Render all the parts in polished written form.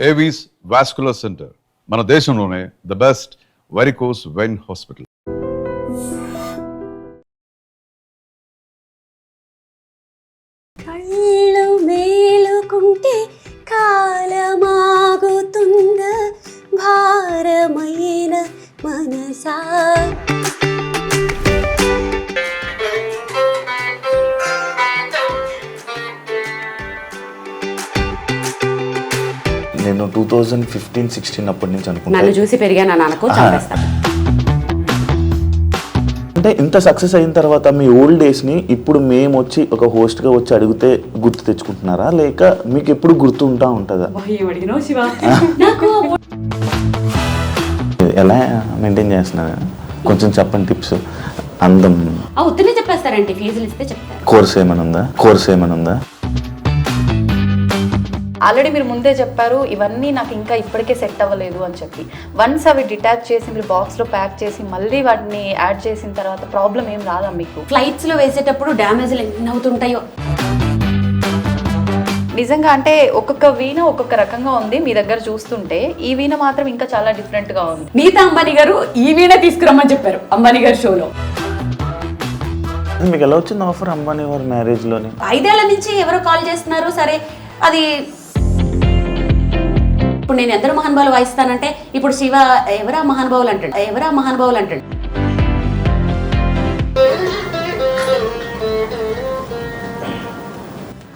Avis vascular centre మన దేశంలోనే the best varicose vein hospital. కళ్ళు మేలుకుంటే కాలమాగుతుంద భారమైన మనసా. నేను 2015-16 అప్పటి నుంచి అనుకుంటా నన్ను చూసి పెరిగాను నాకు చంపేస్తాను. అంటే ఇంత సక్సెస్ అయిన తర్వాత మీ ఓల్డ్ డేస్ని ఇప్పుడు మేము వచ్చి ఒక హోస్ట్గా వచ్చి అడిగితే గుర్తు తెచ్చుకుంటున్నారా, లేక మీకు ఎప్పుడు గుర్తు ఉంటుందా? ఎలా మెయింటైన్ చేస్తున్నారు కొంచెం చెప్పండి టిప్స్. అందం ఉత్తనే చెప్పేస్తారంటే ఫీజులు ఇస్తే చెప్తారు. కోర్స్ ఏమైనా ఉందా? ఆల్రెడీ మీరు ముందే చెప్పారు ఇవన్నీ నాకు ఇంకా ఇప్పటికే సెట్ అవ్వలేదు అని చెప్పి. వన్స్ అవి డిటాచ్ చేసి మీరు బాక్స్లో ప్యాక్ చేసి మళ్ళీ వాటిని యాడ్ చేసిన తర్వాత ప్రాబ్లం ఏం రాదా మీకు? ఫ్లైట్స్లో వేసేటప్పుడు డ్యామేజ్లు ఎన్ని అవుతుంటాయో నిజంగా. అంటే ఒక్కొక్క వీణ ఒక్కొక్క రకంగా ఉంది మీ దగ్గర చూస్తుంటే, ఈ వీణ మాత్రం ఇంకా చాలా డిఫరెంట్గా ఉంది. నీతా అంబానీ గారు ఈ వీణ తీసుకురమ్మని చెప్పారు అంబానీ గారి షోలో. మీకు ఎలా వచ్చింది ఆఫర్ అంబానీ వారి మ్యారేజ్లోని? 5 ఏళ్ల నుంచి ఎవరో కాల్ చేస్తున్నారు. సరే అది ఇప్పుడు నేను ఎందరో మహానుభావులు వాయిస్తానంటే ఇప్పుడు శివ ఎవరా మహానుభావులు అంటాడు.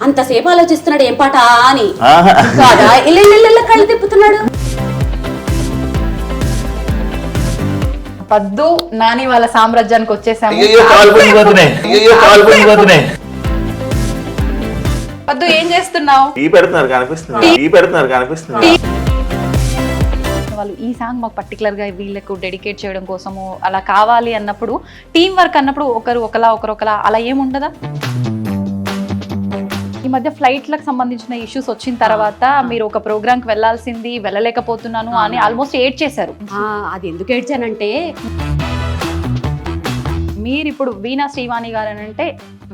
అంతసేపు ఆలోచిస్తున్నాడు ఏం పాట అని కాదా, ఇళ్ళ కళ్ళు తిప్పుతున్నాడు. పద్దు నాని వాళ్ళ సామ్రాజ్యానికి వచ్చేసాము. పద్దు ఏం చేస్తున్నావు? కనిపిస్తుంది. వాళ్ళు ఈ సాంగ్ మాకు పర్టికులర్గా వీళ్ళకు డెడికేట్ చేయడం కోసము అలా కావాలి అన్నప్పుడు, టీం వర్క్ అన్నప్పుడు ఒకరు ఒకలా అలా ఏముండదా? ఈ మధ్య ఫ్లైట్లకు సంబంధించిన ఇష్యూస్ వచ్చిన తర్వాత మీరు ఒక ప్రోగ్రామ్కి వెళ్ళాల్సింది వెళ్ళలేకపోతున్నాను అని ఆల్మోస్ట్ ఏడ్ చేశారు. అది ఎందుకు ఏడ్చానంటే, మీరు ఇప్పుడు వీణా శ్రీవాణి గారు అని అంటే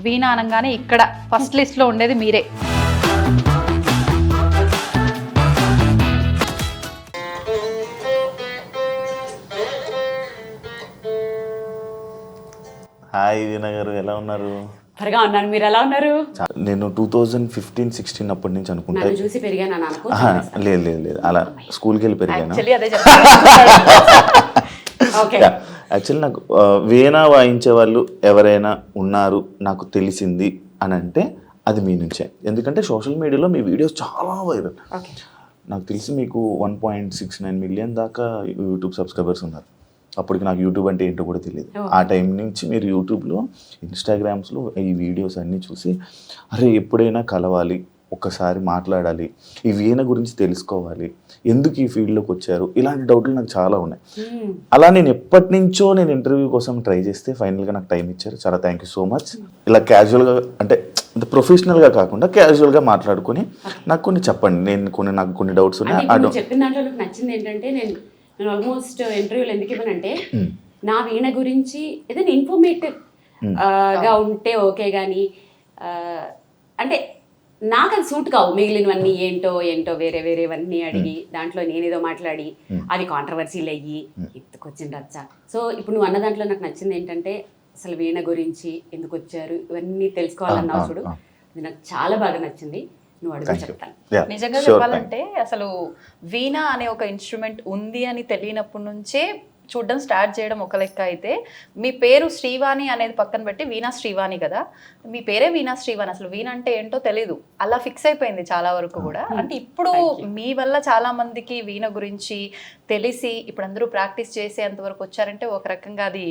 వీణా అనగానే ఇక్కడ ఫస్ట్ లిస్ట్లో ఉండేది మీరే. హాయ్ వీణా గారు, ఎలా ఉన్నారు? త్వరగా ఉన్నాను, మీరు ఎలా ఉన్నారు? నేను 2015-16 అప్పటి నుంచి అనుకుంటా. నన్ను చూసి పెరిగాను నాకు. లేదు అలా స్కూల్కి వెళ్ళి పెరిగాను. యాక్చువల్లీ నాకు వీణా వాయించే వాళ్ళు ఎవరైనా ఉన్నారు నాకు తెలిసింది అని అంటే అది మీ నుంచే. ఎందుకంటే సోషల్ మీడియాలో మీ వీడియోస్ చాలా వైరల్. నాకు తెలిసి మీకు 1.69 మిలియన్ దాకా యూట్యూబ్ సబ్స్క్రైబర్స్ ఉన్నారు. అప్పటికి నాకు యూట్యూబ్ అంటే ఏంటో కూడా తెలియదు. ఆ టైం నుంచి మీరు యూట్యూబ్లో ఇన్స్టాగ్రామ్స్లో ఈ వీడియోస్ అన్నీ చూసి అరే ఎప్పుడైనా కలవాలి, ఒక్కసారి మాట్లాడాలి, ఈ వీణ గురించి తెలుసుకోవాలి, ఎందుకు ఈ ఫీల్డ్లోకి వచ్చారు, ఇలాంటి డౌట్లు నాకు చాలా ఉన్నాయి. అలా నేను ఎప్పటి నుంచో ఇంటర్వ్యూ కోసం ట్రై చేస్తే ఫైనల్గా నాకు టైం ఇచ్చారు. చాలా థ్యాంక్ యూ సో మచ్. ఇలా క్యాజువల్గా అంటే ప్రొఫెషనల్గా కాకుండా క్యాజువల్గా మాట్లాడుకొని నాకు కొన్ని చెప్పండి. నాకు కొన్ని డౌట్స్ ఉన్నాయి. చెప్పిన దాంట్లో నాకు నచ్చింది ఏంటంటే, నేను ఆల్మోస్ట్ ఇంటర్వ్యూలు ఎందుకు ఇవ్వనంటే, నా వీణ గురించి ఏదైనా ఇన్ఫర్మేటివ్ గా ఉంటే ఓకే, కానీ అంటే నాకు అది సూట్ కావు. మిగిలినవన్నీ ఏంటో వేరేవన్నీ అడిగి దాంట్లో నేనేదో మాట్లాడి అవి కాంట్రవర్సీలు అయ్యి ఎత్తుకొచ్చిన రచ్చ. సో ఇప్పుడు నువ్వు అన్న దాంట్లో నాకు నచ్చింది ఏంటంటే, అసలు వీణ గురించి ఎందుకు వచ్చారు ఇవన్నీ తెలుసుకోవాలన్నావు చూడు, అది నాకు చాలా బాగా నచ్చింది. నువ్వు అడుగు చెప్తాను. నిజంగా చెప్పాలంటే అసలు వీణ అనే ఒక ఇన్స్ట్రుమెంట్ ఉంది అని తెలియనప్పటి నుంచే చూడడం స్టార్ట్ చేయడం ఒక లెక్క అయితే, మీ పేరు శ్రీవాణి అనేది పక్కన పెట్టి వీణా శ్రీవాణి కదా, మీ పేరే వీణా శ్రీవాణి. అసలు వీణ అంటే ఏంటో తెలీదు, అలా ఫిక్స్ అయిపోయింది చాలా వరకు కూడా. అంటే ఇప్పుడు మీ వల్ల చాలా మందికి వీణ గురించి తెలిసి ఇప్పుడు అందరూ ప్రాక్టీస్ చేసేంత వరకు వచ్చారంటే ఒక రకంగా అది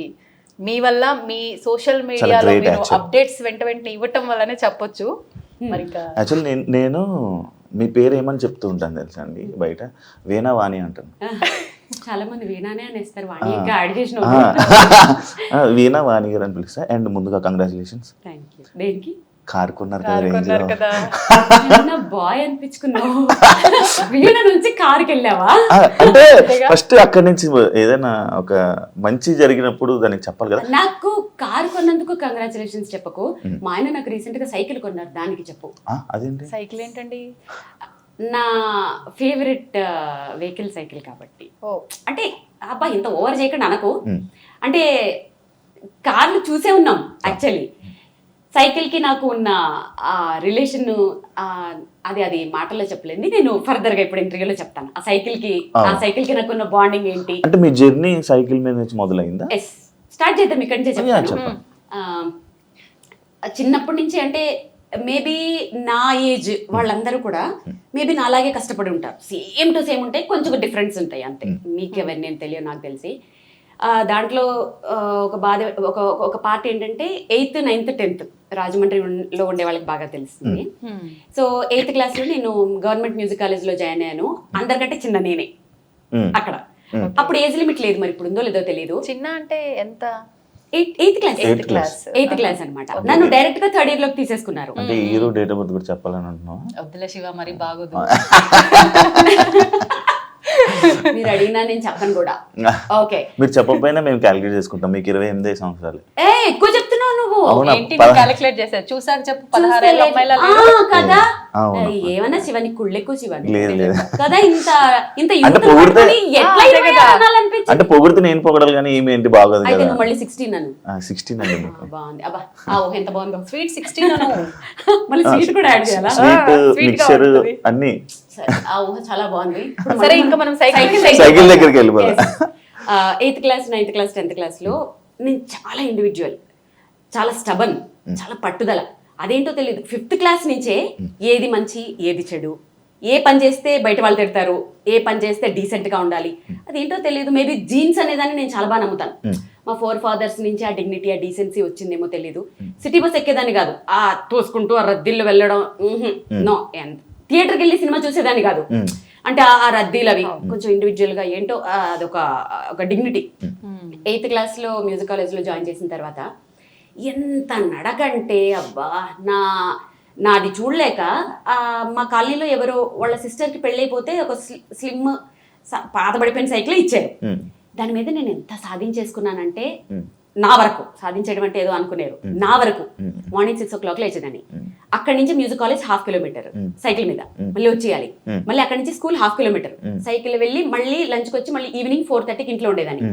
మీ వల్ల, మీ సోషల్ మీడియాలో మీరు అప్డేట్స్ వెంటనే ఇవ్వటం వల్లనే చెప్పొచ్చు. మరి యాక్చువల్లీ నేను మీ పేరు ఏమని చెప్తూ ఉంటాను తెలుసా అండి, బయట వీణా వాణి అంటాను. చాలా మంది వీణానే అనేస్తారు, వాణి ఇంకా యాడ్ చేసిన వీణా వాణి గారు అని పిలుస్తా. అండ్ ముందుగా కంగ్రాచులేషన్స్. దేనికి? కార్ కొన్నారు కదా, బాయ్ అనిపించుకున్నావు. వీణ నుంచి కార్కి వెళ్ళావా? అంటే ఫస్ట్ అక్కడి నుంచి ఏదైనా ఒక మంచి జరిగినప్పుడు దానికి చెప్పాలి కదా. నాకు కార్ కొన్నందుకు కంగ్రాచులేషన్స్ చెప్పకు. మా ఆయన నాకు రీసెంట్ గా సైకిల్ కొన్నారు, దానికి చెప్పు. అదేంటి సైకిల్ ఏంటండి? నా ఫేవరెట్ వెహికల్ సైకిల్ కాబట్టి. ఓ అంటే అబ్బా ఇంత ఓవర్ చేయకుండా అనకు, అంటే కార్లు చూసే ఉన్నాం యాక్చువల్లీ. సైకిల్కి నాకు ఉన్న ఆ రిలేషన్ అది మాటల్లో చెప్పలేదు, నేను ఫర్దర్గా ఇప్పుడు ఇంటర్వ్యూలో చెప్తాను. ఆ సైకిల్కి నాకు ఉన్న బాండింగ్ ఏంటి. అంటే మీ జర్నీ సైకిల్ మీద నుంచి మొదలైందా? ఎస్, స్టార్ట్ చేద్దాం ఇక్కడి నుంచే చెప్తాను. చిన్నప్పటి నుంచి అంటే మేబీ నా ఏజ్ వాళ్ళందరూ కూడా మేబీ నా అలాగే కష్టపడి ఉంటారు. సేమ్ టు సేమ్ ఉంటాయి, కొంచెం డిఫరెన్స్ ఉంటాయి అంతే. మీకు ఎవరిని నేను తెలియదు, నాకు తెలిసి దాంట్లో ఒక బాధ ఒక పార్ట్ ఏంటంటే 8th, 9th, 10th రాజమండ్రిలో ఉండే వాళ్ళకి బాగా తెలుస్తుంది. సో 8th క్లాస్లో నేను గవర్నమెంట్ మ్యూజిక్ కాలేజ్లో జాయిన్ అయ్యాను. అందరికంటే చిన్న నేనే అక్కడ. అప్పుడు ఏజ్ లిమిట్ లేదు, మరి ఇప్పుడు ఉందో లేదో తెలియదు. చిన్న అంటే ఎంత? 8th క్లాస్ అనమాట. నన్ను డైరెక్ట్ గా 3rd year లోకి తీసేసుకున్నారు. అంటే హీరో డేట్ ఆఫ్ బర్త్ కూడా చెప్పాలని అంటున్నావా? వద్దులే శివ, మరి బాగోదు. మీరు అడిగినా నేను చెప్పను కూడా. ఓకే, మీరు చెప్పకపోయినా మేము క్యాలిక్యులేట్ చేసుకుంటాం. మీకు 28 సంవత్సరాలు. ఎక్కువ చెప్తున్నావు నువ్వు. ఏంటి క్యాలిక్యులేట్ చేశారు? చూసాక చెప్పు. 16 ఏళ్ళ అమ్మాయిలా కదా, ఏమన్నా శివని కుళ్ళెక్కువ శివని లేదు కదా. ఇంత అంటే పొగిడితే నేను పొగడాలి కానీ ఈమె ఏంటి బాగోదు కదా. మళ్ళీ 16 అను. 16 అండి మీకు. బాగుంది. అబ్బా ఎంత బాగుందో. స్వీట్ 16 అను. మళ్ళీ స్వీట్ కూడా యాడ్ చేయాలా? స్వీట్ మిక్చర్ అన్ని చాలా బాగుంది. సరే, ఇంకా మనం సైకిల్ దగ్గరికి వెళ్ళిపోదాం. 8th class, 9th class, 10th class లో నేను చాలా ఇండివిజువల్, చాలా స్టబన్, చాలా పట్టుదల. అదేంటో తెలియదు. 5th క్లాస్ నుంచే ఏది మంచి ఏది చెడు, ఏ పని చేస్తే బయట వాళ్ళు తిడతారు, ఏ పని చేస్తే డీసెంట్ గా ఉండాలి, అదేంటో తెలియదు. మేబీ జీన్స్ అనేదాన్ని నేను చాలా బాగా నమ్ముతాను. మా ఫోర్ ఫాదర్స్ నుంచి ఆ డిగ్నిటీ, ఆ డీసెన్సీ వచ్చిందేమో తెలియదు. సిటీ బస్ ఎక్కేదాన్ని కాదు, ఆ తోసుకుంటూ ఆ రద్దీల్లో వెళ్ళడం. నో, థియేటర్కి వెళ్ళి సినిమా చూసేదాన్ని కాదు. అంటే ఆ రద్దీలు అవి కొంచెం ఇండివిజువల్ గా ఏంటో ఒక డిగ్నిటీ. 8th క్లాస్లో మ్యూజిక్ కాలేజ్లో జాయిన్ చేసిన తర్వాత ఎంత నడకంటే అబ్బా, నాది చూడలేక మా కాలనీలో ఎవరో వాళ్ళ సిస్టర్కి పెళ్ళైపోతే ఒక స్లిమ్ పాతబడిపోయిన సైకిల్ ఇచ్చారు. దాని మీద నేను ఎంత సాధించేసుకున్నానంటే, నా వరకు సాధించడం అంటే ఏదో అనుకునేరు, నా వరకు మార్నింగ్ 6 o'clock లేచేదాన్ని. అక్కడి నుంచి మ్యూజిక్ కాలేజ్ 1/2 kilometer సైకిల్ మీద మళ్ళీ వచ్చేయాలి. మళ్ళీ అక్కడి నుంచి స్కూల్ 1/2 kilometer సైకిల్ వెళ్ళి మళ్ళీ లంచ్కి వచ్చి మళ్ళీ ఈవినింగ్ 4:30కి ఇంట్లో ఉండేదాన్ని.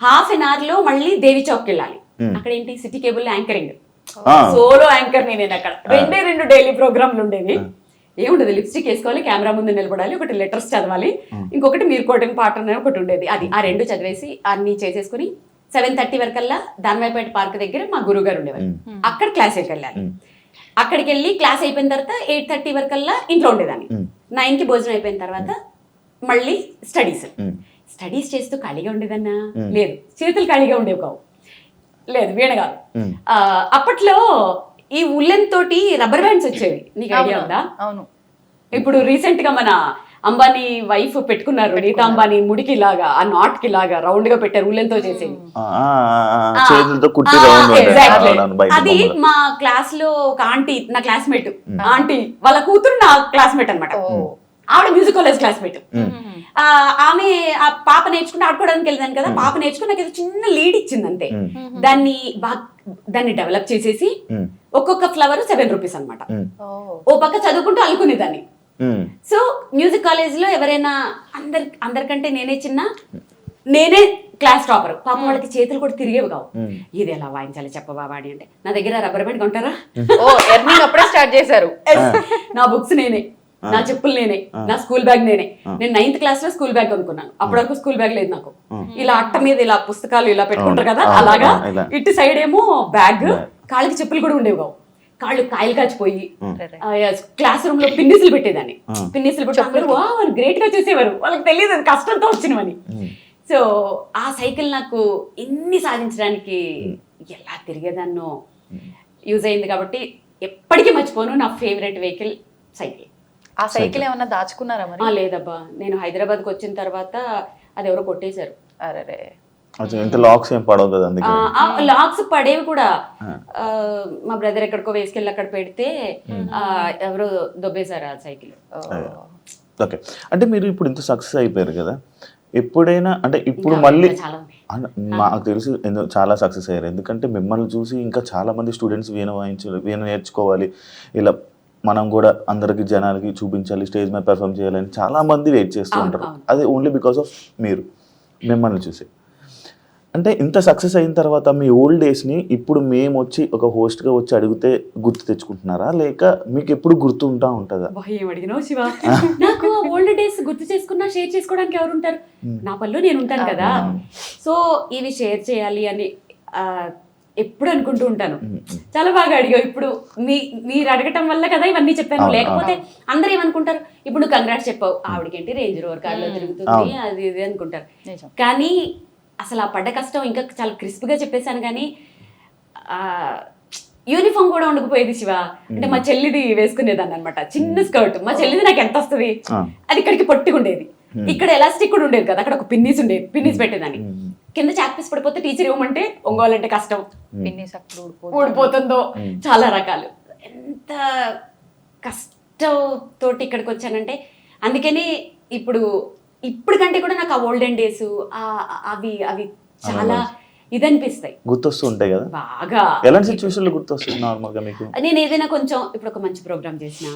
1/2 an hour లో మళ్ళీ దేవి చౌక్ వెళ్ళాలి. అక్కడ ఏంటి, city cable anchoring, solo anchor నేను అక్కడ. 2 డైలీ ప్రోగ్రాంలు ఉండేవి. ఏముండదు, లిప్స్టిక్ వేసుకోవాలి, కెమెరా ముందు నిలబడాలి, ఒకటి లెటర్స్ చదవాలి, ఇంకొకటి మీరు కోటింగ్ పాట అనేది ఒకటి ఉండేది. అది ఆ 2 చదివేసి అన్ని చేసేసుకుని 7:30 వరకల్లా దానివాయిపేట పార్క్ దగ్గర మా గురువు గారు ఉండేవారు. అక్కడ క్లాస్కి వెళ్ళాలి. అక్కడికి వెళ్ళి క్లాస్ అయిపోయిన తర్వాత 8:30 వరకల్లా ఇంట్లో ఉండేదాన్ని. 9కి భోజనం అయిపోయిన తర్వాత మళ్ళీ స్టడీస్ చేస్తూ ఖాళీగా ఉండేదన్నా? లేదు, చేతులు ఖాళీగా ఉండేవి కావు. లేదు, వీణ కాదు. అప్పట్లో ఈ ఉల్లెన్ తోటి రబ్బర్ బ్యాండ్స్ వచ్చేవి, నీకు ఐడియా ఉందా? అవును. ఇప్పుడు రీసెంట్ గా మన అంబానీ వైఫ్ పెట్టుకున్నారు, నీతా అంబానీ, ముడికి లాగా ఆ నాట్ కి లాగా రౌండ్ గా పెట్టారు, ఉల్లెన్తో చేసేది. అది మా క్లాస్ లో ఒక ఆంటీ, నా క్లాస్మేట్ ఆంటీ వాళ్ళ కూతురు నా క్లాస్మేట్ అనమాట. ఆవిడ మ్యూజిక్ కాలేజ్ క్లాస్మేట్. ఆమె ఆ పాప నేర్చుకుని ఆడుకోవడానికి వెళ్ళాను కదా, పాప నేర్చుకుని నాకు ఏదో చిన్న లీడ్ ఇచ్చింది అంతే. దాన్ని డెవలప్ చేసేసి ఒక్కొక్క ఫ్లవర్ 7 rupees అనమాట. ఓ పక్క చదువుకుంటూ అల్లుకునేదాన్ని. సో మ్యూజిక్ కాలేజ్ లో ఎవరైనా అందరికంటే నేనే చిన్న, నేనే క్లాస్ టాపర్. పాపం వాళ్ళకి చేతులు కూడా తిరిగేవి కావు. ఇది ఎలా వాయించాలి చెప్పవా వాడి అంటే, నా దగ్గర రబ్బర్ బ్యాండ్ కొంటారా? అప్పుడే స్టార్ట్ చేశారు. నా బుక్స్ నేనే, నా చెప్పులు నేనే, నా స్కూల్ బ్యాగ్ నేనే. నేను 9th క్లాస్ లో స్కూల్ బ్యాగ్ కొనుక్కున్నాను. అప్పటి వరకు స్కూల్ బ్యాగ్ లేదు నాకు. ఇలా అట్ట మీద ఇలా పుస్తకాలు ఇలా పెట్టుకుంటారు కదా, అలాగా. ఇటు సైడ్ ఏమో బ్యాగ్, కాళ్ళకి చెప్పులు కూడా ఉండేవి కావు. కాళ్ళు కాయలు కాచిపోయి క్లాస్ రూమ్ లో పిన్నిసులు పెట్టేదాన్ని. పిన్నిసులు పెట్టి అందరూ గ్రేట్ గా చూసేవారు, వాళ్ళకి తెలియదు అది కష్టంతో వచ్చినవని. సో ఆ సైకిల్ నాకు ఇన్ని సాధించడానికి ఎలా తిరిగేదాన్నో యూజ్ అయింది. కాబట్టి ఎప్పటికీ మర్చిపోను, నా ఫేవరెట్ వెహికల్ సైకిల్. ఆ సైకిల్ ఏమన్నా దాచుకున్నారా మరి? లేదబ్బా, నేను హైదరాబాద్కి వచ్చిన తర్వాత అది ఎవరో కొట్టేశారు. అరే, లాక్స్ ఏం పడవు కదా? లాక్స్ పడేవి కూడా. మా బ్రదర్ ఎక్కడికో వేసుకెళ్ళి అక్కడ పెడితే ఎవరో దొబ్బేశారు ఆ సైకిల్. ఓకే, అంటే మీరు ఇప్పుడు ఇంత సక్సెస్ అయిపోయారు కదా, ఎప్పుడైనా అంటే ఇప్పుడు మళ్ళీ మాకు తెలుసు చాలా సక్సెస్ అయ్యారు, ఎందుకంటే మిమ్మల్ని చూసి ఇంకా చాలా మంది స్టూడెంట్స్ వీణ నేర్చుకోవాలి, ఇలా మనం కూడా అందరికి జనాలకి చూపించాలి, స్టేజ్ మీద పెర్ఫామ్ చేయాలని చాలా మంది వెయిట్ చేస్తూ ఉంటారు. అది ఓన్లీ బికాస్ ఆఫ్ మీరు, మిమ్మల్ని చూసి. అంటే ఇంత సక్సెస్ అయిన తర్వాత మీ ఓల్డ్ డేస్ని ఇప్పుడు మేము వచ్చి ఒక హోస్ట్గా వచ్చి అడిగితే గుర్తు తెచ్చుకుంటున్నారా, లేక మీకు ఎప్పుడు గుర్తు ఉంటుందా? ఏం అడిగినావు శివ? నాకు ఓల్డ్ డేస్ గుర్తు చేసుకున్నా షేర్ చేసుకోవడానికి ఎవరు ఉంటారు? నా పనిలో నేను ఉంటాను కదా. సో ఇవి షేర్ చేయాలి అని ఎప్పుడు అనుకుంటూ ఉంటాను. చాలా బాగా అడిగావు. ఇప్పుడు మీరు అడగటం వల్ల కదా ఇవన్నీ చెప్పాను. లేకపోతే అందరూ ఏమనుకుంటారు, ఇప్పుడు నువ్వు కంగ్రాట్స్ చెప్పావు, ఆవిడకేంటి రేంజ్ రోవర్ కార్లో తిరుగుతుంది అది ఇది అనుకుంటారు. కానీ అసలు ఆ పడ్డ కష్టం ఇంకా చాలా క్రిస్ప్గా చెప్పేశాను. కానీ యూనిఫామ్ కూడా ఉండకపోయేది శివ. అంటే మా చెల్లిది వేసుకునేదాన్ని అనమాట, చిన్న స్కర్ట్. మా చెల్లిది నాకు ఎంత వస్తుంది, అది ఇక్కడికి పొట్టుకుండేది, ఇక్కడ ఎలాస్టిక్ కూడా ఉండేది కదా, అక్కడ ఒక పిన్నీస్ ఉండేది, పిన్నీస్ పెట్టేదాన్ని. కింద చాక్ పీస్ పడిపోతే టీచర్ ఇవ్వమంటే ఒంగోలంటే కష్టం, పిన్నీస్ ఊడిపోతుందో, చాలా రకాలు. ఎంత కష్టంతోటి ఇక్కడికి వచ్చానంటే అందుకని ఇప్పుడు కంటే కూడా నాకు ఆ ఓల్డెన్ డేస్ అవి చాలా ఇదనిపిస్తాయి, గుర్తొస్తూ ఉంటాయి కదా బాగా. ఎలాంటి సిచ్యువేషన్లో గుర్తొస్తుంది నార్మల్గా మీకు? నేను ఏదైనా కొంచెం ఇప్పుడు ఒక మంచి ప్రోగ్రామ్ చేసిన,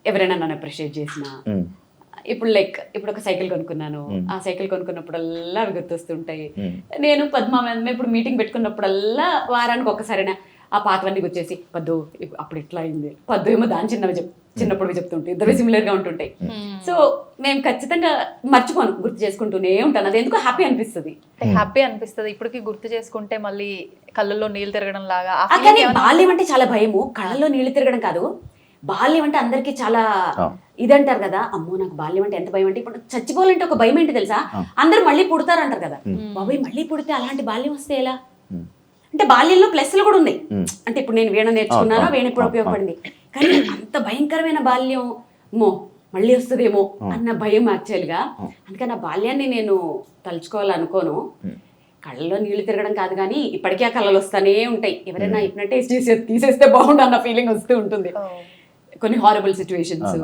ఎవరైనా నన్ను అప్రిషియేట్ చేసిన, ఇప్పుడు ఇప్పుడు ఒక సైకిల్ కొనుక్కున్నాను, ఆ సైకిల్ కొనుక్కున్నప్పుడల్లా అవి గుర్తొస్తుంటాయి. నేను పద్మా ఇప్పుడు మీటింగ్ పెట్టుకున్నప్పుడల్లా వారానికి ఒక్కసారైనా ఆ పాతవన్నీ గుర్చేసి, పద్దు అప్పుడు ఇట్లా అయింది, పద్దు ఏమో దాని చిన్నప్పుడు చెప్తుంటాయి, ఇద్దరు సిమిలర్ గా ఉంటుంటాయి. సో మేము ఖచ్చితంగా మర్చిపోను, గుర్తు చేసుకుంటూనే ఉంటాను. అది ఎందుకు హ్యాపీ అనిపిస్తుంది. ఇప్పటికి గుర్తు చేసుకుంటే మళ్ళీ కళ్ళల్లో నీళ్ళు తిరగడం లాగా. కానీ బాల్యం అంటే చాలా భయము, కళ్ళల్లో నీళ్లు తిరగడం కాదు. బాల్యం అంటే అందరికి చాలా ఇదంటారు కదా, అమ్మో నాకు బాల్యం అంటే ఎంత భయం అంటే, ఇప్పుడు చచ్చిపోవాలంటే ఒక భయం ఏంటి తెలుసా, అందరూ మళ్ళీ పుడతారు అంటారు కదా. బాబాయ్ మళ్ళీ పుడితే అలాంటి బాల్యం వస్తే ఎలా అంటే, బాల్యంలో ప్లస్లు కూడా ఉన్నాయి. అంటే ఇప్పుడు నేను వీణ నేర్చుకున్నాను, వీణ ఇప్పుడు ఉపయోగపడింది. కానీ అంత భయంకరమైన బాల్యం మళ్ళీ వస్తుందేమో అన్న భయం యాక్చువల్గా. అందుకని ఆ బాల్యాన్ని నేను తలుచుకోవాలనుకోను. కళ్ళలో నీళ్లు తిరగడం కాదు, కానీ ఇప్పటికీ ఆ కళ్ళలు వస్తానే ఉంటాయి. ఎవరైనా హిప్నటైజ్ తీసేస్తే బాగుండు అన్న ఫీలింగ్ వస్తూ ఉంటుంది. కొన్ని హారబుల్ సిచ్యువేషన్స్,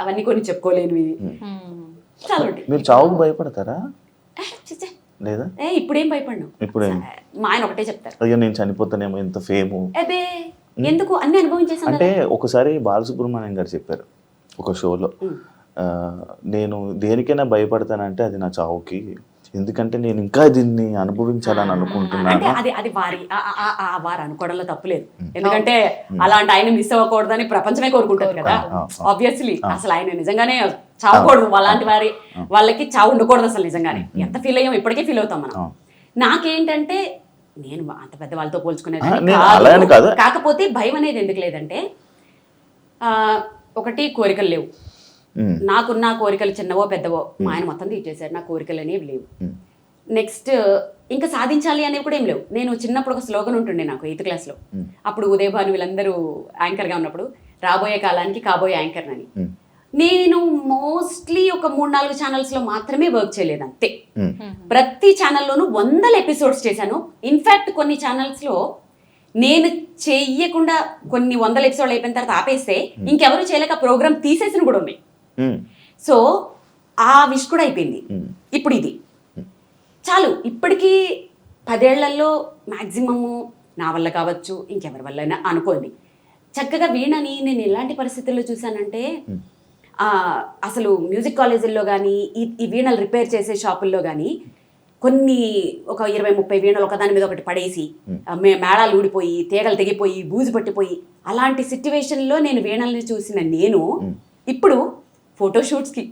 అవన్నీ కొన్ని చెప్పుకోలేనివి చాలా ఉంటాయి. మీరు చావుకు భయపడతారా? లేదా ఇప్పుడేం భయపడ్ను. మా ఆయన ఒకటే చెప్తారు, అయ్యో నేను చనిపోతానేమో, ఎంత ఫేము. అదే ఎందుకు అన్ని అనుభవించేసాను. అంటే ఒకసారి బాలసుబ్రహ్మణ్యం గారు చెప్పారు ఒక షోలో, నేను దేనికైనా భయపడతానంటే అది నా చావుకి, ఎందుకంటే నేను ఇంకా దీన్ని అనుభవించాలని అనుకుంటున్నాను. అది వారు అనుకోవడంలో తప్పులేదు, ఎందుకంటే అలాంటి ఆయన మిస్ అవ్వకూడదని ప్రపంచమే కోరుకుంటారు కదా. ఆబ్వియస్లీ అసలు ఆయన నిజంగానే చావకూడదు, అలాంటి వాళ్ళకి చావు ఉండకూడదు అసలు. నిజంగానే ఎంత ఫీల్ అయ్యాం, ఇప్పటికే ఫీల్ అవుతాం మనం. నాకేంటంటే నేను అంత పెద్ద వాళ్ళతో పోల్చుకునేది కాదు, కాకపోతే భయం అనేది ఎందుకు లేదంటే, ఒకటి కోరికలు లేవు. నాకున్న కోరికలు చిన్నవో పెద్దవో మా ఆయన మొత్తం తీర్చేశారు, నా కోరికలు అనేవి లేవు. నెక్స్ట్ ఇంకా సాధించాలి అనేవి కూడా ఏం లేవు. నేను చిన్నప్పుడు ఒక స్లోగన్ ఉంటుండే నాకు 8th క్లాస్లో, అప్పుడు ఉదయభాను వీళ్ళందరూ యాంకర్గా ఉన్నప్పుడు, రాబోయే కాలానికి కాబోయే యాంకర్ అని. నేను మోస్ట్లీ ఒక 3-4 ఛానల్స్లో మాత్రమే వర్క్ చేయలేదు అంతే. ప్రతి ఛానల్లోనూ 100 ఎపిసోడ్స్ చేశాను. ఇన్ఫ్యాక్ట్ కొన్ని ఛానల్స్లో నేను చెయ్యకుండా కొన్ని 100 ఎపిసోడ్లు అయిపోయిన తర్వాత ఆపేస్తే ఇంకెవరు చేయలేక ప్రోగ్రామ్ తీసేసిన కూడా ఉన్నాయి. సో ఆ విష్ కూడా అయిపోయింది. ఇప్పుడు ఇది చాలు. ఇప్పటికీ 10 ఏళ్లలో మ్యాక్సిమము నా వల్ల కావచ్చు, ఇంకెవరి వల్ల అనుకోండి. చక్కగా వీణని నేను ఎలాంటి పరిస్థితుల్లో చూసానంటే, అసలు మ్యూజిక్ కాలేజీల్లో కానీ ఈ వీణలు రిపేర్ చేసే షాపుల్లో కానీ కొన్ని ఒక 20-30 వీణలు ఒకదాని మీద ఒకటి పడేసి మేళాలు ఊడిపోయి, తీగలు తెగిపోయి, బూజు పట్టిపోయి, అలాంటి సిచ్యువేషన్లో నేను వీణల్ని చూసిన నేను ఇప్పుడు ఫోటోషూట్స్కి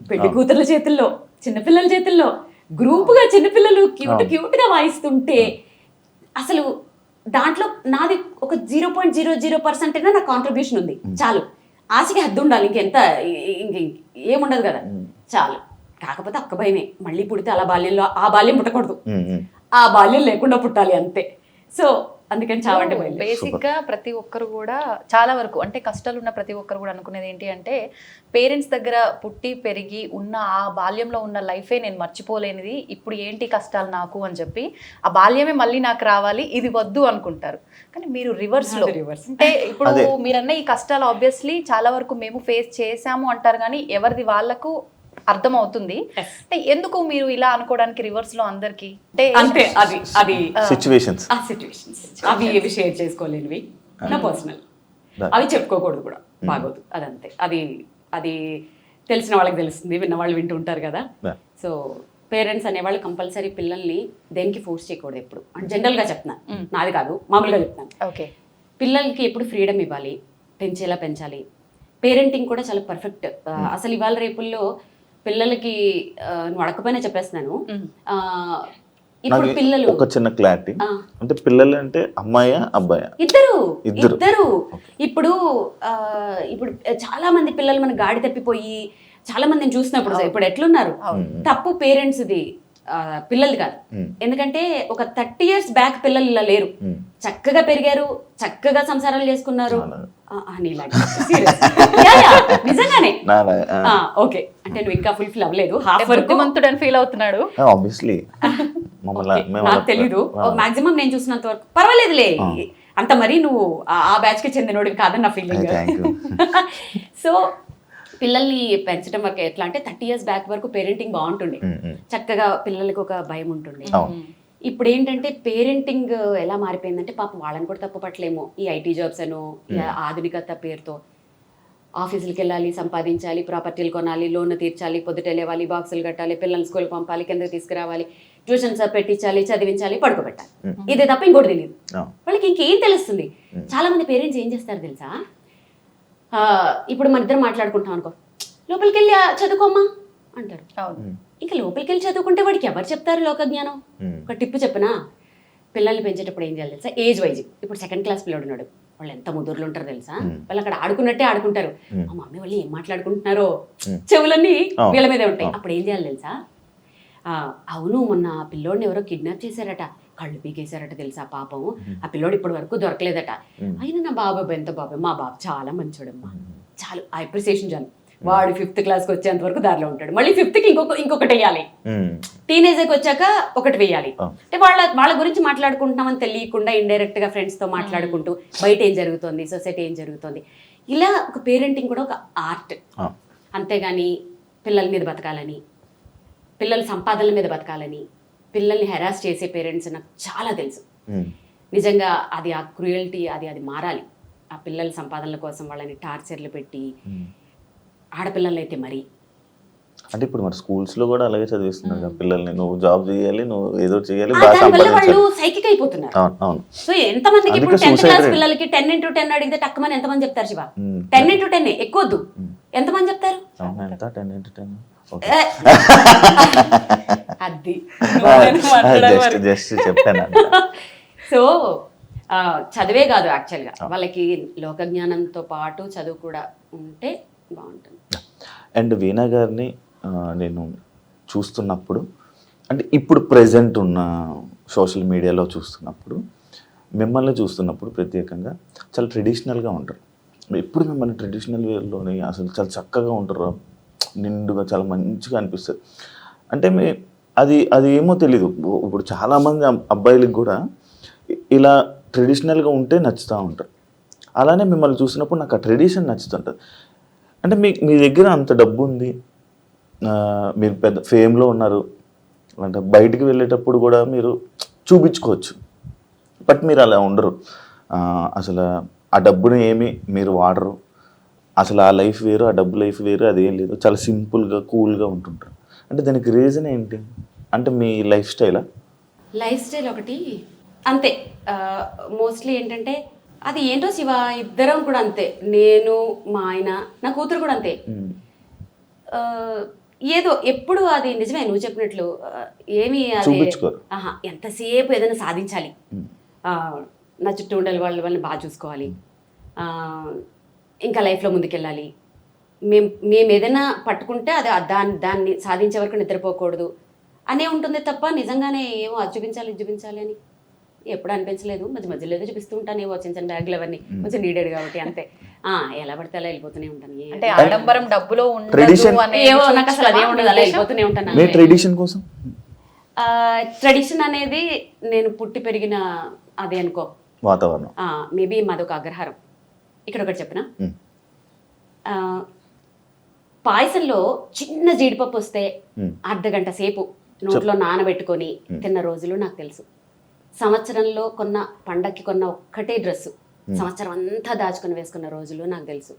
పెళ్లి కూతుర్ల చేతుల్లో, చిన్నపిల్లల చేతుల్లో గ్రూపుగా చిన్నపిల్లలు క్యూట్గా వాయిస్తుంటే అసలు దాంట్లో నాది ఒక 0.00% నా కాంట్రిబ్యూషన్ ఉంది. చాలు, ఆశకి హద్దు ఉండాలి, ఇంకెంత ఏముండదు కదా, చాలు. కాకపోతే అక్క భయమే, మళ్ళీ పుడితే అలా బాల్యంలో ఆ బాల్యం పుట్టకూడదు, ఆ బాల్యం లేకుండా పుట్టాలి అంతే. సో అందుకని చావంటే బేసిక్ గా ప్రతి ఒక్కరు కూడా చాలా వరకు అంటే కష్టాలు ఉన్న ప్రతి ఒక్కరు కూడా అనుకునేది ఏంటి అంటే, పేరెంట్స్ దగ్గర పుట్టి పెరిగి ఉన్న ఆ బాల్యంలో ఉన్న లైఫే నేను మర్చిపోలేనిది, ఇప్పుడు ఏంటి కష్టాలు నాకు అని చెప్పి ఆ బాల్యమే మళ్ళీ నాకు రావాలి, ఇది వద్దు అనుకుంటారు. కానీ మీరు రివర్స్ లో అంటే ఇప్పుడు మీరన్న ఈ కష్టాలు ఆబ్వియస్లీ చాలా వరకు మేము ఫేస్ చేసాము అంటారు, కానీ ఎవరిది వాళ్ళకు అర్థమవుతుంది. అంటే ఎందుకు మీరు ఇలా అనుకోవడానికి రివర్స్ లో అందరికి అంటే అది సిచ్యువేషన్స్ అవి ఏవి షేర్ చేసుకోలేనివి, నా పర్సనల్. అవి చెప్పుకోకూడదు కూడా, బాగోదు. అదంతే. అది అది తెలిసిన వాళ్ళకి తెలుస్తుంది, విన్న వాళ్ళు వింటూ ఉంటారు కదా. సో పేరెంట్స్ అనేవాళ్ళు కంపల్సరీ పిల్లల్ని దేనికి ఫోర్స్ చేయకూడదు ఎప్పుడు. అంటే జనరల్గా చెప్తున్నాను, నాది కాదు, మామూలుగా చెప్తున్నాను. ఓకే. పిల్లలకి ఎప్పుడు ఫ్రీడమ్ ఇవ్వాలి, పెంచేలా పెంచాలి. పేరెంటింగ్ కూడా చాలా పర్ఫెక్ట్. అసలు ఇవాళ రేపుల్లో పిల్లలకి నువ్వు అడగకపోయినా చెప్పేస్తున్నాను. ఇప్పుడు పిల్లలు ఒక చిన్న క్లారిటీ, అంటే పిల్లలు అంటే అమ్మాయా అబ్బాయా? ఇద్దరు. ఇప్పుడు ఇప్పుడు చాలా మంది పిల్లలు మన గాడి తప్పిపోయి చాలా మందిని చూసినప్పుడు ఇప్పుడు ఎట్లున్నారు, తప్పు పేరెంట్స్ది, పిల్లలు కాదు. ఎందుకంటే ఒక 30 years బ్యాక్ పిల్లలు ఇలా లేరు, చక్కగా పెరిగారు, చక్కగా సంసారాలు చేసుకున్నారు. నిజంగానే. ఓకే, అంటే నువ్వు ఇంకా ఫుల్ఫిల్ అవ్వలేదు, హాఫ్ వరకు మంతుడని ఫీల్ అవుతున్నాడు. ఆబ్వియస్లీ నాకు తెలీదు, మాక్సిమం నేను చూసినంత వరకు పర్వాలేదులే. అంత మరీ నువ్వు ఆ బ్యాచ్ కి చెందినోడివి కాదని నా ఫీలింగ్. సో పిల్లల్ని పెంచడం వరకు ఎట్లా అంటే 30 years బ్యాక్ వరకు పేరెంటింగ్ బాగుంటుండే, చక్కగా పిల్లలకి ఒక భయం ఉంటుండే. ఇప్పుడు ఏంటంటే పేరెంటింగ్ ఎలా మారిపోయిందంటే పాపం వాళ్ళని కూడా తప్పు పట్టలేము. ఈ ఐటీ జాబ్స్ అను ఆధునికత పేరుతో ఆఫీసులకి వెళ్ళాలి, సంపాదించాలి, ప్రాపర్టీలు కొనాలి, లోన్ తీర్చాలి, పొద్దుట లేవాలి, బాక్సులు కట్టాలి, పిల్లల్ని స్కూల్కి పంపాలి, కిందకి తీసుకురావాలి, ట్యూషన్స్ పెట్టించాలి, చదివించాలి, పడుకోబెట్టాలి. ఇదే తప్ప ఇంకోటి తెలియదు వాళ్ళకి. ఇంకేం తెలుస్తుంది? చాలా మంది పేరెంట్స్ ఏం చేస్తారు తెలుసా, ఇప్పుడు మన ఇద్దరు మాట్లాడుకుంటాం అనుకో, లోపలికి వెళ్ళి చదువుకోమ్మా అంటారు. ఇంకా లోపలికి వెళ్ళి చదువుకుంటే వాడికి ఎవరు చెప్తారు లోక జ్ఞానం? ఒక టిప్పు చెప్పనా, పిల్లల్ని పెంచేటప్పుడు ఏం చేయాలి తెలుసా? Age wise. ఇప్పుడు 2nd class పిల్లడు ఉన్నాడు, వాళ్ళు ఎంత ముదురులు ఉంటారు తెలుసా? వాళ్ళు అక్కడ ఆడుకున్నట్టే ఆడుకుంటారు. మా మమ్మీ వాళ్ళు ఏం మాట్లాడుకుంటున్నారో చెవులన్నీ వీళ్ళ మీదే ఉంటాయి. అప్పుడు ఏం చేయాలి తెలుసా? అవును, మొన్న పిల్లోడిని ఎవరో కిడ్నాప్ చేశారట, కళ్ళు పీకేశారట తెలుసా పాపం, ఆ పిల్లోడు ఇప్పటి వరకు దొరకలేదట. అయినా నా బాబాయ్ ఎంత బాబాయ్, మా బాబు చాలా మంచోడమ్మా, చాలు ఆ అప్రిసియేషన్ చాలు. వాడు 5th classకి వచ్చేంత వరకు దారిలో ఉంటాడు, మళ్ళీ 5thకి ఇంకొకటి వేయాలి, టీనేజర్కి వచ్చాక ఒకటి వేయాలి. అంటే వాళ్ళ గురించి మాట్లాడుకుంటున్నామని తెలియకుండా ఇండైరెక్ట్ గా ఫ్రెండ్స్ తో మాట్లాడుకుంటూ బయట ఏం జరుగుతుంది, సొసైటీ ఏం జరుగుతుంది, ఇలా ఒక పేరెంటింగ్ కూడా ఒక ఆర్ట్. అంతేగాని పిల్లల మీద బతకాలని, పిల్లల సంపాదనల మీద బతకాలని, పిల్లల్ని హెరాస్ చేసే పేరెంట్స్ నాకు చాలా తెలుసు. నిజంగా అది ఆ క్రూయల్టీ అది మారాలి. ఆ పిల్లల సంపాదనల కోసం వాళ్ళని టార్చర్లు పెట్టి, ఆడపిల్లలు అయితే మరి. అంటే ఇప్పుడు మరి స్కూల్స్ లో కూడా అలాగే చదివిస్తున్నారు కదా పిల్లల్ని, నువ్వు జాబ్ చేయాలి, నువ్వు ఏదో చేయాలి, వాళ్ళు సైకిక్ అయిపోతున్నారు. సో ఎంతమందికి ఇప్పుడు 10th class పిల్లలకి 10 into 10 అడిగితే టక్కుమని ఎంతమంది చెప్తారు శివ? 10 into 10 ఎక్కువద్దు, ఎంతమంది చెప్తారు? 10 into 10 అది జస్ట్ చెప్పాను. సో చదివే కాదు, యాక్చువల్గా వాళ్ళకి లోక జ్ఞానంతో పాటు చదువు కూడా ఉంటే బాగుంటుంది. అండ్ వీణా గారిని నేను చూస్తున్నప్పుడు, అంటే ఇప్పుడు ప్రెజెంట్ ఉన్న సోషల్ మీడియాలో చూస్తున్నప్పుడు, మిమ్మల్ని చూస్తున్నప్పుడు ప్రత్యేకంగా చాలా ట్రెడిషనల్గా ఉంటారు. ఎప్పుడు మిమ్మల్ని ట్రెడిషనల్ వేలోనే అసలు చాలా చక్కగా ఉంటారు, నిండుగా చాలా మంచిగా అనిపిస్తుంది. అంటే అది ఏమో తెలీదు. ఇప్పుడు చాలామంది అబ్బాయిలకు కూడా ఇలా ట్రెడిషనల్గా ఉంటే నచ్చుతూ ఉంటారు. అలానే మిమ్మల్ని చూసినప్పుడు నాకు ఆ ట్రెడిషన్ నచ్చుతుంటుంది. అంటే మీ దగ్గర అంత డబ్బు ఉంది, మీరు పెద్ద ఫేమ్లో ఉన్నారు, అంటే బయటికి వెళ్ళేటప్పుడు కూడా మీరు చూపించుకోవచ్చు. బట్ మీరు అలా ఉండరు. అసలు ఆ డబ్బుని ఏమి మీరు వాడరు. అసలు ఆ లైఫ్ వేరు, ఆ డబ్బు లైఫ్ వేరు, అదేం లేదు. చాలా సింపుల్గా కూల్గా ఉంటుంటారు. అంటే దానికి రీజన్ ఏంటి? అంటే మీ లైఫ్ స్టైలా? లైఫ్ స్టైల్ ఒకటి అంతే. మోస్ట్లీ ఏంటంటే అది ఏంటో శివ, ఇద్దరం కూడా అంతే, నేను మా ఆయన నా కూతురు కూడా అంతే. ఏదో ఎప్పుడు అది నిజమే నువ్వు చెప్పినట్లు ఏమి ఎంతసేపు ఏదైనా సాధించాలి, నా చుట్టూ ఉండాలి, వాళ్ళని బాగా చూసుకోవాలి, ఇంకా లైఫ్లో ముందుకెళ్ళాలి, మేము ఏదైనా పట్టుకుంటే అది దాన్ని సాధించే వరకు నిద్రపోకూడదు అనే ఉంటుంది తప్ప నిజంగానే ఏమో అది చూపించాలి అని ఎప్పుడు అనిపించలేదు. మధ్యలో ఏదో చూపిస్తూ ఉంటాను, ఏవో చిన్న చిన్న బ్యాగులు అవన్నీ కొంచెం నీడెడ్ కాబట్టి అంతే. ఎలా పడితే అలా వెళ్ళిపోతూనే ఉంటాను. అంటే ఆడంబరం డబ్బులో ఏవో నాకు అసలు అదే ఉండదు, అలా వెళ్ళిపోతూనే ఉంటాను. ట్రెడిషన్ కోసం ట్రెడిషన్ అనేది నేను పుట్టి పెరిగిన అదే అనుకో వాతావరణం. మేబీ మాదొక అగ్రహారం. ఇక్కడ ఒకటి చెప్పిన, పాయసంలో చిన్న జీడిపప్పు వస్తే అర్ధగంట సేపు నోట్లో నానబెట్టుకొని తిన్న రోజులు నాకు తెలుసు. సంవత్సరంలో పండక్కి కొన్న ఒక్కటే డ్రెస్సు సంవత్సరం అంతా దాచుకొని వేసుకున్న రోజులు నాకు తెలుసు.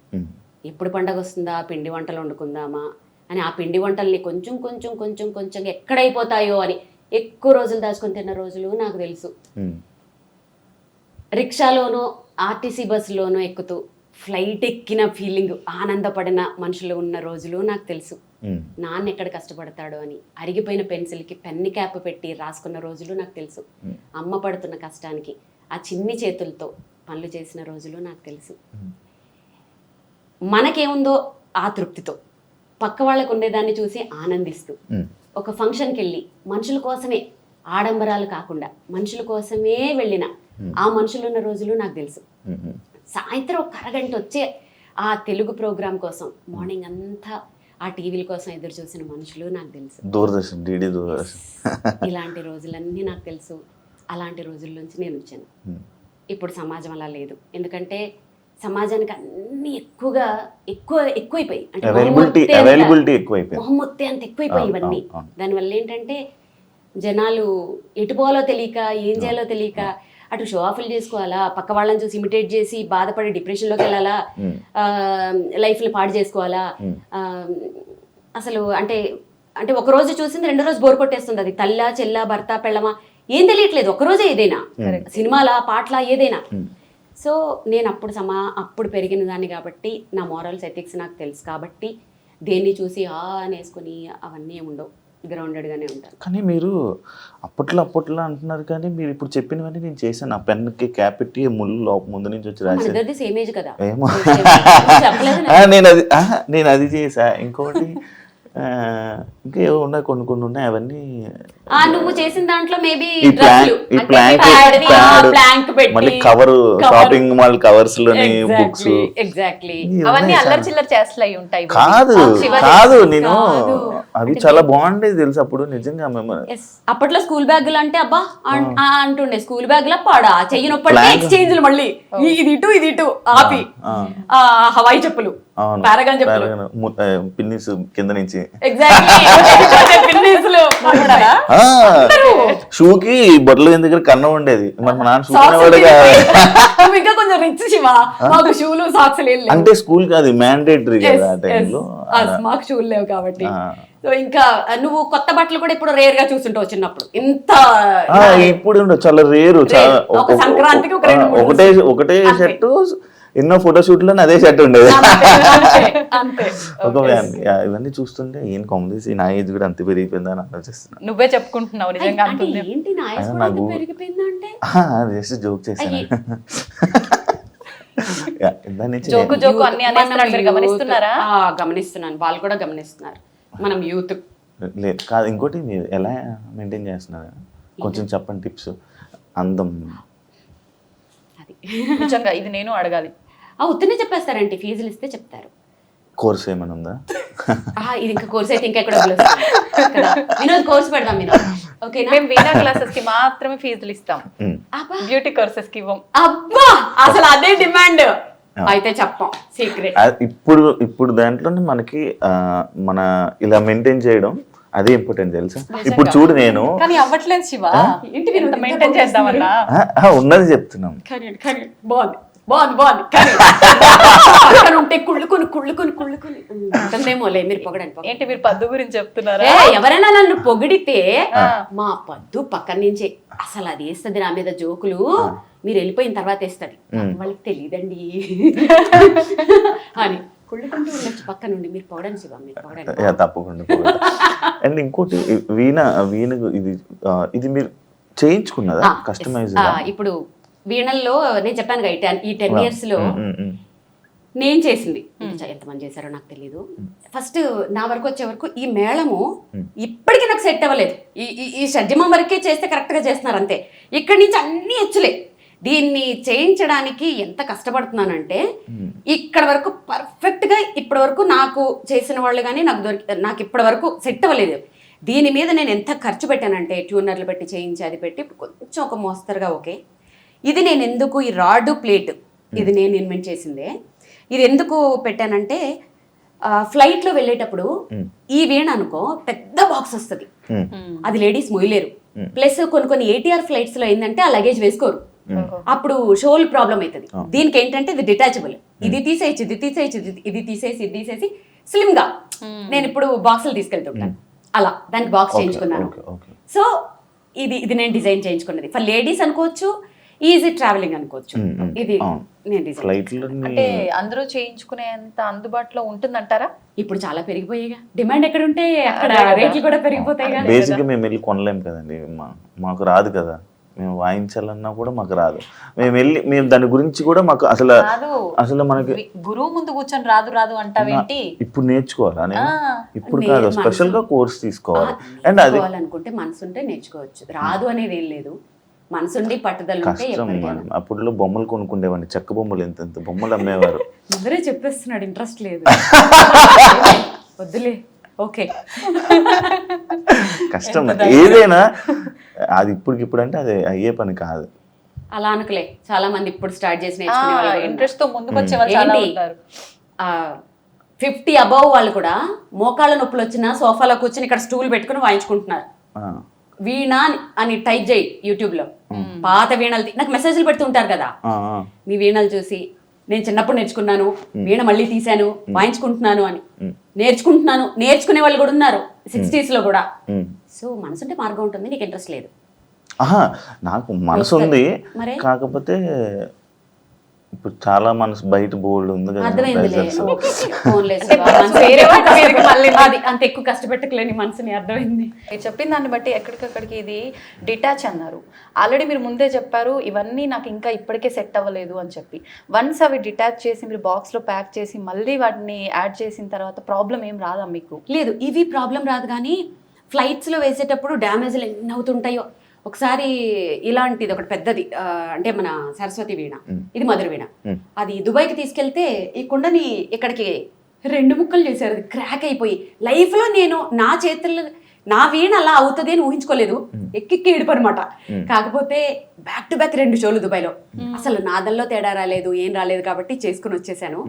ఎప్పుడు పండగ వస్తుందా, పిండి వంటలు వండుకుందామా అని, ఆ పిండి వంటల్ని కొంచెం కొంచెం కొంచెం కొంచెం ఎక్కడైపోతాయో అని ఎక్కువ రోజులు దాచుకొని తిన్న రోజులు నాకు తెలుసు. రిక్షాలోనో ఆర్టీసీ బస్సులోనో ఎక్కుతూ ఫ్లైట్ ఎక్కిన ఫీలింగ్ ఆనందపడిన మనుషులు ఉన్న రోజులు నాకు తెలుసు. నాన్న ఎక్కడ కష్టపడతాడో అని అరిగిపోయిన పెన్సిల్కి పెన్ని క్యాప్ పెట్టి రాసుకున్న రోజులు నాకు తెలుసు. అమ్మ పడుతున్న కష్టానికి ఆ చిన్ని చేతులతో పనులు చేసిన రోజులు నాకు తెలుసు. మనకేముందో ఆ తృప్తితో పక్క వాళ్ళకు ఉండేదాన్ని చూసి ఆనందిస్తూ ఒక ఫంక్షన్కి వెళ్ళి మనుషుల కోసమే, ఆడంబరాలు కాకుండా మనుషుల కోసమే వెళ్ళిన ఆ మనుషులు ఉన్న రోజులు నాకు తెలుసు. సాయంత్రం ఒక అరగంట వచ్చే ఆ తెలుగు ప్రోగ్రాం కోసం మార్నింగ్ అంతా ఆ టీవీల కోసం ఎదురు చూసిన మనుషులు నాకు తెలుసు. దూరదర్శన్, డిడి దూరదర్శన్, ఇలాంటి రోజులన్నీ నాకు తెలుసు. అలాంటి రోజుల నుంచి నేను వచ్చాను. ఇప్పుడు సమాజం అలా లేదు. ఎందుకంటే సమాజానికి అన్ని ఎక్కువైపోయి, అంటే మొహమ్మొత్తే అంత ఎక్కువైపోయి ఇవన్నీ. దానివల్ల ఏంటంటే జనాలు ఎటు పోవాలో తెలియక, ఏం చేయాలో తెలియక, అటు షో ఆఫ్లు చేసుకోవాలా, పక్క వాళ్ళని చూసి ఇమిటేట్ చేసి బాధపడి డిప్రెషన్లోకి వెళ్ళాలా, లైఫ్ని పాడు చేసుకోవాలా. అసలు అంటే అంటే ఒక రోజు చూసింది రెండో రోజు బోర్ కొట్టేస్తుంది. అది తల్లా, చెల్లా, భర్త, పెళ్ళమా ఏం తెలియట్లేదు. ఒక్కరోజే ఏదైనా సినిమాలా, పాటలా, ఏదైనా. సో నేను అప్పుడు పెరిగిన దాన్ని కాబట్టి నా మోరల్స్, ఎథిక్స్ నాకు తెలుసు కాబట్టి దేన్ని చూసి అనేసుకుని అవన్నీ ఉండవు. గ్రౌండెడ్గానే ఉంటాను. కానీ మీరు అప్పట్లో అంటున్నారు, కానీ మీరు ఇప్పుడు చెప్పినవన్నీ నేను చేశాను. ఆ పెన్కి క్యాప్ పెట్టి ముళ్ళు ముందు నుంచి వచ్చి రాశాను. సేమ్ ఏజ్ కదా. ఏమో నేను అది చేసా. ఇంకోటి ఇంకా ఏవో ఉన్నాయి, కొన్ని ఉన్నాయి. అవన్నీ నువ్వు చేసిన దాంట్లో మేబీ మళ్ళీ కవర్, షాపింగ్ మాల్ కవర్స్ లోని బుక్స్, ఎగ్జాక్ట్లీ అవన్నీ అల్లరి చిల్లర చేష్టలు అయి ఉంటాయి. కాదు నేను అవి చాలా బాగుండేది తెలుసు అప్పుడు నిజంగా. అప్పట్లో స్కూల్ బ్యాగులు అంటే అబ్బా అంటుండే, స్కూల్ బ్యాగ్ లా పాడా, చెయ్యి నొప్పి ఎక్స్చేంజ్లు, మళ్ళీ ఇది ఇటు ఆపి హవాయి చెప్పులు, పారాగాన్ చెప్పులు, పిన్నిస్ కింద నుంచి షూకి బొట్టలు దగ్గర కన్నం ఉండేది. మరి మా నాన్న ఇంకా కొంచెం రిచ్ శివ, మాకు షూలు సాక్స్ లేవు. అంటే స్కూల్ కాదు, మ్యాండేటరీ కదా ఆ టైంలో. మాకు షూలు లేవు కాబట్టి. సో ఇంకా నువ్వు కొత్త బట్టలు కూడా ఇప్పుడు రేర్ గా చూస్తుంటావు. చిన్నప్పుడు ఇంత ఇప్పుడు చాలా రేరు. సంక్రాంతికి ఒకటే షర్టు, ఎన్నో ఫోటోషూట్ లో అదే షర్ట్ ఉండేది. ఇవన్నీ చూస్తుంటే ఏం కాంగ్రెస్ నా ఏజ్ కూడా అంత పెరిగిపోయిందా అని ఆలోచిస్తున్నా. నువ్వే చెప్పుకుంటున్నావు నిజంగా. జస్ట్ జోక్ చేశాను. గమనిస్తున్నాను, వాళ్ళు కూడా గమనిస్తున్నారు. మనం యూత్ లేదు కాదు. ఇంకోటి మీరు ఎలా మెయింటైన్ చేస్తున్నారు కొంచెం చెప్పండి టిప్స్. అందం నిజంగా ఇది నేను అడగాలి. ఉత్తనే చెప్పేస్తారంటే ఫీజులు ఇస్తే చెప్తారు. కోర్స్ ఏమైనా ఉందా? ఇది ఇంకా కోర్స్ అయితే ఇంకా ఎక్కడ వినోద్ కోర్స్ పెడదాం మీరు. ఓకేనా? మేము వీణా క్లాసెస్ కి మాత్రమే ఫీజులు ఇస్తాం, బ్యూటీ కోర్సెస్ కి ఇవ్వం. అబ్బా అసలు అదే డిమాండ్. అయితే చెప్పం సీక్రెట్. ఇప్పుడు దాంట్లోనే మనకి మన ఇలా మెయింటైన్ చేయడం అదే ఇంపార్టెంట్ తెలుసా. ఇప్పుడు చూడు నేను అవ్వట్లేదు శివ, మెయింటైన్ చేద్దామన్నా ఉన్నది చెప్తున్నాం. ఉంటే కుళ్ళుకొని మీరు పొగడానికి ఏంటి, మీరు పద్దు గురించి చెప్తున్నారా? ఎవరైనా నన్ను పొగిడితే మా పద్దు పక్కన నుంచి అసలు అది వేస్తుంది నా మీద జోకులు, మీరు వెళ్ళిపోయిన తర్వాత వేస్తుంది, వాళ్ళకి తెలియదండి అని కుళ్ళుకుంటూ ఉండొచ్చు పక్క నుండి. మీరు పొగడండి శివ, మీరు పొగడండి తప్పకుండా. అండ్ ఇంకోటి వీణ ఇది మీరు చేయించుకున్నదా కస్టమైజ్? ఇప్పుడు వీణల్లో నేను చెప్పాను కదా, ఈ 10 years లో నేను చేసింది ఎంతమంది చేశారో నాకు తెలియదు. ఫస్ట్ నా వరకు వచ్చే వరకు ఈ మేళము ఇప్పటికీ నాకు సెట్ అవ్వలేదు. ఈ షడ్జమం వరకే చేస్తే కరెక్ట్ గా చేస్తున్నారు అంతే. ఇక్కడి నుంచి అన్ని హెచ్చులే. దీన్ని చేయించడానికి ఎంత కష్టపడుతున్నానంటే ఇక్కడ వరకు పర్ఫెక్ట్ గా ఇప్పటి వరకు నాకు చేసిన వాళ్ళు కానీ నాకు ఇప్పటి వరకు సెట్ అవ్వలేదు. దీని మీద నేను ఎంత ఖర్చు పెట్టానంటే ట్యూనర్లు పెట్టి చేయించి అది పెట్టి కొంచెం ఒక మోస్తరుగా ఓకే. ఇది నేను ఎందుకు ఈ రాడ్ ప్లేట్ ఇది నేను ఇన్వెంట్ చేసిందే. ఇది ఎందుకు పెట్టానంటే ఫ్లైట్లో వెళ్ళేటప్పుడు ఈ వీణ అనుకో పెద్ద బాక్స్ వస్తుంది, అది లేడీస్ మొయ్యలేరు. ప్లస్ కొన్ని ATR ఫ్లైట్స్లో ఏంటంటే ఆ లగేజ్ వేసుకోరు, అప్పుడు షోల్ ప్రాబ్లం అవుతుంది. దీనికి ఏంటంటే ఇది డిటాచబుల్, ఇది తీసేయచ్చు, ఇది తీసేసి స్లిమ్ గా నేను ఇప్పుడు బాక్సులు తీసుకెళ్తుంటాను, అలా దానికి బాక్స్ చేయించుకున్నాను. సో ఇది నేను డిజైన్ చేయించుకున్నది ఫర్ లేడీస్ అనుకోవచ్చు, ఈజీ ట్రావెలింగ్ అనుకోవచ్చు. ఇది నేను డిజైన్ అంటే అందరూ చేయించుకునేంత అందుబాటులో ఉంటుందంటారా? ఇప్పుడు చాలా పెరిగిపోయాయిగా, డిమాండ్ ఎక్కడ ఉంటే అక్కడ రేట్లు కూడా పెరిగిపోతాయిగా. బేసిక్గా మేము వెళ్ళి కొనలేము కదండి, మాకు రాదు కదా, మేము వాయించాలన్నా కూడా మాకు రాదు. మేము దాని గురించి కూడా మాకు అసలు మనకి గురువు ముందు కూర్చొని రాదు అంటావేంటి? ఇప్పుడు నేర్చుకోవాలా నేను? ఇప్పుడు కాదు, స్పెషల్ గా కోర్స్ తీసుకోవాలి. అండ్ అది అనుకుంటే మనసు ఉంటే నేర్చుకోవచ్చు, రాదు అనేది ఏం లేదు, మనసుండి పట్టుదల ఉంటే కష్టం. అప్పుడులో బొమ్మలు కొనుక్కుండేవాడిని, చెక్క బొమ్మలు ఎంత బొమ్మలు అమ్మేవారు. అందరే చెప్పేస్తున్నాడు, ఇంట్రెస్ట్ లేదు వద్దులే. ఓకే, కష్టం ఏదైనా, అది ఇప్పుడు అంటే అది అయ్యే పని కాదు. అలా అనుకులే, చాలా మంది ఇప్పుడు స్టార్ట్ చేసి ఇంట్రెస్ట్ తో ముందుకు వచ్చే వాళ్ళు చాలా ఉంటారు. 50 అబౌవ్ వాళ్ళు కూడా మోకాళ్ళ నొప్పులు వచ్చినా సోఫాలో కూర్చొని ఇక్కడ స్టూల్ పెట్టుకుని వాయించుకుంటున్నారు. వీణ అని టైప్ చేయి యూట్యూబ్ లో, పాత వీణలు నాకు మెసేజ్లు పెడుతుంటారు కదా, మీ వీణలు చూసి నేను చిన్నప్పుడు నేర్చుకున్నాను, వీణ మళ్ళీ తీశాను, వాయించుకుంటున్నాను అని. నేర్చుకునే వాళ్ళు కూడా ఉన్నారు 60s లో కూడా. సో మనసుంటే మార్గం ఉంటుంది, నీకు ఇంట్రెస్ట్ లేదు. నాకు మనసు ఉంది, కాకపోతే ఇప్పుడు చాలా మనసు బయట బోల్డ్ ఉంది కదా. అంత ఎక్కువ కష్టపెట్టకలేని మనసుని అర్థమైంది. మీరు చెప్పిన దాన్ని బట్టి ఎక్కడికక్కడికి ఇది డిటాచ్ అన్నారు. ఆల్రెడీ మీరు ముందే చెప్పారు ఇవన్నీ నాకు ఇంకా ఇప్పటికే సెట్ అవ్వలేదు అని చెప్పి. వన్స్ అవి డిటాచ్ చేసి మీరు బాక్స్లో ప్యాక్ చేసి మళ్ళీ వాటిని యాడ్ చేసిన తర్వాత ప్రాబ్లం ఏం రాదా మీకు? లేదు, ఇవి ప్రాబ్లం రాదు, కానీ ఫ్లైట్స్లో వేసేటప్పుడు డ్యామేజ్లు ఎన్ని అవుతుంటాయో. ఒకసారి ఇలాంటిది ఒకటి పెద్దది, అంటే మన సరస్వతి వీణ, ఇది మధుర వీణ, అది దుబాయ్కి తీసుకెళ్తే ఈ కుండని ఇక్కడికి 2 ముక్కలు చేశారు, అది క్రాక్ అయిపోయి. లైఫ్లో నేను నా చేతుల్లో నా వీణ అలా అవుతుంది అని ఊహించుకోలేదు, ఎక్కి ఏడుపనమాట. కాకపోతే బ్యాక్ టు బ్యాక్ 2 షోలు దుబాయ్లో, అసలు నాదల్లో తేడా రాలేదు, ఏం రాలేదు కాబట్టి చేసుకుని వచ్చేసాను.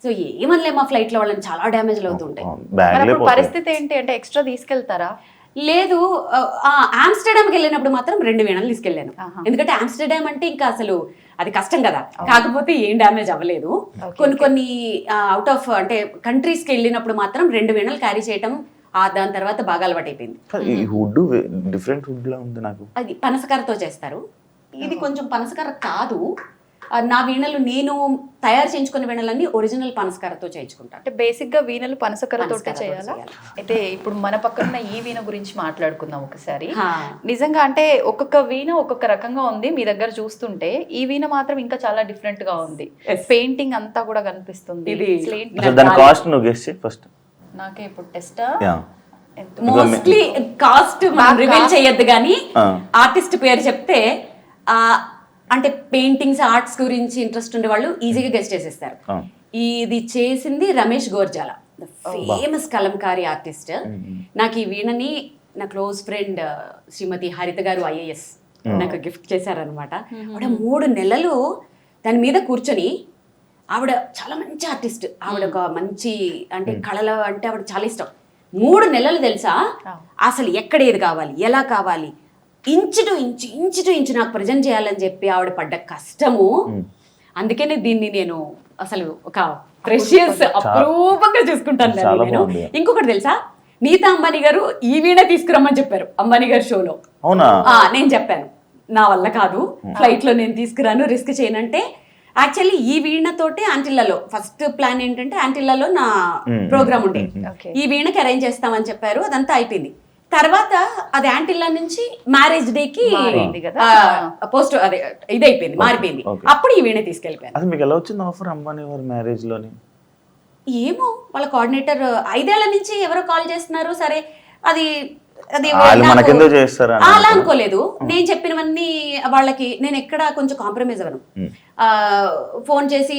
సో ఏమనలే, మా ఫ్లైట్లో వాళ్ళని చాలా డ్యామేజ్లు అవుతుంటాయి. పరిస్థితి ఏంటి అంటే ఎక్స్ట్రా తీసుకెళ్తారా? లేదు, ఆమ్స్టర్డామ్కి వెళ్ళినప్పుడు మాత్రం 2 వీణలు తీసుకెళ్ళాను, ఎందుకంటే ఆమ్స్టర్డామ్ అంటే ఇంకా అసలు అది కష్టం కదా. కాకపోతే ఏం డ్యామేజ్ అవ్వలేదు. కొన్ని అవుట్ ఆఫ్ అంటే కంట్రీస్కి వెళ్ళినప్పుడు మాత్రం 2 వీణలు క్యారీ చేయటం, దాని తర్వాత బాగా అలవాటు అయిపోయింది. డిఫరెంట్ వుడ్ లా ఉంది నాకు. అది పనసకరతో చేస్తారు, ఇది కొంచెం పనసకర కాదు. నా వీణలు నేను తయారు చేయించుకున్న వీణలన్నీ ఒరిజినల్ పనసకరతో చేయించుకుంటాను. అంటే బేసిక్ గా వీణలు పనసకరతోటే చేయాలా? అయితే ఇప్పుడు మన పక్కన ఈ వీణ గురించి మాట్లాడుకుందాం ఒకసారి. నిజంగా అంటే ఒక్కొక్క వీణ ఒక్కొక్క రకంగా ఉంది, మీ దగ్గర చూస్తుంటే ఈ వీణ మాత్రం ఇంకా చాలా డిఫరెంట్ గా ఉంది. పెయింటింగ్ అంతా కూడా కనిపిస్తుంది. నాకే ఇప్పుడు టెస్ట్ మోస్ట్లీ కాస్ట్ రివీల్ చేయొద్దు, కానీ ఆర్టిస్ట్ పేరు చెప్తే అంటే పెయింటింగ్స్ ఆర్ట్స్ గురించి ఇంట్రెస్ట్ ఉండే వాళ్ళు ఈజీగా గెస్ట్ చేసేస్తారు. ఇది చేసింది రమేష్ గోర్జాల, ఫేమస్ కలంకారీ ఆర్టిస్ట్. నాకు ఈ వీణని నా క్లోజ్ ఫ్రెండ్ శ్రీమతి హరిత గారు IAS నాకు గిఫ్ట్ చేశారనమాట. ఆవిడ 3 నెలలు దాని మీద కూర్చొని, ఆవిడ చాలా మంచి ఆర్టిస్ట్, ఆవిడ ఒక మంచి అంటే కళలు అంటే ఆవిడ చాలా ఇష్టం. 3 నెలలు తెలుసా, అసలు ఎక్కడ ఏది కావాలి, ఎలా కావాలి, ఇంచు టు ఇంచు నాకు ప్రజెంట్ చేయాలని చెప్పి ఆవిడ పడ్డ కష్టము. అందుకనే దీన్ని నేను అసలు ఒక ప్రెషియస్ అప్రూపంగా చూసుకుంటాను నేను. ఇంకొకటి తెలుసా, నీతా అంబానీ గారు ఈ వీణ తీసుకురమ్మని చెప్పారు అంబానీ గారి షోలో. నేను చెప్పాను నా వల్ల కాదు, ఫ్లైట్ లో నేను తీసుకురాను, రిస్క్ చేయనంటే. యాక్చువల్లీ ఈ వీణతోటి ఆంటిల్లాలో ఫస్ట్ ప్లాన్ ఏంటంటే ఆంటిల్లాలో నా ప్రోగ్రామ్ ఉండే, ఈ వీణకి అరేంజ్ చేస్తామని చెప్పారు. అదంతా అయిపోయింది. తర్వాత అది యాంటిల్లా నుంచి మ్యారేజ్ డేకి పోస్ట్ అదే ఇదైపోయింది, మారిపోయింది. అప్పుడు ఈ వీణ తీసుకెళ్ళిపోయాను. మీకు ఎలా వచ్చింది ఆఫర్ అంబానీ వారి మ్యారేజ్ లోని? ఏమో వాళ్ళ కోఆర్డినేటర్ 5 ఏళ్ల నుంచి ఎవరో కాల్ చేస్తున్నారు, సరే అది అలా అనుకోలేదు. నేను చెప్పినవన్నీ వాళ్ళకి నేను ఎక్కడ కొంచెం కాంప్రమైజ్ అవ్వను. ఫోన్ చేసి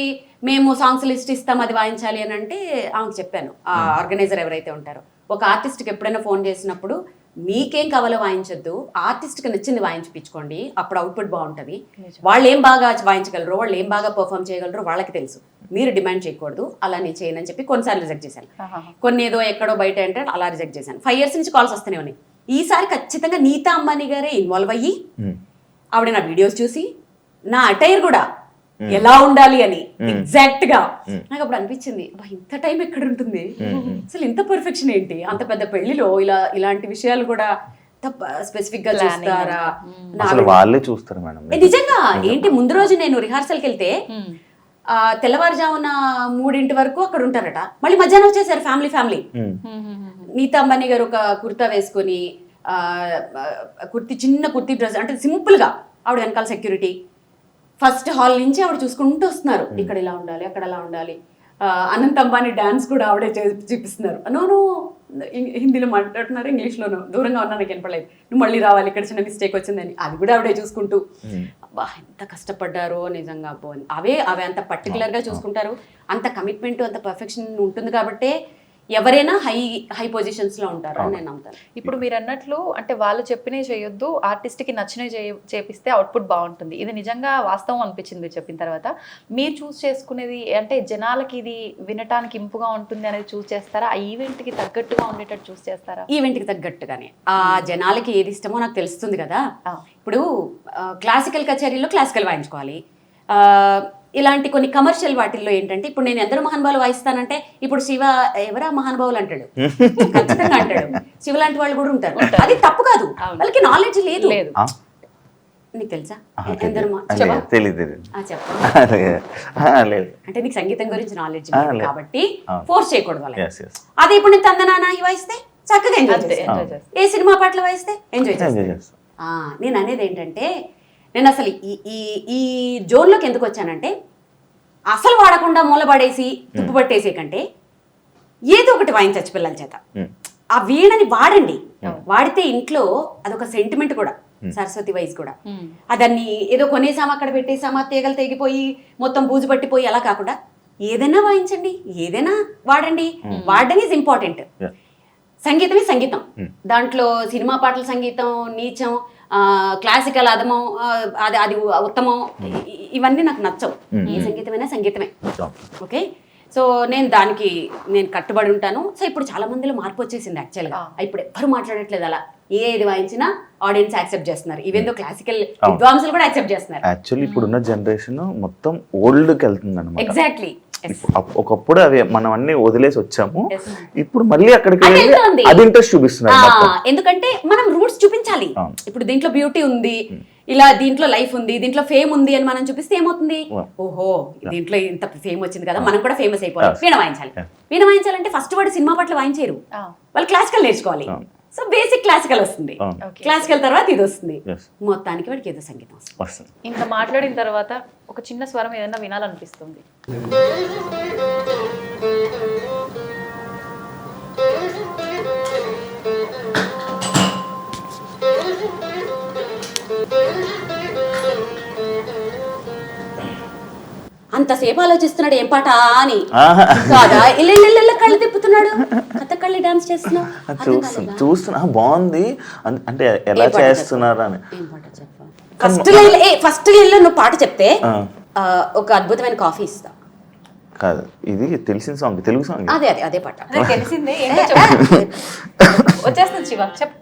మేము సాంగ్స్ లిస్ట్ ఇస్తాం, అది వాయించాలి అని అంటే ఆమెకు చెప్పాను. ఆ ఆర్గనైజర్ ఎవరైతే ఉంటారో, ఒక ఆర్టిస్ట్కి ఎప్పుడైనా ఫోన్ చేసినప్పుడు మీకేం కావాలో వాయించొద్దు, ఆర్టిస్ట్కి నచ్చింది వాయించిపించుకోండి, అప్పుడు అవుట్పుట్ బాగుంటుంది. వాళ్ళు ఏం బాగా వాయించగలరు, వాళ్ళు ఏం బాగా పర్ఫామ్ చేయగలరో వాళ్ళకి తెలుసు, మీరు డిమాండ్ చేయకూడదు. అలా నేను చేయనని చెప్పి కొన్నిసార్లు రిజెక్ట్ చేశాను. కొన్ని ఏదో ఎక్కడో బయట అంటే అలా రిజెక్ట్ చేశాను. 5 years నుంచి కాల్స్ వస్తూనే ఉన్నాయి. ఈసారి ఖచ్చితంగా నీతా అంబానీ గారే ఇన్వాల్వ్ అయ్యి ఆవిడ నా వీడియోస్ చూసి నా అటైర్ కూడా ఎలా ఉండాలి అని ఎగ్జాక్ట్ గా నాకు అప్పుడు అనిపించింది అబ్బా, ఇంత టైం ఎక్కడ ఉంటుంది అసలు ఇంత పర్ఫెక్షన్ ఏంటి అంత పెద్ద పెళ్లిలో ఇలాంటి విషయాలు కూడా స్పెసిఫిక్ గా చూస్తారా అసలు వాళ్ళే చూస్తారు మేడం. నిజంగా ఏంటి ముందు రోజు నేను రిహార్సల్కి వెళ్తే తెల్లవారుజామున 3 వరకు అక్కడ ఉంటారట, మళ్ళీ మధ్యాహ్నం వచ్చేసారు ఫ్యామిలీ. నీతా అంబానీ గారు ఒక కుర్తా వేసుకొని చిన్న కుర్తీ డ్రెస్ అంటే సింపుల్ గా ఆవిడ వెనకాల సెక్యూరిటీ ఫస్ట్ హాల్ నుంచి ఆవిడ చూసుకుంటూ వస్తున్నారు, ఇక్కడ ఇలా ఉండాలి అక్కడ అలా ఉండాలి. అనంత్ అంబానీ డాన్స్ కూడా ఆవిడే చూపిస్తున్నారు. నో హిందీలో మాట్లాడుతున్నారు, ఇంగ్లీష్లోనూ దూరంగా ఉన్నా నాకు వినపడలేదు, నువ్వు మళ్ళీ రావాలి ఇక్కడ చిన్న మిస్టేక్ వచ్చిందని అది కూడా ఆవిడే చూసుకుంటూ అబ్బా ఎంత కష్టపడ్డారో నిజంగా. అవే అంత పర్టికులర్గా చూసుకుంటారు, అంత కమిట్మెంట్ అంత పర్ఫెక్షన్ ఉంటుంది కాబట్టే ఎవరైనా హై పొజిషన్స్ లో ఉంటారు అని నేను నమ్ముతాను. ఇప్పుడు మీరు అన్నట్లు అంటే వాళ్ళు చెప్పినవి చేయొద్దు, ఆర్టిస్ట్కి నచ్చినవి చేపిస్తే అవుట్పుట్ బాగుంటుంది. ఇది నిజంగా వాస్తవం అనిపించింది చెప్పిన తర్వాత. మీరు చూస్ చేసుకునేది అంటే జనాలకి ఇది వినటానికి ఇంపుగా ఉంటుంది అనేది చూస్ చేస్తారా, ఆ ఈవెంట్కి తగ్గట్టుగా ఉండేటట్టు చూస్ చేస్తారా? ఈవెంట్కి తగ్గట్టుగానే ఆ జనాలకి ఏది ఇష్టమో నాకు తెలుస్తుంది కదా. ఇప్పుడు క్లాసికల్ కచేరీలో క్లాసికల్ వాయించుకోవాలి, ఇలాంటి కొన్ని కమర్షియల్ వాటిల్లో ఏంటంటే ఇప్పుడు నేను ఎందరో మహానుభావులు వాయిస్తానంటే ఇప్పుడు శివ ఎవరా మహానుభావులు అంటాడు, ఖచ్చితంగా అంటాడు. శివ లాంటి వాళ్ళు కూడా ఉంటారు, అది తప్పు కాదు, వాళ్ళకి నాలెడ్జ్ లేదు. నీకు తెలుసా అంటే నీకు సంగీతం గురించి నాలెడ్జ్ కాబట్టి ఫోర్స్ చేయకూడదు వాళ్ళకి. అదే ఇప్పుడు నేను తందనానా వాయిస్తే చక్కగా ఎంజాయ్ చేస్తాను, ఏ సినిమా పాటలు వాయిస్తే ఎంజాయ్ చేస్తాను. నేను అనేది ఏంటంటే నేను అసలు ఈ జోన్లోకి ఎందుకు వచ్చానంటే అసలు వాడకుండా మూలపడేసి తుప్పు పట్టేసే కంటే ఏదో ఒకటి వాయించచ్చు పిల్లల చేత. ఆ వీణని వాడండి, వాడితే ఇంట్లో అదొక సెంటిమెంట్ కూడా, సరస్వతి వైజ్ కూడా. దాన్ని ఏదో కొనేసామా అక్కడ పెట్టేసామా తీగలు తెగిపోయి మొత్తం బూజు పట్టిపోయి అలా కాకుండా ఏదైనా వాయించండి, ఏదైనా వాడండి. వాడడం ఈజ్ ఇంపార్టెంట్. సంగీతమే సంగీతం, దాంట్లో సినిమా పాటల సంగీతం నీచం, క్లాసికల్ అదమం, అది ఉత్తమం, ఇవన్నీ నాకు నచ్చవు. ఏ సంగీతమైనా సంగీతమే. ఓకే, సో నేను కట్టుబడి ఉంటాను. సో ఇప్పుడు చాలా మందిలో మార్పు వచ్చేసింది యాక్చువల్గా. ఇప్పుడు ఎవ్వరు మాట్లాడట్లేదు అలా, ఏది వాయించినా ఆడియన్స్ యాక్సెప్ట్ చేస్తున్నారు. ఈవెన్ దో క్లాసికల్ విద్వాంసులు కూడా యాక్సెప్ట్ చేస్తున్నారు. యాక్చువల్లీ ఇప్పుడున్న జనరేషన్ మొత్తం ఓల్డ్కి వెళ్తుంది అన్నమాట. ఎగ్జాక్ట్లీ. ఒకప్పుడు అవి మనం అన్ని వదిలేసి వచ్చాము, ఇప్పుడు మళ్ళీ అక్కడికి అది ఇంట్రెస్ట్ చూపిస్తున్నారు. ఎందుకంటే మనం రూట్స్ చూపించాలి. ఇప్పుడు దీంట్లో బ్యూటీ ఉంది, ఇలా దీంట్లో లైఫ్ ఉంది, దీంట్లో ఫేమ్ ఉంది అని మనం చూపిస్తే ఏమవుతుంది, ఓహో దీంట్లో ఇంత ఫేమ్ వచ్చింది కదా, మనం కూడా ఫేమస్ అయిపోవాలి. వీణ వాయించాలి. వీణ వాయించాలంటే ఫస్ట్ వాడు సినిమా పట్ల వాయించారు, వాళ్ళు క్లాసికల్ నేర్చుకోవాలి. సో బేసిక్ క్లాసికల్ వస్తుంది, క్లాసికల్ తర్వాత ఇది వస్తుంది, మొత్తానికి వాడికి ఏదో సంగీతం వస్తుంది. ఇంత మాట్లాడిన తర్వాత ఒక చిన్న స్వరం ఏదైనా వినాలనిపిస్తుంది. అంతసేపు ఆలోచిస్తున్నాడు ఏం పాట అని కాదా, ఇళ్ళ కళ్ళు తిప్పుతున్నాడు, కథకళి డాన్స్ చేస్తున్నావు. చూస్తున్నా బాగుంది అంటే ఎలా చేస్తున్నారు అని. ఫస్ట్ ఇల్లు నువ్వు పాట చెప్తే ఒక అద్భుతమైన కాఫీ ఇస్తా. కాదు, ఇది తెలిసిన సాంగ్, తెలుగు సాంగ్. అదే పాట తెలిసిందే. వచ్చేస్తుంది శివ, చెప్పు.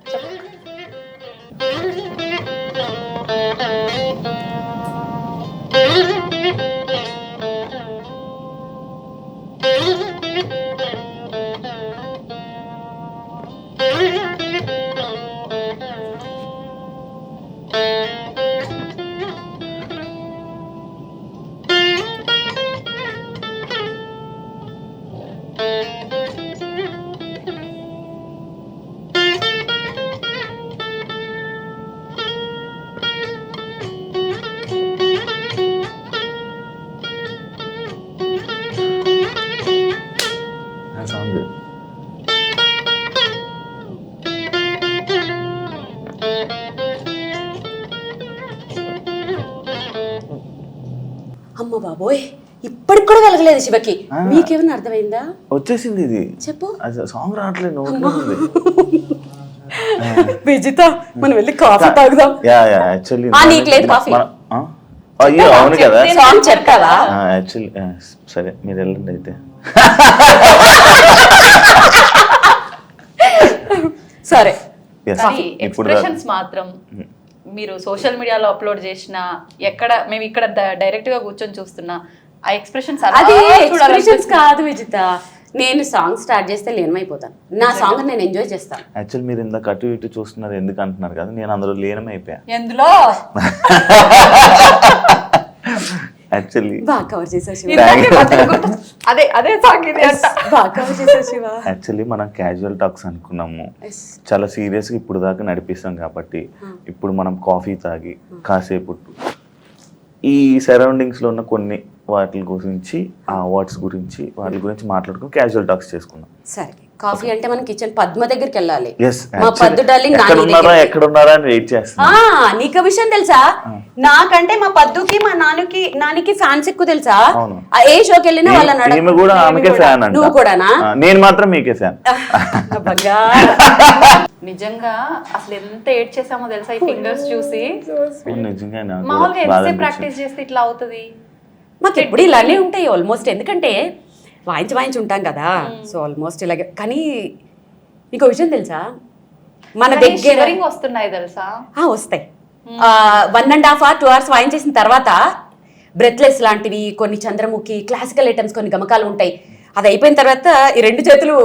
అమ్మ బాబోయ్, ఇప్పటికి కూడా వెలగలేదు శివకి. మీకేమైనా అర్థమైందా? వచ్చేసింది ఇది, చెప్పు. సాంగ్ రావట్లేదు. విజిత మనం వెళ్ళి కాఫీ తాగుదాం. నీకు లేదు కాఫీ? అయ్యో అవును కదా, సాంగ్ చెప్పావా? యాక్చువల్లీ సరే మీరు వెళ్ళండి అయితే. సరే ఎక్స్ప్రెషన్స్ మాత్రం మీరు సోషల్ మీడియాలో అప్లోడ్ చేసిన ఎక్కడ మేము ఇక్కడ డైరెక్ట్ గా కూర్చొని చూస్తున్నా ఆ ఎక్స్ప్రెషన్స్ అది ఎక్స్ప్రెషన్స్ కాదు విజిత, నేను సాంగ్ స్టార్ట్ చేస్తే లీనమైపోతాను. నా సాంగ్ నేను ఎంజాయ్ చేస్తాను. యాక్చువల్ మీరు ఇందాక అటు ఇటు చూస్తున్నారు ఎందుకు అంటున్నారు కదా, నేను అందులో లీనమైపోయా. ఎందులో యాక్చువల్లీ బాగా కవర్ చేసావు శివ, అదే అదే సాంగ్ ఇది అంట. బాగా కవర్ చేసావు శివ. యాక్చువల్లీ మనం క్యాజువల్ టాక్స్ అనుకున్నాము, చాలా సీరియస్గా ఇప్పుడు దాకా నడిపిస్తాం కాబట్టి ఇప్పుడు మనం కాఫీ తాగి కాసేపు ఈ సరౌండింగ్స్లో ఉన్న కొన్ని వాటి గురించి, ఆ అవార్డ్స్ గురించి, వాటి గురించి మాట్లాడుకుని క్యాజువల్ టాక్స్ చేసుకున్నాం. సరే, కాఫీ అంటే మనం కిచెన్ పద్మ దగ్గరికి వెళ్ళాలి. Yes, మా పద్దు డార్లింగ్ ఎక్కడున్నారా అని వెయిట్ చేస్తున్నా. నీకు విషయం తెలుసా, నాకంటే మా పద్దుకి మా నానికి ఫ్యాన్స్ ఎక్కువ తెలుసా. అవును. ఏ షోకి వెళ్ళినా వాళ్ళని ఈమె కూడా ఆమెకే ఫ్యాన్ అంట. నువ్వు కూడానా? నేను మాత్రం మీకే ఫ్యాన్. నిజంగా అసలు ఎంత ఏడ్ చేసామో తెలుసా ఈ ఫింగర్స్ చూసి. నిజంగా మామూలుగా ఎంతసేపు ప్రాక్టీస్ చేస్తే ఇట్లా అవుతుంది? మాకు ఎప్పుడు ఇలానే ఉంటాయి ఆల్మోస్ట్, ఎందుకంటే వాయించి ఉంటాం కదా, సో ఆల్మోస్ట్ ఇలాగే. కానీ నీకు విషయం తెలుసా, మన దగ్గర వస్తున్నాయి తెలుసా, వస్తాయి. 1.5 hours 2 hours వాయించేసిన తర్వాత బ్రెత్లెస్ లాంటివి, కొన్ని చంద్రముఖి క్లాసికల్ ఐటమ్స్, కొన్ని గమకాలు ఉంటాయి. అది అయిపోయిన తర్వాత ఈ 2 చేతులు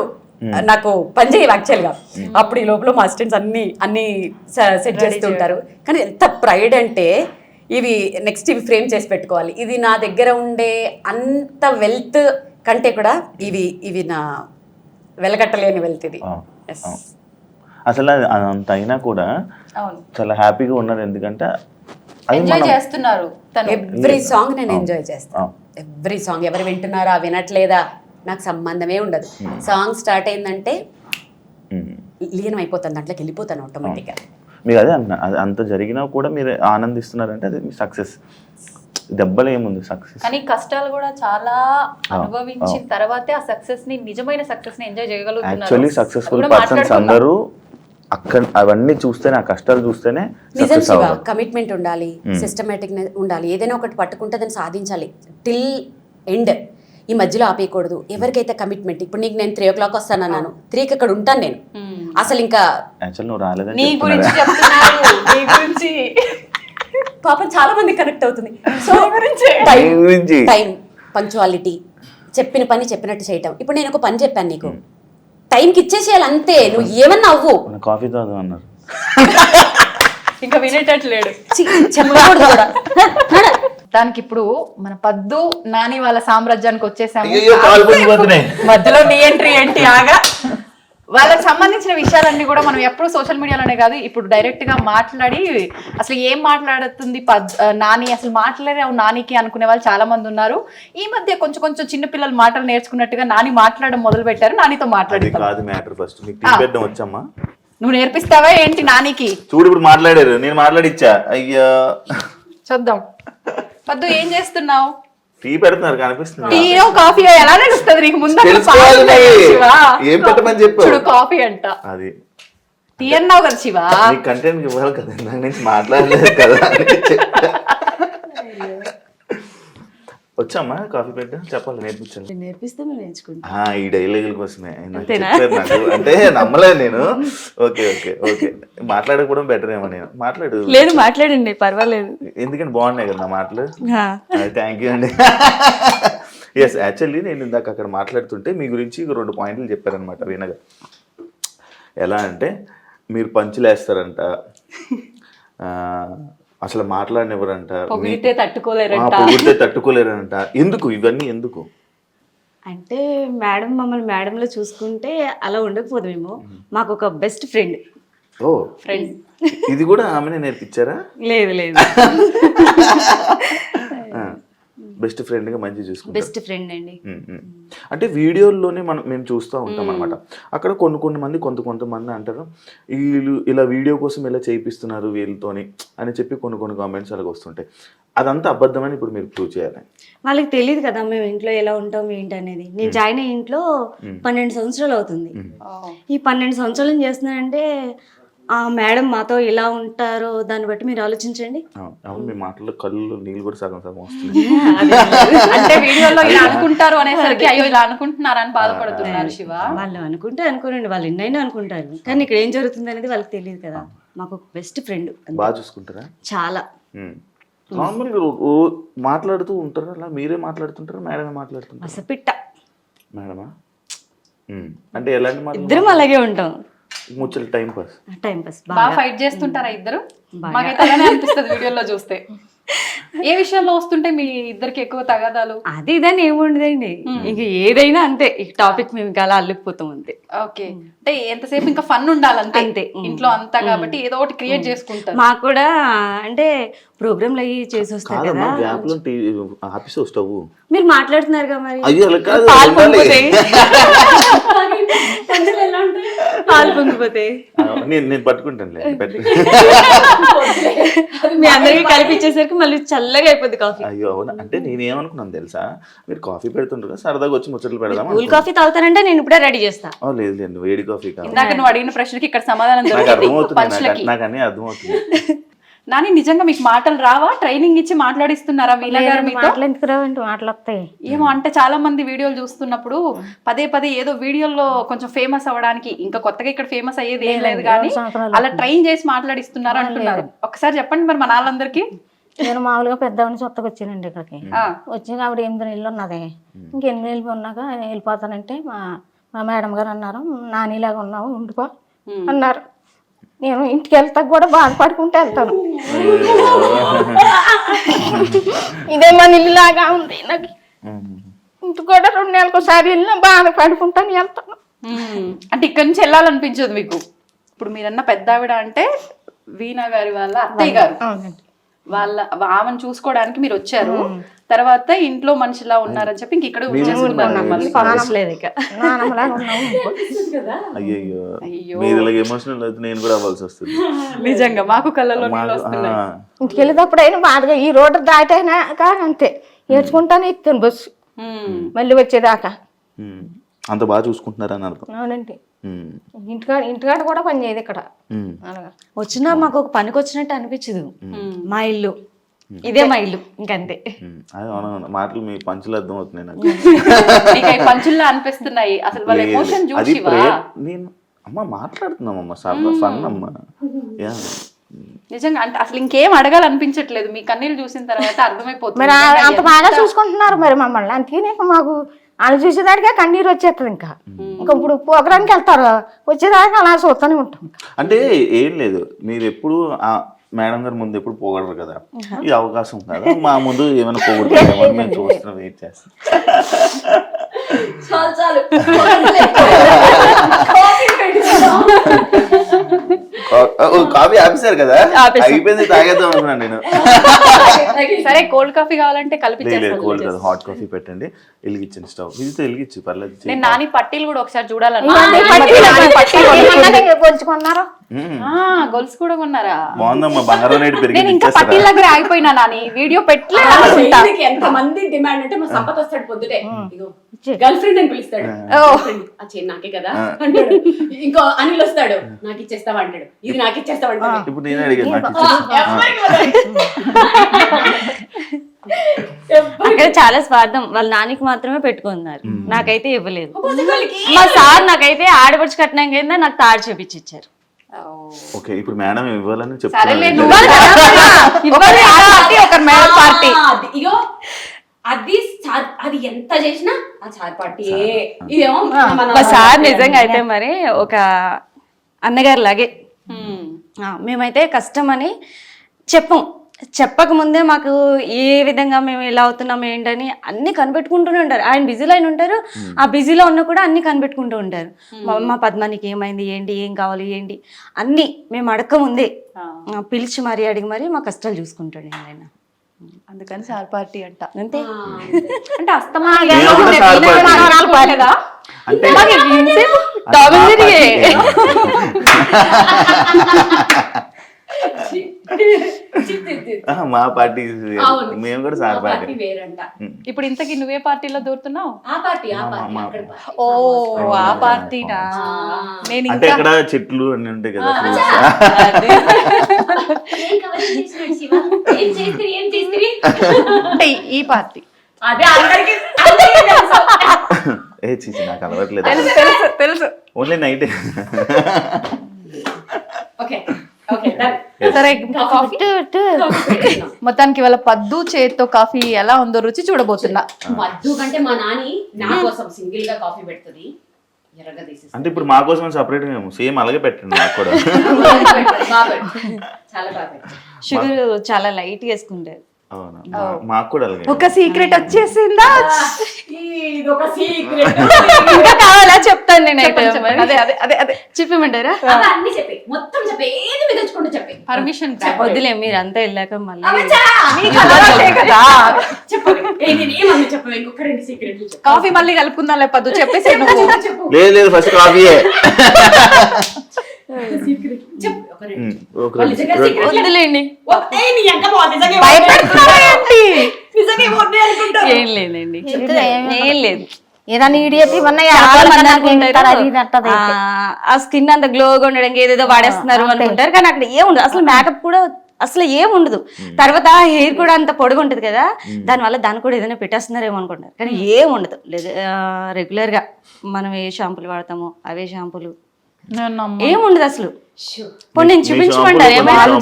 నాకు పని చేయవు యాక్చువల్గా. అప్పుడు ఈ లోపల మా అసిస్టెంట్స్ అన్ని సెట్ చేస్తూ ఉంటారు. కానీ ఎంత ప్రైడ్ అంటే ఇవి నెక్స్ట్ ఇవి ఫ్రేమ్ చేసి పెట్టుకోవాలి. ఇది నా దగ్గర ఉండే అంత వెల్త్ కంటే కూడా ఇవి నా వెలగట్టలేని వెల్త్. ఇది అసలు అంత అయినా కూడా చాలా హ్యాపీగా ఉన్నారు, ఎందుకంటే ఎంజాయ్ చేస్తున్నారు. ఎవ్రీ సాంగ్ నేను ఎంజాయ్ చేస్తాను. ఎవ్రీ సాంగ్ ఎవరు వింటున్నారా వినట్లేదా నాకు సంబంధమే ఉండదు. సాంగ్ స్టార్ట్ అయిందంటే లీనం అయిపోతాను, దాంట్లోకి వెళ్ళిపోతాను ఆటోమేటిక్గా. మీకు అదే అన్న, అంత జరిగినా కూడా మీరు ఆనందిస్తున్నారంటే అది మీ సక్సెస్. దెబ్బలు ఏముంది సక్సెస్. కానీ కష్టాలు కూడా చాలా అనుభవించిన తర్వాతే ఆ సక్సెస్ ని, నిజమైన సక్సెస్ ని ఎంజాయ్ చేయగలుగుతున్నారు. యాక్చువల్లీ సక్సెస్ఫుల్ పర్సన్స్ అందరూ అక్కడ అవన్నీ చూస్తేనే, ఆ కష్టాలు చూస్తేనే నిజం శివ. కమిట్మెంట్ ఉండాలి, సిస్టమేటిక్ ఉండాలి. ఏదైనా ఒకటి పట్టుకుంటే దాన్ని సాధించాలి టిల్ ఎండ్. ఈ మధ్యలో ఆపేయకూడదు. ఎవరికైతే కమిట్మెంట్, ఇప్పుడు నీకు నేను 3 o'clock వస్తానన్నాను, 3కి అక్కడ ఉంటాను నేను. అసలు ఇంకా నువ్వు రాలేదని నీ గురించి చెప్తున్నారు, నీ గురించి పాపం చాలా మంది కనెక్ట్ అవుతుంది. సో టైం, పంక్చువాలిటీ, చెప్పిన పని చెప్పినట్టు చేయటం. ఇప్పుడు నేను ఒక పని చెప్పాను నీకు, టైంకి ఇచ్చేసేయాలి అంతే. నువ్వు ఏమన్నా అవ్వు. కాఫీ తాగు అన్నారు, ఇంకా వినేటట్లేడు, చెప్పకూడదు కూడా. దానికి ఇప్పుడు మన పద్దు నాని వాళ్ళ సామ్రాజ్యానికి వచ్చేసాము. మధ్యలో నీ ఎంట్రీ ఏంటి? ఆగా. వాళ్ళకి సంబంధించిన విషయాలన్నీ కూడా మనం ఎప్పుడు సోషల్ మీడియాలోనే కాదు, ఇప్పుడు డైరెక్ట్ గా మాట్లాడి అసలు ఏం మాట్లాడుతుంది నాని, అసలు మాట్లాడావు నానికి అనుకునే వాళ్ళు చాలా మంది ఉన్నారు. ఈ మధ్య కొంచెం చిన్న పిల్లలు మాటలు నేర్చుకున్నట్టుగా నాని మాట్లాడడం మొదలు పెట్టారు. నానితో మాట్లాడి వచ్చమ్మా, నువ్వు నేర్పిస్తావా ఏంటి నానికి? చూడు ఇప్పుడు మాట్లాడారు, నేను మాట్లాడిచ్చా. అయ్యా చూద్దాం. పద్దు ఏం చేస్తున్నావు? టీ పెడుతున్నారు కనిపిస్తుంది. టీయో కాఫీయో ఎలా నడుస్తుంది నీకు? ముందు ఏం పెట్టమని చెప్పు. చూడు కాఫీ అంట, అది టీ అన్నావు కదా శివ. కంటెంట్ ఇవ్వాలి కదా, దాని నుంచి మాట్లాడలేదు కదా. వచ్చామ్మా కాఫీ పెట్ట చెప్పాలి, నేర్పించాలి. నేర్పిస్తే నేర్చుకుంటా. ఈ డైలాగుల కోసమే చెప్పారు నాకు, అంటే నమ్మలేదు నేను. ఓకే ఓకే ఓకే, మాట్లాడకపోవడం బెటర్ ఏమో. నేను మాట్లాడు. లేదు మాట్లాడండి, పర్వాలేదు. ఎందుకంటే బాగున్నాయి కదా నా మాటలు. థ్యాంక్ యూ అండి. ఎస్, యాక్చువల్లీ నేను ఇందాక అక్కడ మాట్లాడుతుంటే మీ గురించి 2 పాయింట్లు చెప్పారనమాట వీణగా. ఎలా అంటే మీరు పంచులు వేస్తారంట, అసలు మాట్లాడినెవరంట, పొగిడితే తట్టుకోలేరంట. ఎందుకు ఇవన్నీ ఎందుకు అంటే మేడం మమ్మల్ని మేడంలో చూసుకుంటే అలా ఉండకపోదేమో. మాకు ఒక బెస్ట్ ఫ్రెండ్. ఓ ఫ్రెండ్, ఇది కూడా ఆమెనే నేర్పించారా? లేదు లేదు, బెస్ట్ ఫ్రెండ్ గా మంచి చూసుకుంటారు. బెస్ట్ ఫ్రెండ్ అండి. అంటే వీడియోల్లోనే మేము చూస్తూ ఉంటాం అనమాట. అక్కడ కొంతమంది కొంతమంది అంటారు వీళ్ళు ఇలా వీడియో కోసం ఇలా చేయిస్తున్నారు వీళ్ళతోని అని చెప్పి కొన్ని కామెంట్స్ అలాగ వస్తుంటాయి. అదంతా అబద్ధమని ఇప్పుడు మీరు ప్రూవ్ చేయాలి. వాళ్ళకి తెలియదు కదా మేము ఇంట్లో ఎలా ఉంటాం ఏంటి అనేది. నేను జాయిన్ అయ్యే ఇంట్లో 12 సంవత్సరాలు అవుతుంది. ఈ 12 సంవత్సరాలు ఏం చేస్తున్నానంటే మేడం మాతో ఇలా ఉంటారో దాన్ని బట్టి మీరు ఆలోచించండి. అవును, మీ మాటల్లో కళ్ళు నీళ్ళు కూడా సగం వస్తుంది. అంటే వీడియోలో ఇలా అనుకుంటారు అనేసరికి అయ్యో ఇలా అనుకుంటున్నారని బాధపడుతున్నారు శివ. వాళ్ళు అనుకుంటే అనుకోనండి, వాళ్ళు ఎన్నైనా అనుకుంటారు, కానీ ఇక్కడ ఏం జరుగుతుంది అనేది వాళ్ళకి తెలియదు కదా. మాకు బెస్ట్ ఫ్రెండ్ బాగా చూసుకుంటారా? చాలా. నార్మల్గా మాట్లాడుతూ ఉంటారా? అలా మీరే మాట్లాడుతుంటారా, మేడమే మాట్లాడుతుంటారా? అసపిట్ట మేడమా? అంటే ఎలాంటి మాటలు? ఇద్దరం అలాగే ఉంటాం. ముచ్చలు టైం పాస్. టైం పాస్ బాగా ఫైట్ చేస్తుంటారా ఇద్దరు? మాకైతే అలానే అనిపిస్తుంది వీడియోలో చూస్తే. ఏ విషయంలో వస్తుంటే మీ ఇద్దరికి ఎక్కువ తగాదాలు? అది ఇదని ఏముండదండి, ఇంక ఏదైనా అంతే. ఈ టాపిక్ మేము ఇంకా అలా అల్లుకుపోతాం అంతే. ఓకే, అంటే ఎంతసేపు ఇంకా ఫన్ ఉండాలంతే అంతే. ఇంట్లో అంతా కాబట్టి ఏదో ఒకటి క్రియేట్ చేసుకుంటారు. మాకు కూడా అంటే ప్రోగ్రాంలు అయ్యి చేసి వస్తారు కదా, కాదమ్మా, గ్యాప్ లో ఆఫీస్ స్టవ్. మీరు మాట్లాడుతున్నారుగా మరి. అయ్యో అలా కాదు, పాలు ఉండాలి. పొంగిపోతాయి. పాలు పొంగిపోతాయి. నేను పట్టుకుంటానులే. మీ అందరికి కలిపిచ్చేసరికి మళ్ళీ చల్లగా అయిపోద్ది కాఫీ. అయ్యో అవునా? అంటే నేనేమనుకున్నాను తెలుసా, మీరు కాఫీ పెడుతుంటారు కదా, సరదాగా వచ్చి ముచ్చట్లు పెడదాం. కూల్ కాఫీ తాగుతారంటే నేను ఇప్పుడే రెడీ చేస్తా. లేదు లేదు, వేడి కాఫీ కావాలి. ఇందాక నువ్వు అడిగిన ప్రశ్నకి ఇక్కడ సమాధానం నాకు దొరికింది అర్థమవుతుంది, పంచులకి. నాకు అన్నీ అర్థమవుతుంది. నాని, నిజంగా మీకు మాటలు రావా? ట్రైనింగ్ ఇచ్చి మాట్లాడిస్తున్నారా వీణా గారు మీతో? మాటలు ఎందుకు రావండి, మాటలు వస్తాయి. ఏమో అంటే చాలా మంది వీడియోలు చూస్తున్నప్పుడు పదే పదే ఏదో వీడియోలో కొంచెం ఫేమస్ అవ్వడానికి, ఇంకా కొత్తగా ఇక్కడ ఫేమస్ అయ్యేది ఏం లేదు కానీ అలా ట్రైన్ చేసి మాట్లాడిస్తున్నారు అంటున్నారు. ఒకసారి చెప్పండి మరి మన వాళ్ళందరికీ. నేను మామూలుగా పెద్దవాడిని సొత్తకు వచ్చానండి ఇక్కడికి. ఆ, వచ్చి ఆవిడ 8 నెలలు ఉన్నది. ఇంక 8 నెలలు ఉన్నాక వెళ్ళిపోతానంటే మా మేడం గారు అన్నారు, నానిలాగా ఉన్నావు ఉండిపో అన్నారు. నేను ఇంటికి వెళ్తా కూడా బాధపడుకుంటూ వెళ్తాను. ఇదే మన ఇల్లులాగా ఉంది నాకు. ఇంటికి కూడా 2 నెలలకు ఒకసారి వెళ్ళినా బాధపడుకుంటాను వెళ్తాను. అంటే ఇక్కడ నుంచి వెళ్ళాలనిపించదు మీకు? ఇప్పుడు మీరన్న పెద్ద ఆవిడ అంటే వీణా గారి వాళ్ళ అత్తయ్య గారు, అవునండి. ఆమెను చూసుకోవడానికి మీరు వచ్చారు. తర్వాత ఇంట్లో మనిషిలా ఉన్నారని చెప్పి ఇంక ఇక్కడ చేసుకున్నారు మళ్ళీ. పంపించలేదు ఇక. నానమ్మలాగా ఉన్నావు. అయ్యో అయ్యో. మీరు ఇలాగ ఎమోషనల్ అయితే నేను కూడా అవ్వాల్సి వస్తుంది. నిజంగా మాకు కళ్ళలో నీళ్ళు వస్తున్నాయి. ఇంటికి వెళ్ళేటప్పుడు అయినా బాధగా ఈ రోడ్డు దాటైనాక అంతే ఏడ్చుకుంటానే ఎత్తాను బస్సు మళ్ళీ వచ్చేదాకా. అంత బాగా చూసుకుంటున్నారని అర్థం. అవునండి. ఇంటికాడ కూడా పని చేయదు ఇక్కడ. అలాగా వచ్చినా మాకు ఒక పనికి వచ్చినట్టు అనిపించదు. మా ఇల్లు ఇదే మా ఇల్లు, ఇంకంతే. అదే అవునవును, మాటలు మీ పంచులు అర్థం అవుతున్నాయి నాకు. నీకు ఈ పంచుల్లా అనిపిస్తున్నాయి అసలు వాళ్ళ ఎమోషన్ అది చూసివా? నేను అమ్మ మాట్లాడుతున్నామమ్మా, ఫన్ అమ్మా. యా. నిజంగా అంటే అసలు ఇంకేం అడగాలనిపించట్లేదు మీ కన్నీళ్ళు చూసిన తర్వాత అర్థమైపోతుంది. మరి అంత బాగా చూసుకుంటున్నారు మరి మమ్మల్ని. అందుకనే మాకు వాళ్ళు చూసేదానికే కన్నీరు వచ్చేస్తుంది. ఇంకా ఇప్పుడు ప్రోగ్రామ్కి వెళ్తారు, వచ్చేదాకా అలా చూస్తూనే ఉంటాం. అంటే ఏం లేదు, మీరు ఎప్పుడు మేడం గారు ముందు ఎప్పుడు పోగలరు కదా, ఈ అవకాశం కదా, మా ముందు ఏమైనా పోగొట్టుకుంటామో మేము చూస్తున్నాం, వెయిట్ చేస్తాం. కాఫీ ఆపేశారు కదా, అయిపోయింది, తాగేద్దాం అనుకున్నాను నేను. సరే, కోల్డ్ కాఫీ కావాలంటే కలిపి కోల్డ్ కదా, హాట్ కాఫీ పెట్టండి, వెలిగించండి స్టవ్. ఇది వెలిగించి పర్లేదు. నేను నాని పట్టీలు కూడా ఒకసారి చూడాలని. కొలుచుకున్నారు, గొలుసు కూడా కొన్నారా? బాగుందమ్మా, బంగారం రేటు పెరిగి. నేను ఇంకా పట్టీల దగ్గర ఆగిపోయినా నాని, వీడియో పెట్టలేదు అనుకుంటా. ఎంత మంది డిమాండ్ అంటే మా సంపత్ వస్తాడు పొద్దుటే, గర్ల్ ఫ్రెండ్ అని పిలుస్తాడు. ఆ చైన్ నాకే కదా అంటాడు. ఇంకో అనిల్ వస్తాడు, నాకు ఇచ్చేస్తావా అంటాడు, ఇది నాకు ఇచ్చేస్తావా అంటాడు. ఇప్పుడు నేనే అడిగాను, అక్కడ చాలా స్వార్థం. వాళ్ళ నానికి మాత్రమే పెట్టుకున్నారు, నాకైతే ఇవ్వలేదు. మా సార్ నాకైతే ఆడపడుచు కట్నం కింద నాకు తాడు చూపించి ఇచ్చారు. ఓకే, ఇప్పుడు మేడం ఇవ్వాలని సరేలే, చెప్తాను. నువ్వు ఒక మేడం పార్టీ. ఇగో అది అది ఎంత చేసినా ఆ చార్ పార్టీ. ఇదేమో మా సార్ నిజంగా అయితే మరి ఒక అన్నగారు లాగే. మేమైతే కష్టం అని చెప్పక ముందే మాకు ఏ విధంగా మేము ఎలా అవుతున్నాం ఏంటని అన్ని కనిపెట్టుకుంటూనే ఉంటారు. ఆయన బిజీలో ఆయన ఉంటారు, ఆ బిజీలో ఉన్న కూడా అన్ని కనిపెట్టుకుంటూ ఉంటారు. మా పద్మానికి ఏమైంది, ఏంటి, ఏం కావాలి, ఏంటి అన్ని మేము అడక్క ముందే పిలిచి మరీ అడిగి మరీ మా కష్టాలు చూసుకుంటాడు ఆయన. అందుకని సార్ పార్టీ అంట. అంతే. అంటే అస్తమా మా పార్టీ, మేము కూడా సార్ పార్టీ. ఇప్పుడు ఇంతకీ నువ్వే పార్టీలో దూరుతున్నావు? ఆ పార్టీ ఓ, ఆ పార్టీనా? నేను అంటే ఇక్కడ చెట్లు అన్ని ఉంటాయి కదా, అంటే ఈ పార్టీ. అదే అందరికి ఏ చీచి, నాకు అలవట్లేదు. తెలుసు ఓన్లీ నైట్. ఓకే ఓకే సరే ఇంకా కాఫీ మొత్తానికి వాళ్ళ పద్దు చేత్తో కాఫీ ఎలా ఉందో రుచి చూడబోతున్నా. మద్దు కంటే మా నాని నా కోసం సింగిల్ గా కాఫీ పెడుతుంది, ఎర్రగా తీసేసి అంటే ఇప్పుడు మా కోసం సపరేట్ గా సేమ్ అలాగే పెట్టండి నాకు కూడా. చాలా బాగా పెట్టారు. షుగర్ చాలా లైట్ వేసుకుంటారు. అవునా, మాకు కూడా అలాగే. ఒక సీక్రెట్ వచ్చేసిందా? ఇది ఒక సీక్రెట్. ఇంకా కావాలా చెప్తాను నేను అయితే. అదే అదే అదే అదే చెప్పమంటారా? అన్ని చెప్పి మొత్తం చెప్పి ఏది మిగల్చుకుంటూ చెప్పి పర్మిషన్ వద్దులే, మీరు అంతా వెళ్ళాక మళ్ళీ చెప్పు ఇంకొక 2 సీక్రెట్లు చెప్పు. కాఫీ మళ్ళీ కలుపుకుందాం లేపద్దు చెప్పేసి నువ్వు. చెప్పు లేదు లేదు, ఫస్ట్ కాఫీయే. సీక్రెట్ చెప్పు ఒక 2. ఒక వాళ్ళు నిజంగా secret లే. వద్దులేండి. నీ అంక బాగుంది, నిజంగా భయపెడుతున్నావా ఏంటి? నిజంగా ఏమవుతుంది అనుకుంటారు. ఏం లేదండి, ఏం లేదు. ఏదైనా ఇడియట్ ఇవన్నీ చాలా మంది అది అనుకుంటారు, ఇది అంటది. ఆ స్కిన్ అంత గ్లోగా ఉండడానికి ఏదేదో వాడేస్తున్నారు అనుకుంటారు, కానీ అక్కడ ఏం ఉండదు అసలు. మేకప్ కూడా అసలు ఏం ఉండదు. తర్వాత హెయిర్ కూడా అంత పొడుగు ఉంటది కదా, దానివల్ల దాన్ని కూడా ఏదైనా పెట్టేస్తున్నారేమో అనుకుంటారు, కానీ ఏం ఉండదు. రెగ్యులర్ గా మనం ఏ షాంపూలు వాడతామో అవే షాంపూలు, ఏం ఉండదు అసలు. ఇప్పుడు నేను చూపించమంటారు వాళ్ళు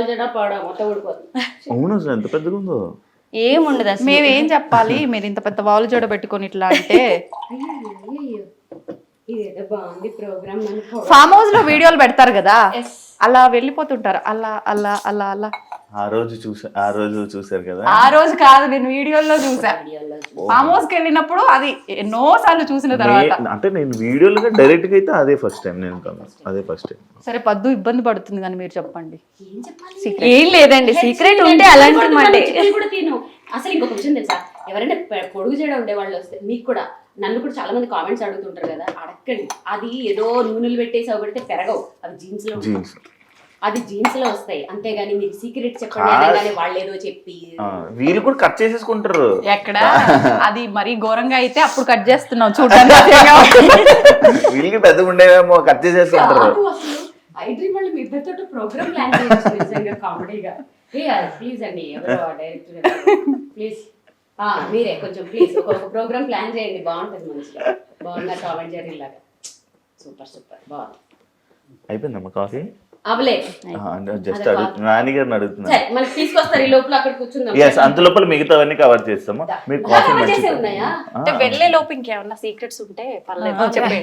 జడ పాడ మొత్తం ఊడిపోతుంది. అవును, అసలు ఎంత పెద్దగా ఉందో. ఏం ఉండదు అసలు. మేమేం చెప్పాలి, మీరు ఇంత పెద్ద వాలు జోడ పెట్టుకొని ఇట్లా అంటే. ఇదేదో బాగుంది ప్రోగ్రామ్. ఫామ్ హౌస్ లో వీడియోలు పెడతారు కదా, అలా వెళ్ళిపోతుంటారు. అలా అలా అలా అలా. ఆ రోజు చూసారు కదా. ఆ రోజు కాదు, నేను వీడియోలో చూసా. ఫామ్ హౌస్ కి వెళ్ళినప్పుడు అది ఎన్నో సార్లు చూసిన తర్వాత. అంటే నేను వీడియోలో డైరెక్ట్ గా అయితే అదే ఫస్ట్ టైం, నేను అదే ఫస్ట్ టైం. సరే పద్దు ఇబ్బంది పడుతుంది కానీ మీరు చెప్పండి. ఏం లేదండి, సీక్రెట్ ఉంటే అలాంటి మాట. కూడా తిను. అసలు ఇంకొక విషయం తెలుసా, ఎవరైనా పొడుగు చేయడం ఉండే వాళ్ళు వస్తే మీకు కూడా, నన్ను కూడా చాలా మంది కామెంట్స్ అడుగుతుంటారు కదా, అడగండి. అది ఏదో నూనెలు పెట్టేసి అవి పెడితే పెరగవు, అవి జీన్స్ లో అది జీన్స్ లో వస్తాయి, అంతేగాని మీరు సీక్రెట్ చెప్పండి అనగానే వాళ్ళు ఏదో చెప్పి వీళ్ళు కూడా కట్ చేసేసుకుంటారు. ఎక్కడ అది మరీ ఘోరంగా అయితే అప్పుడు కట్ చేస్తున్నాం చూడడానికి. వీళ్ళకి పెద్దగా ఉండేవేమో కట్ చేసేసుకుంటారు. ఐ డ్రీమ్ వాళ్ళు మీ ఇద్దరితో ప్రోగ్రామ్ ప్లాన్ చేయొచ్చు నిజంగా కామెడీగా. ప్లీజ్ అండి, ఎవరో డైరెక్టర్ ప్లీజ్ మీరే కొంచెం ప్లీజ్ ఒక ప్రోగ్రామ్ ప్లాన్ చేయండి, బాగుంటుంది మంచిగా. బాగున్నా టామ్ అండ్ జెర్రీ లాగా. సూపర్ సూపర్ బాగుంది. అయిపోయిందమ్మా కాఫీ? అవలేదు, జస్ట్ నాని గారిని అడుగుతున్నా. సరే మనకి తీసుకొస్తారు, ఈ లోపల అక్కడ కూర్చుందాం. అంత లోపల మిగతావన్నీ కవర్ చేస్తాము. మీరు కాఫీ మంచిగా ఉన్నాయా అంటే వెళ్ళే లోపు ఇంకేమన్నా సీక్రెట్స్ ఉంటే పర్లేదు చెప్పండి.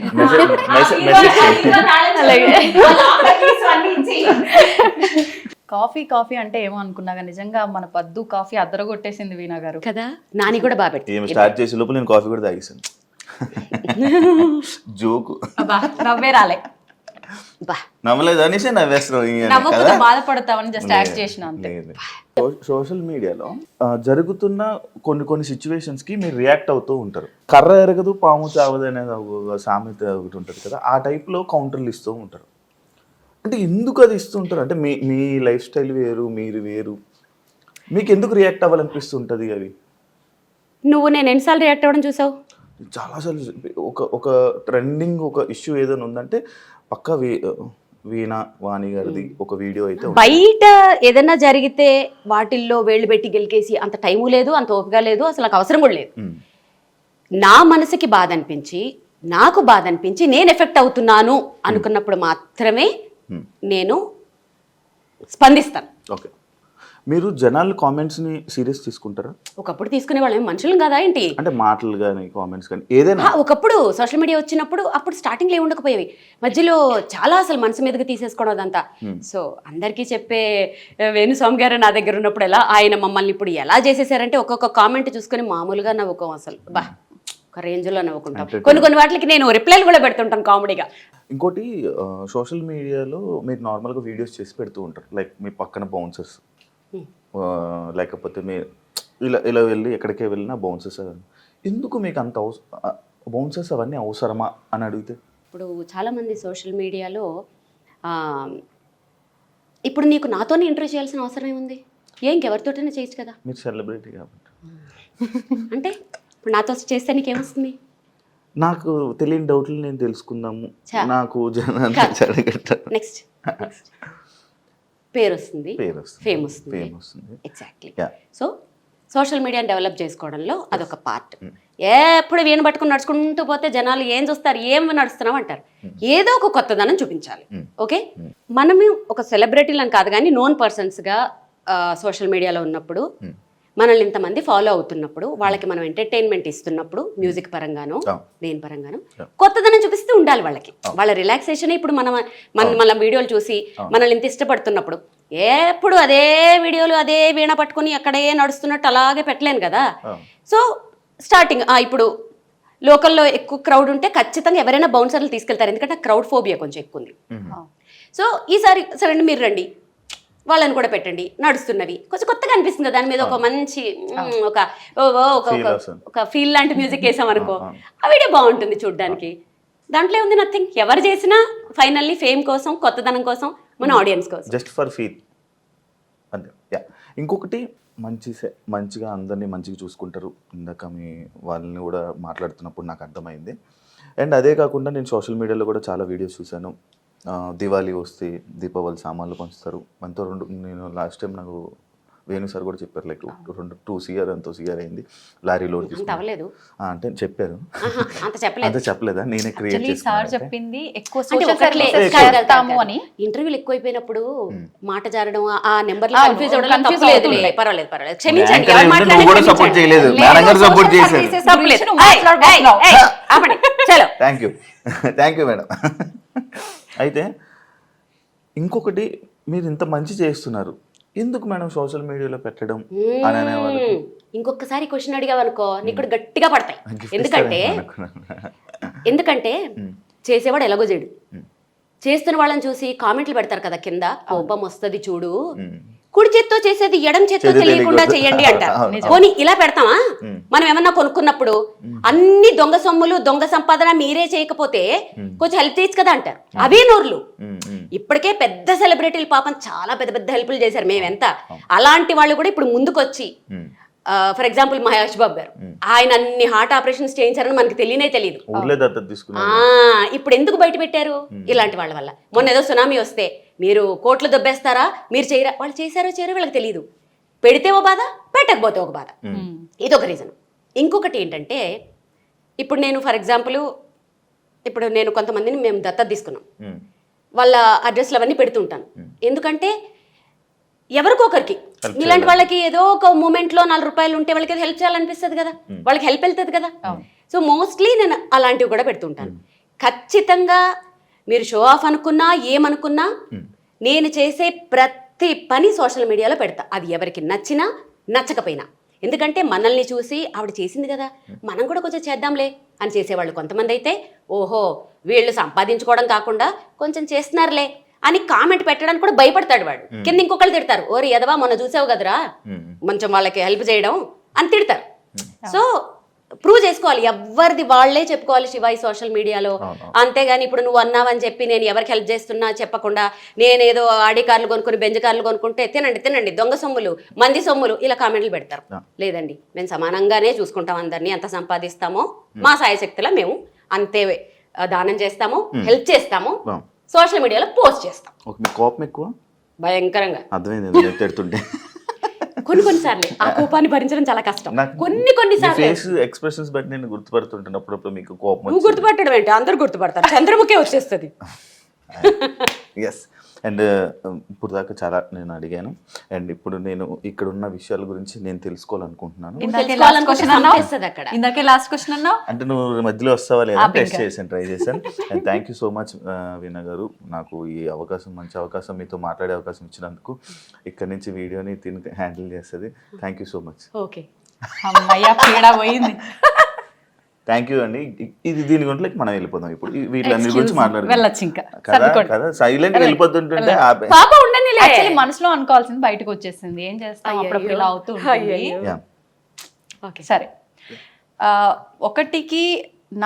కాఫీ కాఫీ అంటే ఏమో అనుకున్నాగా, నిజంగా మన పద్దు కాఫీ అద్దరగొట్టేసింది వీణా గారు కదా. నాని కూడా బాగా పెట్టి ఏం స్టార్ట్ చేసే లోపల నేను కాఫీ కూడా తాగేసాను. జోకు నవ్వే రాలే, నమ్మలేదు అనేసి నవ్వేస్తున్నావు. నవ్వకపోతే బాధపడతామని జస్ట్ యాక్ట్ చేసిన అంతే. సోషల్ మీడియాలో జరుగుతున్న కొన్ని సిచ్యువేషన్స్ కి మీరు రియాక్ట్ అవుతూ ఉంటారు. కర్ర ఎరగదు పాము చావదు అనేది ఒక సామెత ఒకటి ఉంటుంది కదా, ఆ టైప్ లో కౌంటర్లు ఇస్తూ ఉంటారు. అంటే ఎందుకు అది ఇస్తుంటారు? అంటే మీ లైఫ్ స్టైల్ వేరు, మీరు వేరు, మీకు ఎందుకు రియాక్ట్ అవ్వాలనిపిస్తుంటది అవి? నువ్వు నేను ఎన్నిసార్లు రియాక్ట్ అవ్వడం చూసావు? చాలాసార్లు. ఒక ట్రెండింగ్ ఒక ఇష్యూ ఏదైనా ఉందంటే పక్క వీణా వాణి గారిది ఒక వీడియో అయితే బయట ఏదైనా జరిగితే వాటిల్లో వేళ్ళు పెట్టి గెలికేసి అంత టైము లేదు, అంత ఓపిక లేదు, అసలు నాకు అవసరం కూడా లేదు. నా మనసుకి బాధ అనిపించి, నాకు బాధ అనిపించి, నేను ఎఫెక్ట్ అవుతున్నాను అనుకున్నప్పుడు మాత్రమే నేను స్పందిస్తాను. ఓకే, మీరు జనాలు కామెంట్స్ ని సీరియస్ తీసుకుంటారా? ఒకప్పుడు తీసుకునే వాళ్ళం, మనుషులు కదా ఏంటి, అంటే మాటలు కానీ కామెంట్స్ కానీ ఏదైనా. ఒకప్పుడు సోషల్ మీడియా వచ్చినప్పుడు అప్పుడు స్టార్టింగ్ లో ఉండకపోయేవి, మధ్యలో చాలా అసలు మనసు మీదకి తీసేసుకోవడం అదంతా. సో అందరికీ చెప్పే వేణుస్వామి గారు నా దగ్గర ఉన్నప్పుడు ఎలా ఆయన మమ్మల్ని ఇప్పుడు ఎలా చేసేసారంటే, ఒక్కొక్క కామెంట్ చూసుకొని మామూలుగా నవ్వుకోం, అసలు బా ఒక రేంజ్ లో నవ్వుకుంటాం. కొన్ని వాటికి నేను రిప్లైలు కూడా పెడుతుంటాను కామెడీగా. ఇంకోటి, సోషల్ మీడియాలో మీరు నార్మల్గా వీడియోస్ చేసి పెడుతూ ఉంటారు, లైక్ మీ పక్కన బౌన్సర్స్, లేకపోతే మీరు ఇలా వెళ్ళి ఎక్కడికే వెళ్ళినా బౌన్సర్స్. ఎందుకు మీకు అంత బౌన్సర్స్ అవన్నీ అవసరమా అని అడిగితే? ఇప్పుడు చాలామంది సోషల్ మీడియాలో ఇప్పుడు నీకు నాతోనే ఇంటర్వ్యూ చేయాల్సిన అవసరం ఏముంది? ఇంకెవరితోటైనా చేయొచ్చు కదా. మీరు సెలబ్రిటీ కాబట్టి. అంటే ఇప్పుడు నాతో చేస్తే నీకేమొస్తుంది? నాకు తెలియని డౌట్లు నేను తెలుసుకుందాము, నాకు నెక్స్ట్ పేరు వస్తుంది, ఫేమ్ వస్తుంది. ఎగ్జాక్ట్లీ. సో సోషల్ మీడియాని డెవలప్ చేసుకోవడంలో అదొక పార్ట్. ఎప్పుడు వీణ పట్టుకుని నడుచుకుంటూ పోతే జనాలు ఏం చూస్తారు, ఏం నడుస్తున్నాం అంటారు. ఏదో ఒక కొత్తదనం చూపించాలి. ఓకే, మనము ఒక సెలబ్రిటీలను కాదు కానీ నోన్ పర్సన్స్గా సోషల్ మీడియాలో ఉన్నప్పుడు, మనల్ని ఇంతమంది ఫాలో అవుతున్నప్పుడు, వాళ్ళకి మనం ఎంటర్టైన్మెంట్ ఇస్తున్నప్పుడు, మ్యూజిక్ పరంగానో దేని పరంగానో కొత్తదనం చూపిస్తూ ఉండాలి వాళ్ళకి. వాళ్ళ రిలాక్సేషన్ ఇప్పుడు మన వీడియోలు చూసి మనల్ని ఇంత ఇష్టపడుతున్నప్పుడు ఎప్పుడు అదే వీడియోలు అదే వీణ పట్టుకుని అక్కడే నడుస్తున్నట్టు అలాగే పెట్టలేను కదా. సో స్టార్టింగ్ ఇప్పుడు లోకల్లో ఎక్కువ క్రౌడ్ ఉంటే ఖచ్చితంగా ఎవరైనా బౌన్సర్లు తీసుకెళ్తారు, ఎందుకంటే క్రౌడ్ ఫోబియా కొంచెం ఎక్కువ ఉంది. సో ఈసారి సరే మీరు రండి, వాళ్ళని కూడా పెట్టండి, నడుస్తున్నవి కొంచెం కొత్తగా అనిపిస్తుంది. దాని మీద ఒక మంచి ఒక ఫీల్ లాంటి మ్యూజిక్ వేసాం అనుకో, ఆ వీడియో బాగుంటుంది చూడడానికి. దాంట్లో ఉంది నథింగ్. ఎవరు చేసినా ఫైనల్లీ ఫేమ్ కోసం, కొత్తదనం కోసం, మన ఆడియన్స్ కోసం, జస్ట్ ఫర్ ఫీల్ అంతే. ఇంకొకటి మంచిగా అందరినీ మంచిగా చూసుకుంటారు. ఇందాక మీ వాళ్ళని కూడా మాట్లాడుతున్నప్పుడు నాకు అర్థమైంది. అండ్ అదే కాకుండా నేను సోషల్ మీడియాలో కూడా చాలా వీడియోస్ చూశాను. దివాళీ వస్తే దీపావళి సామాన్లు పంచుతారు మనతో. నేను లాస్ట్ టైం నాకు వేణు సార్ కూడా చెప్పారు, లైక్ 2 CR ఎంతో CR అయింది లారీ లోడ్ అవ్వలేదు అంటే చెప్పారు. అంత చెప్పలేదా? నేనే క్రియేట్ సార్ చెప్పింది ఎక్కువ అని. ఇంటర్వ్యూలు ఎక్కువైపోయినప్పుడు మాట జారడం, ఆ నెంబర్ కన్ఫ్యూజ్ అవ్వడం పర్వాలేదు క్షమించండి. సపోర్ట్ చేయలేదు, మేడం గారు సపోర్ట్ చేశారు. Thank you madam. అయితే ఇంకొకటి, మీరు ఇంత మంచి చేస్తున్నారు, ఎందుకు మేడం సోషల్ మీడియాలో పెట్టడం అని అనేవాళ్ళు. ఇంకొకసారి క్వశ్చన్ అడిగావనుకో నీకు కూడా గట్టిగా పడతాయి. ఎందుకంటే చేసేవాడు ఎలాగో చేయడు, చేస్తున్న వాళ్ళని చూసి కామెంట్లు పెడతారు కదా కింద, కోపం వస్తుంది చూడు, కుడి చేత్తో చేసేది ఎడం చేత్తో తెలియకుండా చెయ్యండి అంటారు. పోనీ ఇలా పెడతామా? మనం ఏమన్నా కొనుక్కున్నప్పుడు అన్ని దొంగ సొమ్ములు దొంగ సంపాదన మీరే చేయకపోతే కొంచెం హెల్ప్ చేయొచ్చు కదా అంటారు. అవే నోర్లు. ఇప్పటికే పెద్ద సెలబ్రిటీలు పాపం చాలా పెద్ద పెద్ద హెల్ప్లు చేశారు మేమెంత. అలాంటి వాళ్ళు కూడా ఇప్పుడు ముందుకొచ్చి, ఫర్ ఎగ్జాంపుల్ మహేష్ బాబు గారు, ఆయన అన్ని హార్ట్ ఆపరేషన్స్ చేయించారని మనకి తెలియదు. ఇప్పుడు ఎందుకు బయట పెట్టారు? ఇలాంటి వాళ్ళ వల్ల. మొన్న ఏదో సునామీ వస్తే మీరు కోట్లు దొబ్బేస్తారా, మీరు చేయరా, వాళ్ళు చేశారో చేయరో వాళ్ళకి తెలియదు. పెడితే ఒక బాధ, పెట్టకపోతే ఒక బాధ. ఇదొక రీజన్. ఇంకొకటి ఏంటంటే, ఇప్పుడు నేను ఫర్ ఎగ్జాంపుల్ ఇప్పుడు నేను కొంతమందిని మేము దత్తత తీసుకున్నాం, వాళ్ళ అడ్రస్లు అవన్నీ పెడుతుంటాను. ఎందుకంటే ఎవరికొకరికి ఇలాంటి వాళ్ళకి ఏదో ఒక మూమెంట్లో 4 రూపాయలు ఉంటే వాళ్ళకి హెల్ప్ చేయాలనిపిస్తుంది కదా, వాళ్ళకి హెల్ప్ వెళ్తుంది కదా. సో మోస్ట్లీ నేను అలాంటివి కూడా పెడుతుంటాను. ఖచ్చితంగా మీరు షో ఆఫ్ అనుకున్నా ఏమనుకున్నా నేను చేసే ప్రతి పని సోషల్ మీడియాలో పెడతా, అది ఎవరికి నచ్చినా నచ్చకపోయినా. ఎందుకంటే మనల్ని చూసి ఆవిడ చేసింది కదా, మనం కూడా కొంచెం చేద్దాంలే అని చేసేవాళ్ళు కొంతమంది అయితే, ఓహో వీళ్ళు సంపాదించుకోవడం కాకుండా కొంచెం చేస్తున్నారులే అని కామెంట్ పెట్టడానికి కూడా భయపడతాడు వాడు. కింద ఇంకొకళ్ళు తిడతారు, ఓరి ఎదవా మొన్న చూసావు కదరా కొంచెం వాళ్ళకి హెల్ప్ చేయడం అని తిడతారు. సో ప్రూవ్ చేసుకోవాలి, ఎవరిది వాళ్ళే చెప్పుకోవాలి శివ ఈ సోషల్ మీడియాలో. అంతేగాని ఇప్పుడు నువ్వు అన్నావని చెప్పి నేను ఎవరికి హెల్ప్ చేస్తున్నా చెప్పకుండా, నేనేదో ఆడి కార్లు కొనుక్కుని బెంజ్ కార్లు కొనుక్కుంటే తినండి దొంగ సొమ్ములు మంది సొమ్ములు ఇలా కామెంట్లు పెడతారు. లేదండి, మేము సమానంగానే చూసుకుంటాం అందరినీ, ఎంత సంపాదిస్తామో మా సాయశక్తిలో మేము అంతే దానం చేస్తాము, హెల్ప్ చేస్తాము, సోషల్ మీడియాలో పోస్ట్ చేస్తాం. కోపం ఎక్కువ భయంకరంగా అర్థమైంది. కొన్నిసార్లు ఆ కోపాన్ని భరించడం చాలా కష్టం. కొన్నిసార్లు ఎక్స్ప్రెషన్స్ బట్టి నేను గుర్తుపడుతుంటున్నప్పుడు మీకు కోపం. నువ్వు గుర్తుపట్టడం ఏంటి? అందరూ గుర్తుపడతారు, చంద్రముఖే వచ్చేస్తుంది. ఎస్. అండ్ ఇప్పుడు దాకా చాలా నేను అడిగాను, అండ్ ఇప్పుడు నేను ఇక్కడ ఉన్న విషయాల గురించి నేను తెలుసుకోవాలనుకుంటున్నాను. అంటే నువ్వు మధ్యలో వస్తావా లేదా టెస్ట్ చేశాను, ట్రై చేశాను. And thank you so much Veena గారు, నాకు ఈ అవకాశం, మంచి అవకాశం, మీతో మాట్లాడే అవకాశం ఇచ్చినందుకు. ఇక్కడ నుంచి వీడియోని తిని హ్యాండిల్ చేస్తుంది. Thank you so much. Okay, thank you అండి. ఇది దీని గురించి మనం వెళ్ళిపోదాం. ఇప్పుడు వీళ్ళందరి గురించి మాట్లాడుతున్నాం కదా, సైలెంట్ గా వెళ్ళిపోతుంటుంటే మనసులో అనుకోవాల్సింది బయటకు వచ్చేసింది. ఏం చేస్తాం, అప్పుడప్పుడు ఇలా అవుతూ ఉంటుంది. సరే, 1కి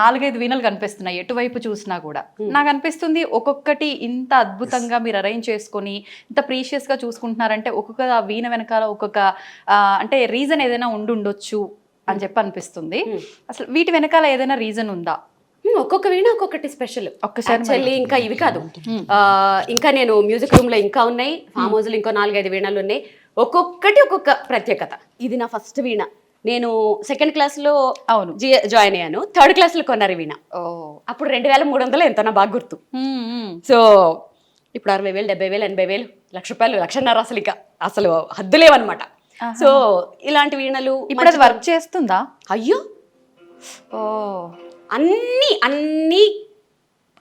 4-5 వీణలు కనిపిస్తున్నాయి ఎటువైపు చూసినా కూడా. నాకు అనిపిస్తుంది ఒక్కొక్కటి ఇంత అద్భుతంగా మీరు అరేంజ్ చేసుకొని ఇంత ప్రీషియస్ గా చూసుకుంటున్నారంటే ఒక్కొక్క వీణ వెనకాల ఒక్కొక్క అంటే రీజన్ ఏదైనా ఉండొచ్చు అని చెప్పి అనిపిస్తుంది. అసలు వీటి వెనకాల ఏదైనా రీజన్ ఉందా? ఒక్కొక్క వీణ ఒక్కొక్కటి స్పెషల్. ఒక్కసారి ఇంకా ఇవి కాదు, ఇంకా నేను మ్యూజిక్ రూమ్ లో ఇంకా ఉన్నాయి, ఫామ్ హౌస్ లో ఇంకో 4-5 వీణలు ఉన్నాయి. ఒక్కొక్కటి ఒక్కొక్క ప్రత్యేకత. ఇది నా ఫస్ట్ వీణ, నేను సెకండ్ క్లాస్లో అవును. జాయిన్ అయ్యాను, థర్డ్ క్లాస్లో కొన్నారు వీణ. ఓ అప్పుడు 2300 ఎంతో నా బాగా గుర్తు. సో ఇప్పుడు 60,000, 70,000, 80,000, ₹1,00,000, ₹1,50,000 అసలు ఇక అసలు హద్దులేవన్నమాట. సో ఇలాంటి వీణలు ఇప్పుడు అది వర్క్ చేస్తుందా? అయ్యో ఓ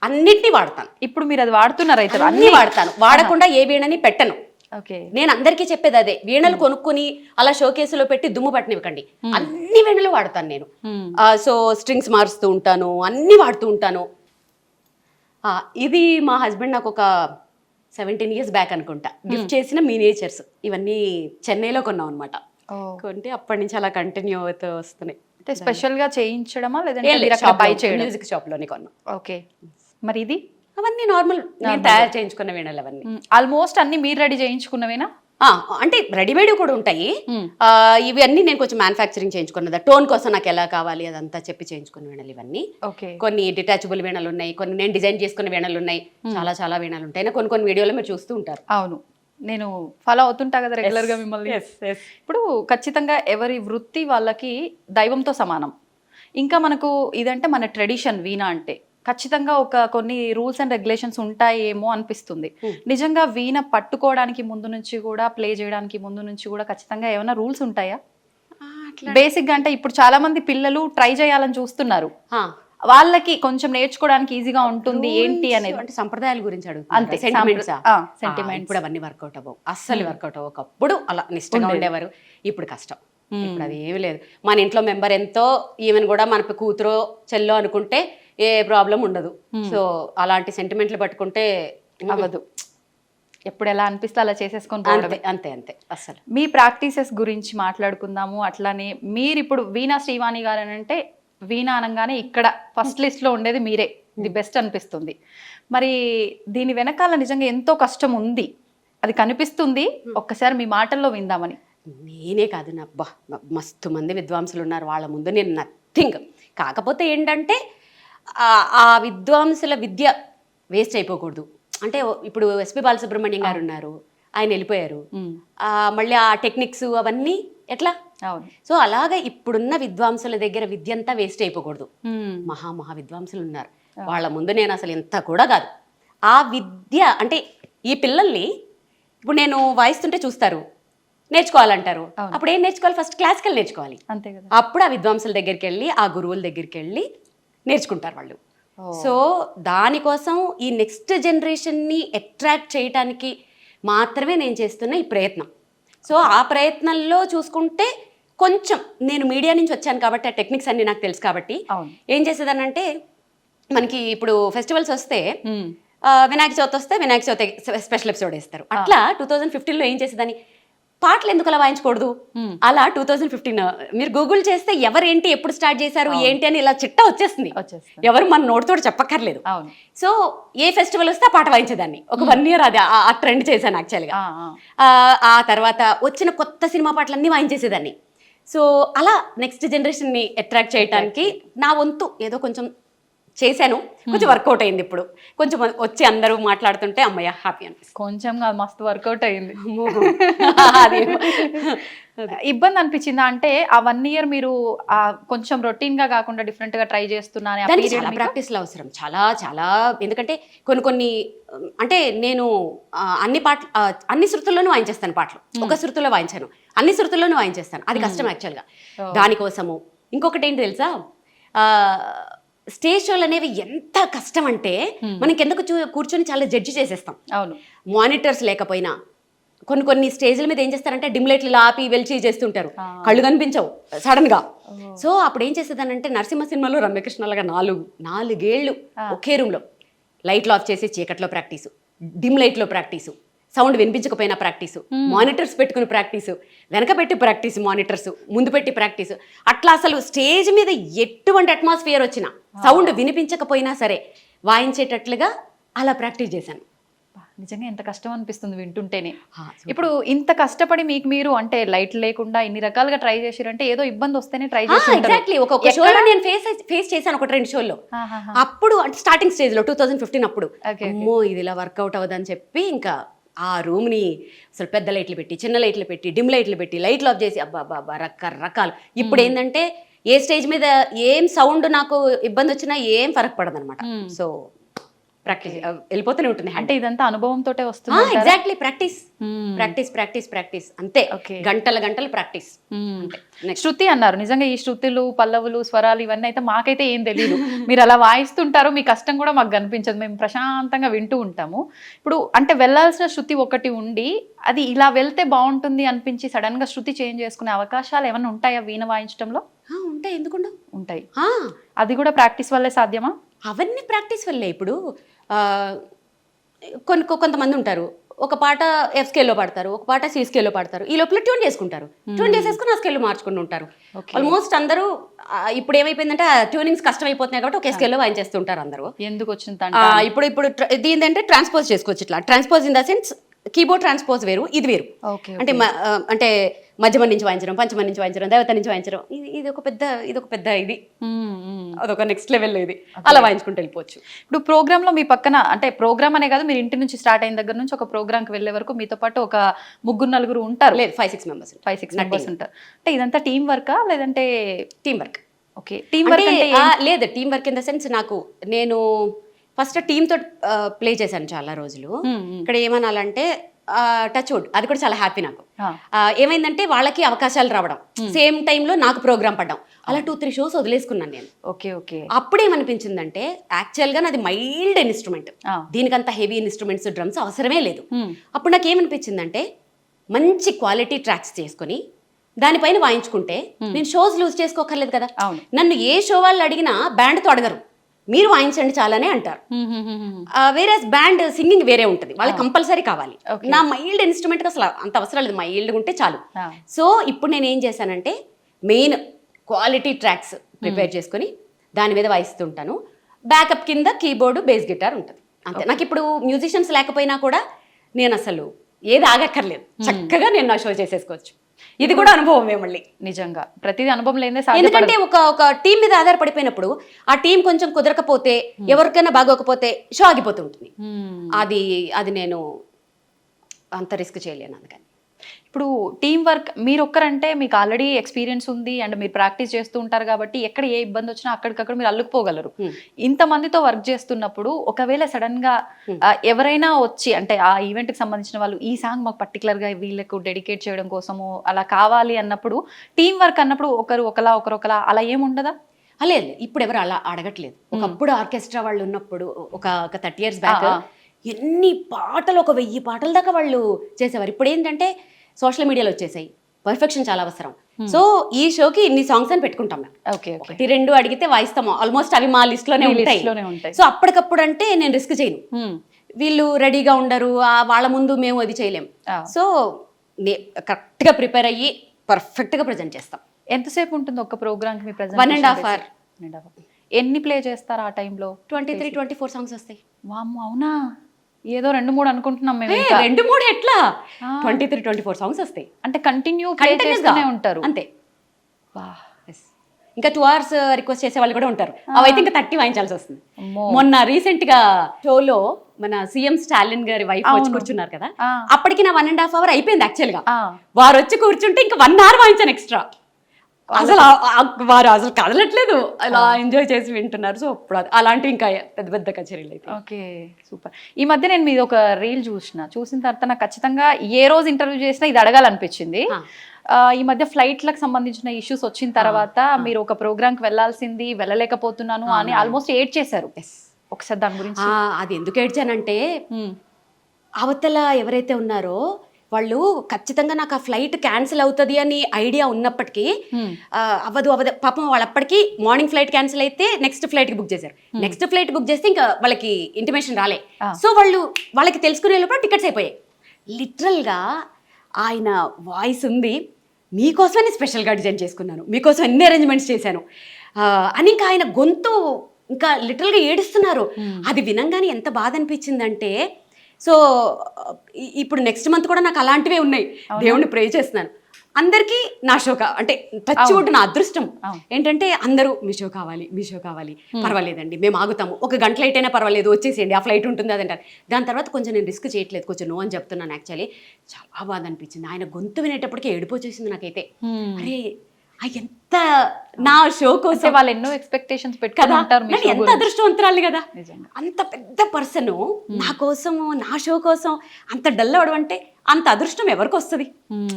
అన్నిటినీ వాడతాను. ఇప్పుడు మీరు అది వాడుతున్నారు అయితే? అన్ని వాడతాను, వాడకుండా ఏ వీణని పెట్టను. ఓకే. నేను అందరికీ చెప్పేది అదే, వీణలు కొనుక్కొని అలా షోకేసులో పెట్టి దుమ్ము పట్టనివ్వకండి. అన్ని వీణలు వాడతాను నేను. సో స్ట్రింగ్స్ మారుస్తూ ఉంటాను, అన్ని వాడుతూ ఉంటాను. ఇది మా హస్బెండ్ నాకు ఒక 17 years బ్యాక్ అనుకుంటా గిఫ్ట్ చేసిన మినియేచర్స్. ఇవన్నీ చెన్నైలో కొన్నాం అనమాట. కొంటే అప్పటి నుంచి అలా కంటిన్యూ అవుతూ వస్తున్నాయి. అంటే స్పెషల్ గా చేయించడమా లేదంటే మీరు అక్కడ బై చేయడం? మ్యూజిక్ షాప్ లోనే కొన్నాం. ఓకే. మరి ఇది అవన్నీ నార్మల్ నేను తయారు చేయించుకున్న వీణలు అవన్నీ. ఆల్మోస్ట్ అన్ని మీరు రెడీ చేయించుకున్నవేనా? అంటే రెడీమేడ్ కూడా ఉంటాయి. ఇవి అన్ని నేను కొంచెం మ్యానుఫ్యాక్చరింగ్ చేయించుకున్నది. టోన్ కోసం నాకు ఎలా కావాలి అదంతా చెప్పి చేయించుకున్న వీణలు ఇవన్నీ. కొన్ని డిటాచబుల్ వీణలు ఉన్నాయి, కొన్ని నేను డిజైన్ చేసుకున్న వీణలు ఉన్నాయి, చాలా చాలా వీణలు ఉంటాయి. కొన్ని వీడియోలో మీరు చూస్తూ ఉంటారు. అవును, నేను ఫాలో అవుతుంటా కదా రెగ్యులర్ గా మిమ్మల్ని. ఇప్పుడు ఖచ్చితంగా ఎవరి వృత్తి వాళ్ళకి దైవంతో సమానం. ఇంకా మనకు ఇదంటే మన ట్రెడిషన్ వీణ అంటే ఖచ్చితంగా కొన్ని రూల్స్ అండ్ రెగ్యులేషన్స్ ఉంటాయేమో అనిపిస్తుంది. నిజంగా వీణ పట్టుకోవడానికి ముందు నుంచి కూడా, ప్లే చేయడానికి ముందు నుంచి కూడా ఖచ్చితంగా ఏమైనా రూల్స్ ఉంటాయా? బేసిక్ గా అంటే ఇప్పుడు చాలా మంది పిల్లలు ట్రై చేయాలని చూస్తున్నారు, వాళ్ళకి కొంచెం నేర్చుకోవడానికి ఈజీగా ఉంటుంది ఏంటి అనేది. అంటే సంప్రదాయాల గురించి అడుగుతారు అంతే, సెంటిమెంట్స్. ఇప్పుడు అవన్నీ వర్కౌట్ అవ్వవు, అస్సలు వర్కౌట్ అవ్వవు. ఒకప్పుడు అలా నిష్టంగా ఉండేవారు, ఇప్పుడు కష్టం. ఇప్పుడు అది ఏమీ లేదు. మన ఇంట్లో మెంబర్ ఎంతో, ఈవెన్ కూడా మన కూతురో చెల్లో అనుకుంటే ఏ ప్రాబ్లం ఉండదు. సో అలాంటి సెంటిమెంట్లు పట్టుకుంటే అవ్వదు. ఎప్పుడు ఎలా అనిపిస్తే అలా చేసేసుకొని అంతే అంతే. అసలు మీ ప్రాక్టీసెస్ గురించి మాట్లాడుకుందాము. అట్లానే మీరు ఇప్పుడు వీణా శ్రీవాణి గారు అని అంటే, వీణా అనగానే ఇక్కడ ఫస్ట్ లిస్ట్ లో ఉండేది మీరే, ది బెస్ట్ అనిపిస్తుంది. మరి దీని వెనకాల నిజంగా ఎంతో కష్టం ఉంది, అది కనిపిస్తుంది. ఒక్కసారి మీ మాటల్లో విందామని. నేనే కాదు, మస్తు మంది విద్వాంసులు ఉన్నారు, వాళ్ళ ముందు నేను నథింగ్. కాకపోతే ఏంటంటే ఆ విద్వాంసుల విద్య వేస్ట్ అయిపోకూడదు. అంటే ఇప్పుడు ఎస్పి బాలసుబ్రహ్మణ్యం గారు ఉన్నారు, ఆయన వెళ్ళిపోయారు. మళ్ళీ ఆ టెక్నిక్స్ అవన్నీ ఎట్లా? సో అలాగా ఇప్పుడున్న విద్వాంసుల దగ్గర విద్య అంతా వేస్ట్ అయిపోకూడదు. మహా విద్వాంసులు ఉన్నారు, వాళ్ళ ముందు నేను అసలు ఎంత కూడా కాదు. ఆ విద్య అంటే ఈ పిల్లల్ని ఇప్పుడు నేను వాయిస్తుంటే చూస్తారు, నేర్చుకోవాలంటారు. అప్పుడు ఏం నేర్చుకోవాలి? ఫస్ట్ క్లాసికల్ నేర్చుకోవాలి. అంతే కదా. అప్పుడు ఆ విద్వాంసుల దగ్గరికి వెళ్ళి, ఆ గురువుల దగ్గరికి వెళ్ళి నేర్చుకుంటారు వాళ్ళు. సో దానికోసం ఈ నెక్స్ట్ జనరేషన్ని అట్రాక్ట్ చేయడానికి మాత్రమే నేను చేస్తున్న ఈ ప్రయత్నం. సో ఆ ప్రయత్నంలో చూసుకుంటే కొంచెం నేను మీడియా నుంచి వచ్చాను కాబట్టి ఆ టెక్నిక్స్ అన్ని నాకు తెలుసు కాబట్టి ఏం చేసేదానంటే, మనకి ఇప్పుడు ఫెస్టివల్స్ వస్తే వినాయక చవితి వస్తే వినాయక చవితి స్పెషల్ ఎపిసోడ్ వేస్తారు. అట్లా 2015లో ఏం చేసేదాన్ని, పాటలు ఎందుకు అలా వాయించకూడదు? అలా 2015 మీరు గూగుల్ చేస్తే ఎవరేంటి ఎప్పుడు స్టార్ట్ చేశారు ఏంటి అని ఇలా చిట్టా వచ్చేస్తుంది. ఎవరు మన నోటితోటి చెప్పక్కర్లేదు. సో ఏ ఫెస్టివల్ వస్తే ఆ పాట వాయించేదాన్ని. ఒక 1 year అది ఆ ట్రెండ్ చేశాను యాక్చువల్గా. ఆ తర్వాత వచ్చిన కొత్త సినిమా పాటలన్నీ వాయించేసేదాన్ని. సో అలా నెక్స్ట్ జనరేషన్ని అట్రాక్ట్ చేయడానికి నా వంతు ఏదో కొంచెం చేశాను. కొంచెం వర్కౌట్ అయింది. ఇప్పుడు కొంచెం వచ్చి అందరూ మాట్లాడుతుంటే అమ్మయ్య హ్యాపీ అనిపిస్తుంది. కొంచెం మస్తు వర్కౌట్ అయింది. ఇబ్బంది అనిపించిందా? అంటే ఆ 1 year మీరు కొంచెం రొటీన్ గా కాకుండా డిఫరెంట్ గా ట్రై చేస్తున్నాను. ప్రాక్టీస్లో అవసరం చాలా చాలా. ఎందుకంటే కొన్ని అంటే నేను అన్ని శృతుల్లోనూ వాయించేస్తాను పాటలు. ఒక శృతుల్లో వాయించాను, అన్ని శృతుల్లోనూ వాయించేస్తాను. అది కష్టం యాక్చువల్గా. దానికోసము ఇంకొకటి ఏంటి తెలుసా, స్టేజ్ షోలు అనేవి ఎంత కష్టం అంటే మనం కిందకు కూర్చొని చాలా జడ్జి చేసేస్తాం. అవును, మానిటర్స్ లేకపోయినా కొన్ని స్టేజ్ల మీద ఏం చేస్తారంటే డిమ్లైట్లు ఆపి వెలిచి చేస్తుంటారు, కళ్ళు కనిపించవు సడన్ గా. సో అప్పుడు ఏం చేసేదానంటే, నరసింహ సినిమాలో రమ్యకృష్ణలాగా 4 ఏళ్ళు ఒకే రూమ్ లో లైట్లు ఆఫ్ చేసి చీకట్లో ప్రాక్టీసు, డిమ్ లైట్ లో ప్రాక్టీసు, సౌండ్ వినిపించకపోయినా ప్రాక్టీసు, మానిటర్స్ పెట్టుకుని ప్రాక్టీసు, వెనక పెట్టి ప్రాక్టీస్, మానిటర్స్ ముందు పెట్టి ప్రాక్టీసు. అట్లా అసలు స్టేజ్ మీద ఎటువంటి అట్మాస్ఫియర్ వచ్చినా, సౌండ్ వినిపించకపోయినా సరే వాయించేటట్లుగా అలా ప్రాక్టీస్ చేశాను. నిజంగా ఎంత కష్టం అనిపిస్తుంది వింటుంటేనే. ఇప్పుడు ఇంత కష్టపడి మీకు మీరు అంటే లైట్ లేకుండా ఇన్ని రకాలుగా ట్రై చేసారంటే ఏదో ఇబ్బంది వస్తేనే ట్రై చేసి. ఎగ్జాక్ట్లీ. ఒక్కొక్క షోలో నేను ఫేస్ చేశాను, 1-2 షోల్లో. అప్పుడు అంటే స్టార్టింగ్ స్టేజ్ లో 2015 అప్పుడు అమ్మో ఇది ఇలా వర్కౌట్ అవ్వదని చెప్పి ఇంకా ఆ రూమ్ని అసలు పెద్ద లైట్లు పెట్టి చిన్న లైట్లు పెట్టి డిమ్ లైట్లు పెట్టి లైట్లు ఆఫ్ చేసి అబ్బా రకరకాలు. ఇప్పుడు ఏంటంటే ఏ స్టేజ్ మీద ఏం సౌండ్ నాకు ఇబ్బంది వచ్చినా ఏం ఫరక్ పడదనమాట. సో ప్రాక్టీస్ వెళ్ళిపోతూనే ఉంటుంది. అంటే ఇదంతా అనుభవంతోటే వస్తుంది. Exactly practice practice practice practice అంతే. Okay. గంటలు ప్రాక్టీస్. శృతి అన్నారు, నిజంగా ఈ శృతులు పల్లవులు స్వరాలు ఇవన్నీ అయితే మాకైతే ఏం తెలియదు. మీరు అలా వాయిస్తుంటారు, మీ కష్టం కూడా మాకు కనిపించదు, మేము ప్రశాంతంగా వింటూ ఉంటాము. ఇప్పుడు అంటే వెళ్ళాల్సిన శృతి ఒకటి ఉండి అది ఇలా వెళ్తే బాగుంటుంది అనిపించి సడన్ గా శృతి చేంజ్ చేసుకునే అవకాశాలు ఏమైనా ఉంటాయా వీణ వాయించడంలో? ఉంటాయి, ఎందుకుండా ఉంటాయి. అది కూడా ప్రాక్టీస్ వల్లే సాధ్యమా? అవన్నీ ప్రాక్టీస్ వల్లే. ఇప్పుడు కొంతమంది ఉంటారు, ఒక పాట ఎఫ్ స్కేల్లో పాడతారు, ఒక పాట సి స్కేల్లో పాడతారు, ఈ లోపల ట్యూన్ చేసుకుంటారు, ట్యూన్ చేసేసుకుని ఆ స్కేల్లో మార్చుకుంటూ ఉంటారు. ఆల్మోస్ట్ అందరూ ఇప్పుడు ఏమైపోయిందంటే ట్యూనింగ్స్ కష్టం అయిపోతున్నాయి కాబట్టి ఒకే స్కేల్లో వాయించేస్తుంటారు అందరూ. ఎందుకు వచ్చింది ఇప్పుడు ఇది ఏంటంటే ట్రాన్స్పోజ్ చేసుకోవచ్చు. ఇట్లా transpose in the sense keyboard transpose వేరు, ఇది వేరు. అంటే అంటే మధ్యమ నుంచి వాయించడం, పంచమ నుంచి వాయించడం, దేవత నుంచి వాయించడం, ఇది ఒక పెద్ద ఇది అదొక నెక్స్ట్ లెవెల్. ఇది అలా వాయించుకుంటూ వెళ్ళిపోవచ్చు. ఇప్పుడు ప్రోగ్రామ్ లో మీ పక్కన, అంటే ప్రోగ్రామ్ అనే కాదు, మీరు ఇంటి నుంచి స్టార్ట్ అయిన దగ్గర నుంచి ఒక ప్రోగ్రామ్ కి వెళ్ళే వరకు మీతో పాటు ఒక 3-4 ఉంటారు? లేదు, 5-6 మెంబర్స్. 5-6 మెంబర్స్ ఉంటారు. అంటే ఇదంతా టీం వర్కా లేదంటే? Team work. Okay, team work అంటే లేదు, team work in the sense నేను ఫస్ట్ టీంతో ప్లే చేశాను చాలా రోజులు. ఇక్కడ ఏమనాలంటే టచ్ వుడ్, అది కూడా చాలా హ్యాపీ నాకు. ఏమైందంటే వాళ్ళకి అవకాశాలు రావడం, సేమ్ టైంలో నాకు ప్రోగ్రామ్ పడ్డం, అలా 2-3 షోస్ వదిలేసుకున్నాను నేను. ఓకే. అప్పుడేమనిపించిందంటే యాక్చువల్గా నాది మైల్డ్ ఇన్స్ట్రుమెంట్, దీనికంత హెవీ ఇన్స్ట్రుమెంట్స్ డ్రమ్స్ అవసరమే లేదు. అప్పుడు నాకు ఏమనిపించిందంటే మంచి క్వాలిటీ ట్రాక్స్ చేసుకుని దానిపైన వాయించుకుంటే నేను షోస్ లూజ్ చేసుకోకర్లేదు కదా. నన్ను ఏ షో వాళ్ళు అడిగినా బ్యాండ్తో అడగరు, మీరు వాయించండి చాలానే అంటారు. వేరే బ్యాండ్ సింగింగ్ వేరే ఉంటుంది, వాళ్ళకి కంపల్సరీ కావాలి. నా మైల్డ్ ఇన్స్ట్రుమెంట్ అసలు అంత అవసరం లేదు, మైల్డ్గా ఉంటే చాలు. సో ఇప్పుడు నేను ఏం చేశానంటే మెయిన్ క్వాలిటీ ట్రాక్స్ ప్రిపేర్ చేసుకుని దాని మీద వాయిస్తుంటాను. బ్యాకప్ కింద కీబోర్డు, బేస్ గిటార్ ఉంటుంది అంతే. నాకు ఇప్పుడు మ్యూజిషియన్స్ లేకపోయినా కూడా నేను అసలు ఏది ఆగక్కర్లేదు, చక్కగా నేను నా షో చేసేసుకోవచ్చు. ఇది కూడా అనుభవమే మళ్ళీ. నిజంగా ప్రతిదీ అనుభవం లేదే సాధ్యం. ఎందుకంటే ఒక టీం మీద ఆధారపడిపోయినప్పుడు ఆ టీం కొంచెం కుదరకపోతే, ఎవరికైనా బాగోకపోతే షో ఆగిపోతుంటుంది. అది నేను అంత రిస్క్ చేయలేను. అందుకని ఇప్పుడు టీం వర్క్ మీరు ఒక్కరంటే మీకు ఆల్రెడీ ఎక్స్పీరియన్స్ ఉంది అండ్ మీరు ప్రాక్టీస్ చేస్తూ ఉంటారు కాబట్టి ఎక్కడ ఏ ఇబ్బంది వచ్చినా అక్కడికక్కడ మీరు అల్లుకుపోగలరు. ఇంతమందితో వర్క్ చేస్తున్నప్పుడు ఒకవేళ సడన్ గా ఎవరైనా వచ్చి, అంటే ఆ ఈవెంట్ కి సంబంధించిన వాళ్ళు ఈ సాంగ్ మాకు పర్టికులర్ గా వీళ్ళకు డెడికేట్ చేయడం కోసము అలా కావాలి అన్నప్పుడు, టీం వర్క్ అన్నప్పుడు ఒకరు ఒకలా అలా ఏముండదా? లేదు, ఇప్పుడు ఎవరు అలా అడగట్లేదు. ఒకప్పుడు ఆర్కెస్ట్రా వాళ్ళు ఉన్నప్పుడు ఒక 30 years బ్యాక్ ఎన్ని పాటలు, 1000 పాటల దాకా వాళ్ళు చేసేవారు. ఇప్పుడు ఏంటంటే సోషల్ మీడియాలో వచ్చేసాయి, పర్ఫెక్షన్ చాలా అవసరం. సో ఈ షోకి ఇన్ని సాంగ్స్ అని పెట్టుకుంటాం. 1-2 అడిగితే వాయిస్తాము, ఆల్మోస్ట్ అవి మా లిస్ట్లోనే ఉంటాయి. సో అప్పటికప్పుడు అంటే నేను రిస్క్ చేయను, వీళ్ళు రెడీగా ఉండరు, వాళ్ళ ముందు మేము అది చేయలేం. సో కరెక్ట్గా ప్రిపేర్ అయ్యి పర్ఫెక్ట్గా ప్రజెంట్ చేస్తాం. ఎంతసేపు ఉంటుంది ఒక ప్రోగ్రామ్ కి? 1.5 hours. ఎన్ని ప్లే చేస్తారు ఆ టైంలో? 23-24 సాంగ్స్ వస్తాయి. వామ్మో, అవునా? ఏదో 2-3 అనుకుంటున్నాం మేము. 2-3 ఎట్లా, 23-24 సాంగ్స్ వస్తాయి. అంటే కంటిన్యూ ప్లే చేస్తూనే ఉంటారు అంతే. ఇంకా 2 hours రిక్వెస్ట్ చేసే వాళ్ళు కూడా ఉంటారు. అవైతే ఇంకా 30 వాయించాల్సి వస్తుంది. మొన్న రీసెంట్ గా షోలో మన సీఎం స్టాలిన్ గారి వైఫ్ వచ్చి కూర్చున్నారు కదా, అప్పటికి నా 1.5 hour అయిపోయింది యాక్చువల్ గా. వారు వచ్చి కూర్చుంటే ఇంకా 1 hour వాయించాను ఎక్స్ట్రా. అసలు వారు అసలు కదలట్లేదు, అలా ఎంజాయ్ చేసి వింటున్నారు. సో ఇప్పుడు అలాంటి ఇంకా పెద్ద కచేరీలు అయితే. Okay, super. ఈ మధ్య నేను మీది ఒక రీల్ చూసిన తర్వాత నాకు ఖచ్చితంగా ఏ రోజు ఇంటర్వ్యూ చేసినా ఇది అడగాలనిపించింది. ఈ మధ్య ఫ్లైట్లకు సంబంధించిన ఇష్యూస్ వచ్చిన తర్వాత మీరు ఒక ప్రోగ్రామ్కి వెళ్ళాల్సింది, వెళ్ళలేకపోతున్నాను అని ఆల్మోస్ట్ ఏడ్ చేశారు. ఒకసారి దాని గురించి. అది ఎందుకు ఏడ్చానంటే, అవతల ఎవరైతే ఉన్నారో వాళ్ళు ఖచ్చితంగా నాకు ఆ ఫ్లైట్ క్యాన్సిల్ అవుతుంది అని ఐడియా ఉన్నప్పటికీ అవ్వదు పాపం. వాళ్ళు అప్పటికి మార్నింగ్ ఫ్లైట్ క్యాన్సిల్ అయితే నెక్స్ట్ ఫ్లైట్కి బుక్ చేశారు. నెక్స్ట్ ఫ్లైట్ బుక్ చేస్తే ఇంకా వాళ్ళకి ఇంటిమేషన్ రాలే. సో వాళ్ళకి తెలుసుకునే లోపల టికెట్స్ అయిపోయాయి. లిటరల్గా ఆయన వాయిస్ ఉంది, మీకోసమని స్పెషల్గా డిజైన్ చేసుకున్నాను, మీకోసం ఎన్ని అరేంజ్మెంట్స్ చేశాను అని ఇంకా ఆయన గొంతు ఇంకా లిటరల్గా ఏడుస్తున్నారు. అది వినంగానే ఎంత బాధ అనిపించిందంటే, సో ఇప్పుడు నెక్స్ట్ మంత్ కూడా నాకు అలాంటివే ఉన్నాయి. దేవుణ్ణి ప్రే చేస్తున్నాను, అందరికీ నా షో అంటే టచ్ వుడ్ నా అదృష్టం అవును. ఏంటంటే అందరూ మీ షో కావాలి పర్వాలేదండి మేము ఆగుతాము, 1 గంట లేట్ అయినా పర్వాలేదు వచ్చేసేయండి, ఆ ఫ్లైట్ ఉంటుంది అదంటారు. దాని తర్వాత కొంచెం నేను రిస్క్ చేయట్లేదు, కొంచెం నో అని చెప్తున్నాను. యాక్చువల్లీ చాలా బాధ అనిపించింది. ఆయన గొంతు వినేటప్పటికే ఏడుపు వచ్చేసింది నాకైతే. అరే ఎంత నా షో అంటే కోసం వాళ్ళు ఎన్నో ఎక్స్పెక్టేషన్స్ పెట్టుకొని కదా, ఉంటారు మీ నేను show ఎంత గురించి. అదృష్టవంతురాలి కదా. నిజంగా. అంత పెద్ద పర్సన్ నా కోసం నా షో కోసం అంత డల్ అవడం అంటే అంత అదృష్టం ఎవరికి వస్తుంది?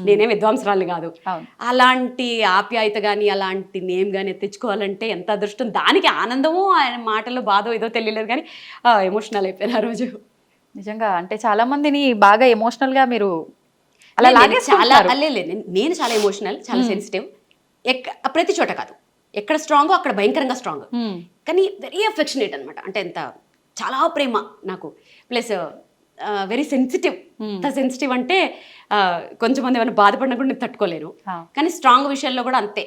నేనే విద్వాంసరాలు కాదు. అవును. అలాంటి ఆప్యాయత కానీ అలాంటి నేమ్ కానీ తెచ్చుకోవాలంటే ఎంత అదృష్టం. దానికి ఆనందమో ఆయన మాటలో బాధో ఏదో తెలియలేదు కానీ ఎమోషనల్ అయిపోయాను ఆ రోజు. నిజంగా అంటే చాలా మందిని బాగా ఎమోషనల్ గా మీరు అలా నేను లాగేసుకుంటారు. నేను చాలా ఎమోషనల్, చాలా సెన్సిటివ్. ప్రతి చోట కాదు, ఎక్కడ స్ట్రాంగో అక్కడ భయంకరంగా స్ట్రాంగ్, కానీ వెరీ అఫెక్షనేట్ అనమాట. అంటే ఎంత చాలా ప్రేమ నాకు, ప్లస్ వెరీ సెన్సిటివ్. ఎంత సెన్సిటివ్ అంటే కొంచెం మంది ఏమైనా బాధపడినా కూడా నేను తట్టుకోలేను, కానీ స్ట్రాంగ్ విషయాల్లో కూడా అంతే.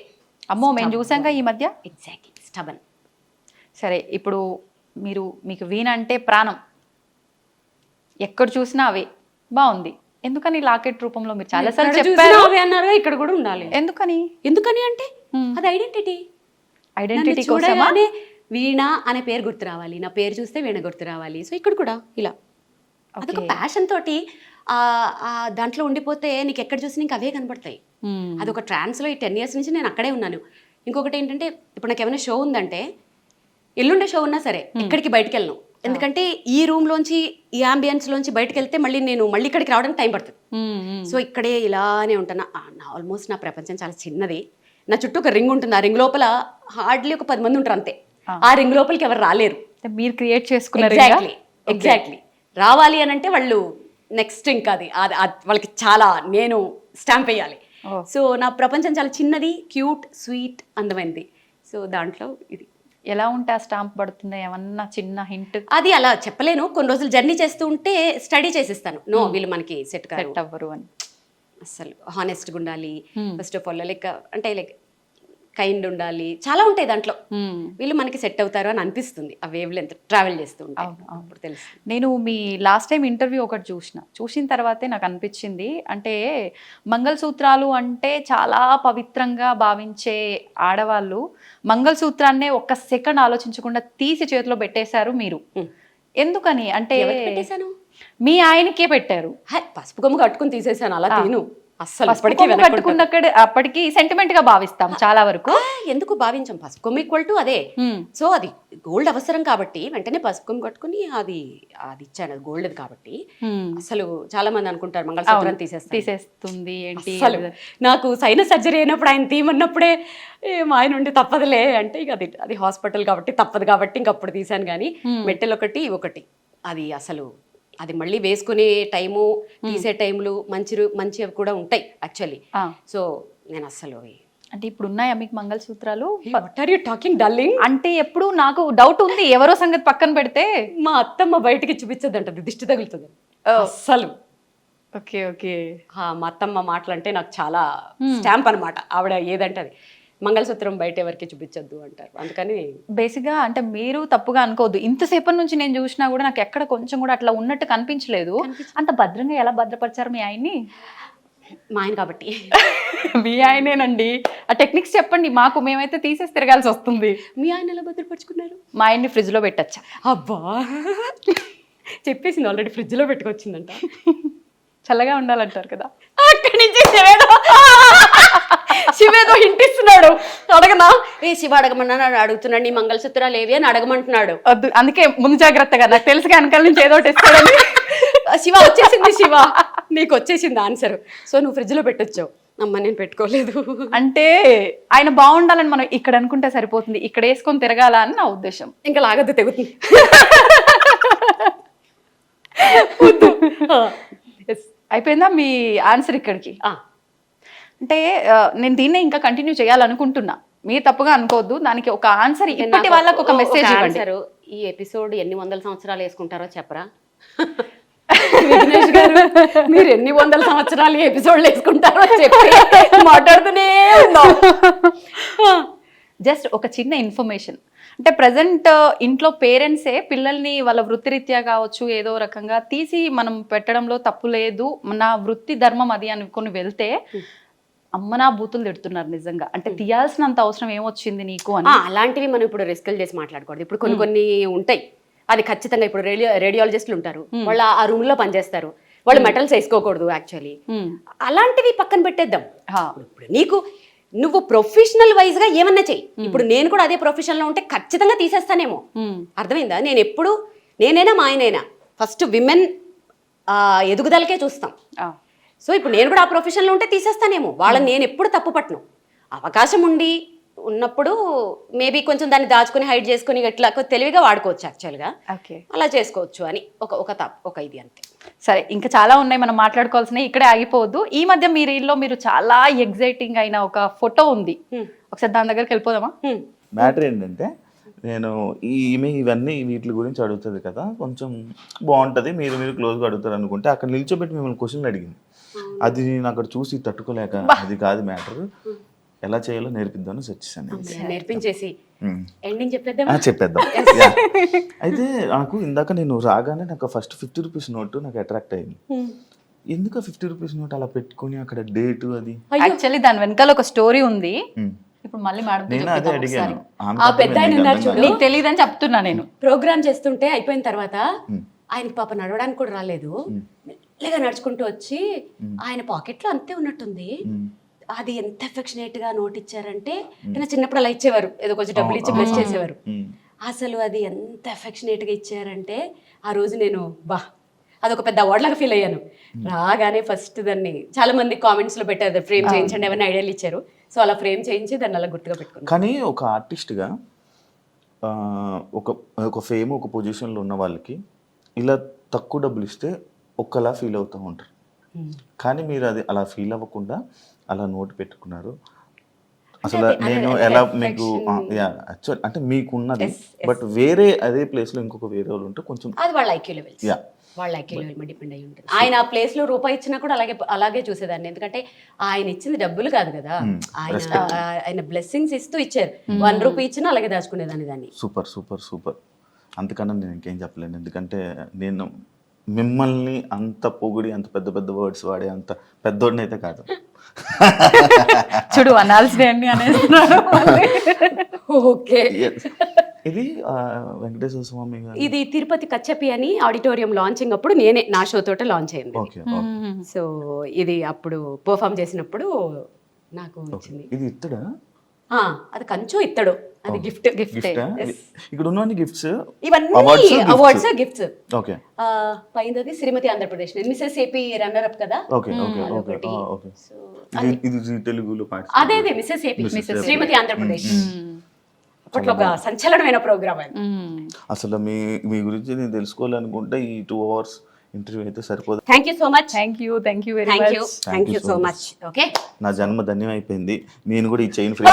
అమ్మో మేము చూసాంగా ఈ మధ్య. Exactly stubborn. సరే ఇప్పుడు మీకు వీణ అంటే ప్రాణం, ఎక్కడ చూసినా అవే బాగుంది. ఎందుకని లాకెట్ రూపంలో మీరు చాలా సార్లు చెప్పారు అన్నారు, ఇక్కడ కూడా ఉండాలి. ఎందుకని అంటే అది ఐడెంటిటీ. ఐడెంటిటీ కోసమా? చూడగానే వీణ అనే పేరు గుర్తు రావాలి, నా పేరు చూస్తే వీణ గుర్తు రావాలి. సో ఇక్కడ కూడా ఇలా అదొక ప్యాషన్ తోటి దాంట్లో ఉండిపోతే నీకు ఎక్కడ చూసి నీకు అవే కనబడతాయి. అదొక ట్రాన్స్లో ఈ 10 years నుంచి నేను అక్కడే ఉన్నాను. ఇంకొకటి ఏంటంటే ఇప్పుడు నాకు ఏమైనా షో ఉందంటే, ఎల్లుండే షో ఉన్నా సరే ఎక్కడికి బయటకు వెళ్ళను. ఎందుకంటే ఈ రూమ్ లోంచి ఈ అంబియన్స్ లోంచి బయటకు వెళ్తే మళ్ళీ ఇక్కడికి రావడానికి టైం పడుతుంది. సో ఇక్కడే ఇలానే ఉంటాను. ఆల్మోస్ట్ నా ప్రపంచం చాలా చిన్నది. నా చుట్టూ ఒక రింగ్ ఉంటుంది, ఆ రింగ్ లోపల హార్డ్లీ ఒక 10 మంది ఉంటారు అంతే. ఆ రింగ్ లోపలికి ఎవరు రాలేరు. మీరు క్రియేట్ చేసుకున్నారు. ఎగ్జాక్ట్లీ రావాలి అని అంటే వాళ్ళు నెక్స్ట్ ఇంకా అది వాళ్ళకి చాలా నేను స్టాంప్ వేయాలి. సో నా ప్రపంచం చాలా చిన్నది, క్యూట్, స్వీట్, అందమైనది. సో దాంట్లో ఇది ఎలా ఉంటే ఆ స్టాంప్ పడుతుందా? ఏమన్నా చిన్న హింట్? అది అలా చెప్పలేను. కొన్ని రోజులు జర్నీ చేస్తూ ఉంటే స్టడీ చేసేస్తాను. నో వీళ్ళు మనకి సెట్ అవ్వరు అని. అసలు హానెస్ట్గా ఉండాలి ఫస్ట్ ఆఫ్ ఆల్, అంటే కైండ్ ఉండాలి, చాలా ఉంటాయి దాంట్లో. వీళ్ళు మనకి సెట్ అవుతారు అని అనిపిస్తుంది ఆ వేవ్ లెంత్ ట్రావెల్ చేస్తూ ఉంటాయి. అప్పుడు తెలుసు. నేను మీ లాస్ట్ టైం ఇంటర్వ్యూ ఒకటి చూసిన తర్వాతే నాకు అనిపించింది, అంటే మంగళసూత్రాలు అంటే చాలా పవిత్రంగా భావించే ఆడవాళ్ళు మంగళసూత్రాన్నే 1 సెకండ్ ఆలోచించకుండా తీసి చేతిలో పెట్టేశారు మీరు. ఎందుకని అంటే పెట్టేశాను? మీ ఆయనకే పెట్టారు. పసుపు కొమ్ము కట్టుకుని తీసేసాను, అలా తీను అస్సలు. అప్పటికి సెంటిమెంట్ గా భావిస్తాం చాలా వరకు. ఎందుకు భావించాం? పసుపు కొమ్ము ఈక్వల్ టు అదే. సో అది గోల్డ్ అవసరం కాబట్టి వెంటనే పసుపు కొమ్ము కట్టుకుని అది ఇచ్చాను, అది గోల్డ్ కాబట్టి. అసలు చాలా మంది అనుకుంటారు మంగళసూత్రం తీసేస్తుంది ఏంటి. అసలు నాకు సైనస్ సర్జరీ అయినప్పుడు ఆయన తీమన్నప్పుడే ఆయన ఉండి తప్పదులే అంటే ఇక అది హాస్పిటల్ కాబట్టి తప్పదు కాబట్టి ఇంకప్పుడు తీసాను. కానీ మెట్టెలు ఒకటి అది అసలు అది మళ్ళీ వేసుకునే టైము, తీసే టైములు మంచివి కూడా ఉంటాయి యాక్చువల్లీ. సో నేను అసలు అంటే ఇప్పుడు ఉన్నాయా మీకు మంగళసూత్రాలు? What are you talking darling? అంటే ఎప్పుడు నాకు డౌట్ ఉంది, ఎవరో సంగతి పక్కన పెడితే మా అత్తమ్మ బయటికి చూపించద్దంటది, దిష్టి తగులుతుంది అస్సలు. ఓకే మా అత్తమ్మ మాటలు అంటే నాకు చాలా స్టాంప్ అనమాట. ఆవిడ ఏదంటే అది మంగళసూత్రం బయట ఎవరికి చూపించొద్దు అంటారు. అందుకని బేసిక్గా అంటే మీరు తప్పుగా అనుకోవద్దు, ఇంతసేపటి నుంచి నేను చూసినా కూడా నాకు ఎక్కడ కొంచెం కూడా అట్లా ఉన్నట్టు కనిపించలేదు. అంత భద్రంగా ఎలా భద్రపరిచారు మీ ఆయన్ని? మా ఆయన కాబట్టి. మీ ఆయనేనండి, ఆ టెక్నిక్స్ చెప్పండి మాకు, మేమైతే తీసేసి తిరగాల్సి వస్తుంది. మీ ఆయన ఎలా భద్రపరుచుకున్నారు? మా ఆయన్ని ఫ్రిడ్జ్లో పెట్టచ్చా? అబ్బా చెప్పేసింది ఆల్రెడీ, ఫ్రిడ్జ్లో పెట్టుకొచ్చిందంట. చల్లగా ఉండాలంటారు కదా. అక్కడి నుంచి శివేదో హింటిస్తున్నాడు. అడగనా? శివ అడగమన్నా అడుగుతున్నాడు, నీ మంగళసూత్రాలు ఏవి అని అడగమంటున్నాడు. వద్దు, అందుకే ముందు జాగ్రత్తగా, నాకు తెలుసు వెనకాల నుంచి ఏదో ఇస్తాడని. శివ వచ్చేసింది, శివ నీకు వచ్చేసింది ఆన్సర్. సో నువ్వు ఫ్రిడ్జ్లో పెట్టొచ్చావు. అమ్మ నేను పెట్టుకోలేదు. అంటే ఆయన బాగుండాలని మనం ఇక్కడ అనుకుంటే సరిపోతుంది, ఇక్కడ వేసుకొని తిరగాల అని నా ఉద్దేశం. ఇంకా లాగద్దు, తెగుతుంది. అయిపోయిందా మీ ఆన్సర్ ఇక్కడికి? అంటే నేను దీన్నే ఇంకా కంటిన్యూ చేయాలనుకుంటున్నా, మీరు తప్పుగా అనుకోవద్దు. దానికి ఒక ఆన్సర్ ఇప్పటి వాళ్ళకి ఒక మెసేజ్ ఇవ్వండి. ఈ ఎపిసోడ్ ఎన్ని 100 సంవత్సరాలు వేసుకుంటారో చెప్పరా విఘ్నేష్ గారు? మీరు ఎన్ని 100 సంవత్సరాలు ఎపిసోడ్లు వేసుకుంటారో చెప్పి మాట్లాడుతూనే ఉన్నాం. జస్ట్ ఒక చిన్న ఇన్ఫర్మేషన్, అంటే ప్రజెంట్ ఇంట్లో పేరెంట్సే పిల్లల్ని వాళ్ళ వృత్తిరీత్యా కావచ్చు ఏదో రకంగా తీసి మనం పెట్టడంలో తప్పు లేదు, నా వృత్తి ధర్మం అది అనుకుని వెళ్తే అమ్మనా బూతులు తిడుతున్నారు నిజంగా, అంటే తీయాల్సినంత అవసరం ఏమొచ్చింది నీకు అని. అలాంటివి మనం ఇప్పుడు రిస్కులు చేసి మాట్లాడకూడదు. ఇప్పుడు కొన్ని ఉంటాయి, అది ఖచ్చితంగా ఇప్పుడు రేడియాలజిస్టులు ఉంటారు, వాళ్ళు ఆ రూమ్ లో పనిచేస్తారు, వాళ్ళు మెటల్స్ వేసుకోకూడదు యాక్చువల్లీ. అలాంటివి పక్కన పెట్టేద్దాం. ఇప్పుడు నువ్వు ప్రొఫెషనల్ వైజ్ గా ఏమన్నా చెయ్యి. ఇప్పుడు నేను కూడా అదే ప్రొఫెషన్ లో ఉంటే ఖచ్చితంగా తీసేస్తానేమో. అర్థమైందా? నేనైనా మా ఆయనైనా ఫస్ట్ విమెన్ ఎదుగుదలకే చూస్తాం. సో ఇప్పుడు నేను కూడా ఆ ప్రొఫెషన్లో ఉంటే తీసేస్తానేమో. వాళ్ళని నేను ఎప్పుడు తప్పు పట్టను. అవకాశం ఉన్నప్పుడు మేబీ కొంచెం దాన్ని దాచుకొని హైడ్ చేసుకొని ఇట్లా తెలివిగా వాడుకోవచ్చు యాక్చువల్గా. అలా చేసుకోవచ్చు అని ఒక ఇది అంతే. సరే, ఇంకా చాలా ఉన్నాయి మనం మాట్లాడుకోవాల్సినవి, ఇక్కడే ఆగిపోవద్దు. ఈ మధ్య మీ రీల్లో మీరు చాలా ఎగ్జైటింగ్ అయిన ఒక ఫోటో ఉంది, ఒకసారి దాని దగ్గరికి వెళ్ళిపోదామా? మ్యాటర్ ఏంటంటే, నేను ఈమె ఇవన్నీ వీటి గురించి అడుగుతుంది కదా, కొంచెం బాగుంటుంది, మీరు క్లోజ్గా అడుగుతారు అనుకుంటే అక్కడ నిల్చోబెట్టి మిమ్మల్ని క్వశ్చన్లు అడిగింది. అది నేను అక్కడ చూసి తట్టుకోలేక, అది కాదు మ్యాటర్, ఎలా చేయాలో నేర్పిద్దామని వచ్చేసాను. నేర్పించేసి ఎండింగ్ చెప్పేద్దాం. అయితే నాకు ఇందాక నేను రాగానే నాకు ఫస్ట్ 50 రూపీస్ నోటు నాకు అట్రాక్ట్ అయింది. ఎందుకు 50 రూపీస్ నోట్ అలా పెట్టుకుని అక్కడ డేటు అది? యాక్చువల్లీ దాని వెనకాల ఒక స్టోరీ ఉంది. ఇప్పుడు మళ్ళీ నేను అదే అడిగాను. నీకు తెలియదని చెప్తున్నా. నేను ప్రోగ్రామ్ చేస్తుంటే అయిపోయిన తర్వాత ఆయన పాప నడవడానికి కూడా రాలేదు, మెల్లగా నడుచుకుంటూ వచ్చి ఆయన పాకెట్ లో అంతే ఉన్నట్టుంది. అది ఎంత ఎఫెక్షనేట్ గా నోట్ ఇచ్చారంటే, చిన్నప్పుడు అలా ఇచ్చేవారు, ఏదో కొంచెం డబ్బులు ఇచ్చి బ్లెస్ చేసేవారు. అసలు అది ఎంత ఎఫెక్షనేట్ గా ఇచ్చారంటే ఆ రోజు నేను అదొక పెద్ద అవార్డ్ లాగా ఫీల్ అయ్యాను. రాగానే ఫస్ట్ దాన్ని చాలా మంది కామెంట్స్ లో పెట్టారు, ఫ్రేమ్ చేయించండి, ఎవరైనా ఐడియాలు ఇచ్చారు. సో అలా ఫ్రేమ్ చేయించి దాన్ని అలా గుర్తుగా పెట్టుకున్నాను. కానీ ఒక ఆర్టిస్ట్గా ఒక ఫేమ్, ఒక పొజిషన్లో ఉన్న వాళ్ళకి ఇలా తక్కువ డబ్బులు ఇస్తే ఒక్కలా ఫీల్ అవుతూ ఉంటారు. కానీ మీరు అది అలా ఫీల్ అవ్వకుండా అలా నోటు పెట్టుకున్నారు. అసలు నేను ఎలా మీకు యాక్చువల్ అంటే మీకున్నది, బట్ వేరే అదే ప్లేస్లో ఇంకొక వేరే వాళ్ళు ఉంటే కొంచెం అది వాళ్ళ ఐక్యూ లెవెల్స్, వాళ్ళ ఐక్యూ లెవెల్ మీద డిపెండ్ అయి ఉంటుంది. ఆయన ఆ ప్లేస్ లో రూపాయి ఇచ్చినా కూడా అలాగే చూసేదాన్ని. ఎందుకంటే ఆయన ఇచ్చింది డబ్బులు కాదు కదా, ఆయన బ్లెస్సింగ్స్ ఇస్తూ ఇచ్చారు. 1 రూపాయి ఇచ్చినా అలాగే దాచుకునేదాన్ని దాన్ని. Super super super. అంతకన్నా నేను ఇంకేం చెప్పలేను, ఎందుకంటే నేను మిమ్మల్ని అంత పొగిడి అంత పెద్ద పెద్ద వర్డ్స్ వాడే అంత పెద్దోడిని అయితే కాదు. చూడు అనాల్సినవి అనేది. ఓకే, ఇది వెంకటేశ్వర స్వామి ఇది తిరుపతి కచ్చపి అని ఆడిటోరియం లాంచింగ్ అప్పుడు నేనే నా షో తోట లాంచ్ అయింది. సో ఇది అప్పుడు పర్ఫామ్ చేసినప్పుడు నాకు వచ్చింది. ఇది ఇత్తడా? అది కంచు ఇత్తడు, అది గిఫ్ట్. ఇక్కడ ఉన్న గిఫ్ట్స్, ఇవన్నీ అవార్డ్స్, గిఫ్ట్స్. ఓకే. పైనది Srimathi Andhra Pradesh, Mrs AP runner up కదా. Okay okay okay okay. ఇది తెలుగులో అదే మిసెస్ ఏపీ, శ్రీమతి ఆంధ్రప్రదేశ్. అప్పట్లో ఒక సంచలనమైన ప్రోగ్రామ్ అది. అసలు మీ గురించి నేను తెలుసుకోవాలనుకుంటే ఈ 2 hours ఇంటర్వ్యూ అయితే సరిపోదు. Thank you so much. Thank you very much. Thank you so much. Okay, నా జన్మ ధన్యం అయిపోయింది. నేను కూడా ఈ చైన్ ఫ్రీ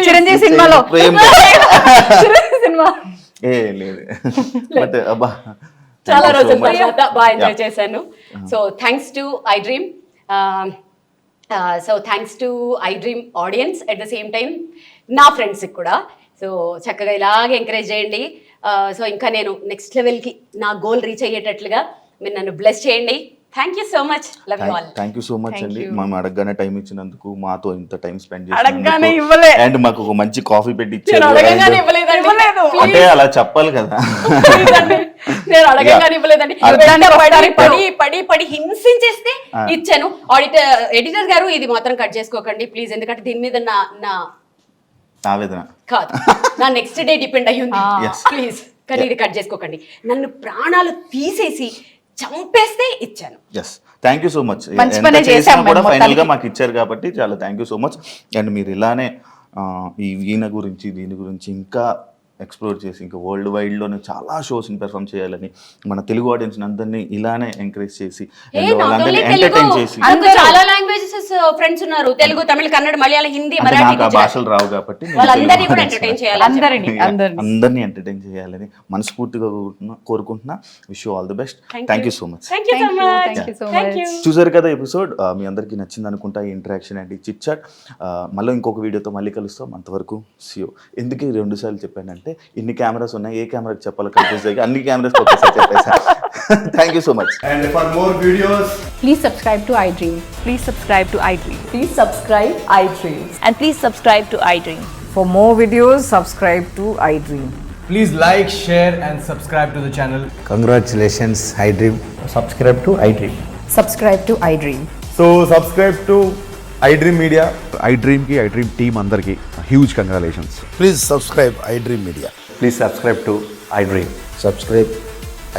చిరంజీవి సినిమాలో సినిమా లేదు, బట్ అబ్బా చాలా రోజుల తర్వాత బాగా ఎంజాయ్ చేశాను. So thanks to I dream, so thanks to I dream audience, at the same time నా ఫ్రెండ్స్కి కూడా. సో చక్కగా ఇలాగే ఎంకరేజ్ చేయండి. సో ఇంకా నేను నెక్స్ట్ లెవెల్కి నా గోల్ రీచ్ అయ్యేటట్లుగా మీరు నన్ను బ్లెస్ చేయండి. Thank you so much. Love you all. Thank you so much అండి. మేము అడగగానే టైం ఇచ్చినందుకు, మాతో ఇంత టైం స్పెండ్ అడగగానే చేసినందుకు, అండ్ మాకు ఒక మంచి కాఫీ పెట్టి ఇచ్చారు. అంటే అలా చెప్పాలి కదా. నేను అడగగానే ఇవ్వలేదండి, పడి హింసించేస్తే ఇచ్చాను. ఎడిటర్ గారు ఇది మాత్రం కట్ చేసుకోకండి ప్లీజ్, ఎందుకంటే దీని మీద నా ఆవేదన కాదు, నా నెక్స్ట్ డే డిపెండ్ అయ్యి ఉంది. ప్లీజ్ కానీ ఇది కట్ చేసుకోకండి. నన్ను ప్రాణాలు తీసేసి చంపేస్తే ఇచ్చాను. Thank you so much. కూడా ఫైనల్ గా మాకు ఇచ్చారు కాబట్టి చాలా thank you so much. And మీరు ఇలానే ఈ వీణ గురించి దీని గురించి ఇంకా ఎక్స్ప్లోర్ చేసి ఇంకా వరల్డ్ వైడ్లోనే చాలా షోస్ని పెర్ఫామ్ చేయాలని, మన తెలుగు ఆడియన్స్ అందరినీ ఇలానే ఎంకరేజ్ చేసి వాళ్ళందరినీ ఎంటర్టైన్ చేసి. చాలా లాంగ్వేజెస్ ఫ్రెండ్స్ ఉన్నారు, తెలుగు, తమిళ, కన్నడ, మలయాళం, హిందీ, మరాఠీ. నాకు ఆ భాషలు రావు కాబట్టి వాళ్ళందరినీ కూడా ఎంటర్టైన్ చేయాలి, అందరినీ ఎంటర్టైన్ చేయాలని మనస్ఫూర్తిగా కోరుకుంటున్నా. Wish you all the best. Thank you so much. చూసారు కదా ఎపిసోడ్, మీ అందరికీ నచ్చింది అనుకుంటా ఈ ఇంటరాక్షన్ అండ్ ఈ చిట్ చాట్. మళ్ళీ ఇంకొక వీడియోతో మళ్ళీ కలుస్తాం. అంతవరకు సీ యూ. ఎందుకు 2 సార్లు చెప్పానంటే, ఇన్ని కెమెరాస్ ఉన్నాయి, ఏ కెమెరాకి చెప్పాలో కన్ఫ్యూజ్ అయ్యి అన్ని కెమెరాస్ ఒకేసారి చెప్పేసాను. Thank you so much. And for more videos, Please subscribe to iDream. Please subscribe to iDream. Please subscribe iDream. And please subscribe to iDream. For more videos, subscribe to iDream. please like, share, and subscribe to the channel. Congratulations, iDream. Subscribe to iDream. Subscribe to iDream. So subscribe to iDream Media. iDream team అందరికి huge congratulations. Please subscribe iDream Media. Please subscribe to iDream. Subscribe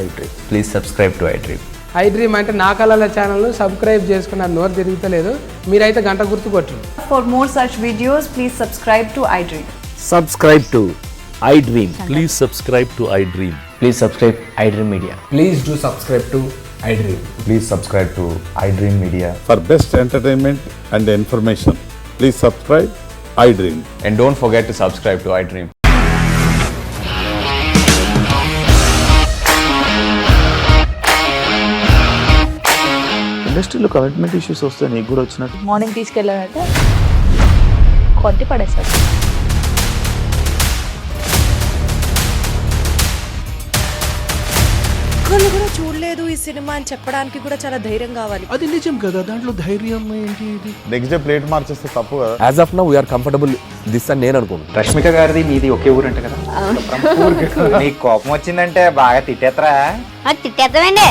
iDream. Please subscribe to iDream. iDream అంటే నా కళల ఛానల్ను subscribe చేసుకున్న నోరు తిరుగుతలేదు, మీరైతే గంట గుర్తు కొట్టండి. For more such videos, please subscribe to iDream. Subscribe to iDream. Please subscribe to iDream. Please subscribe iDream Media. Please do subscribe to iDream. Please subscribe to iDream Media. For best entertainment and information please subscribe iDream. And don't forget to subscribe to iDream. ఇండస్ట్రీలో commitment issues వస్తే నీకు కూడా వచ్చినట్టు? Morning తీసుకెళ్ళారంటే కొట్టి పడేస్తారు. ఒక్కళ్ళు కూడా చూడలేదు ఈ సినిమా అని చెప్పడానికి కూడా చాలా ధైర్యం కావాలి. అది నిజం కదా, దాంట్లో ధైర్యం ఏంటి? ఇది నెక్స్ట్ డే ప్లేట్ మార్చేస్తే తప్పు కదా. As of now, we are comfortable this అని నేను అనుకుంటున్నాను. రష్మిక గారిది మీది ఒకే ఊరంట కదా? నీకు కోపం వచ్చిందంటే బాగా తిట్టేత్తరా? తిట్టేద్దామండి.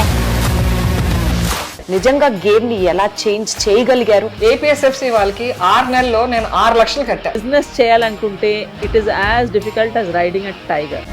నిజంగా గేమ్ ని ఎలా చేంజ్ చేయగలిగారు? ఏపీఎస్ఎఫ్సి వాళ్ళకి 6 నెలల్లో నేను 6 లక్షలు కట్టా. బిజినెస్ చేయాలనుకుంటే it is as difficult as riding a tiger.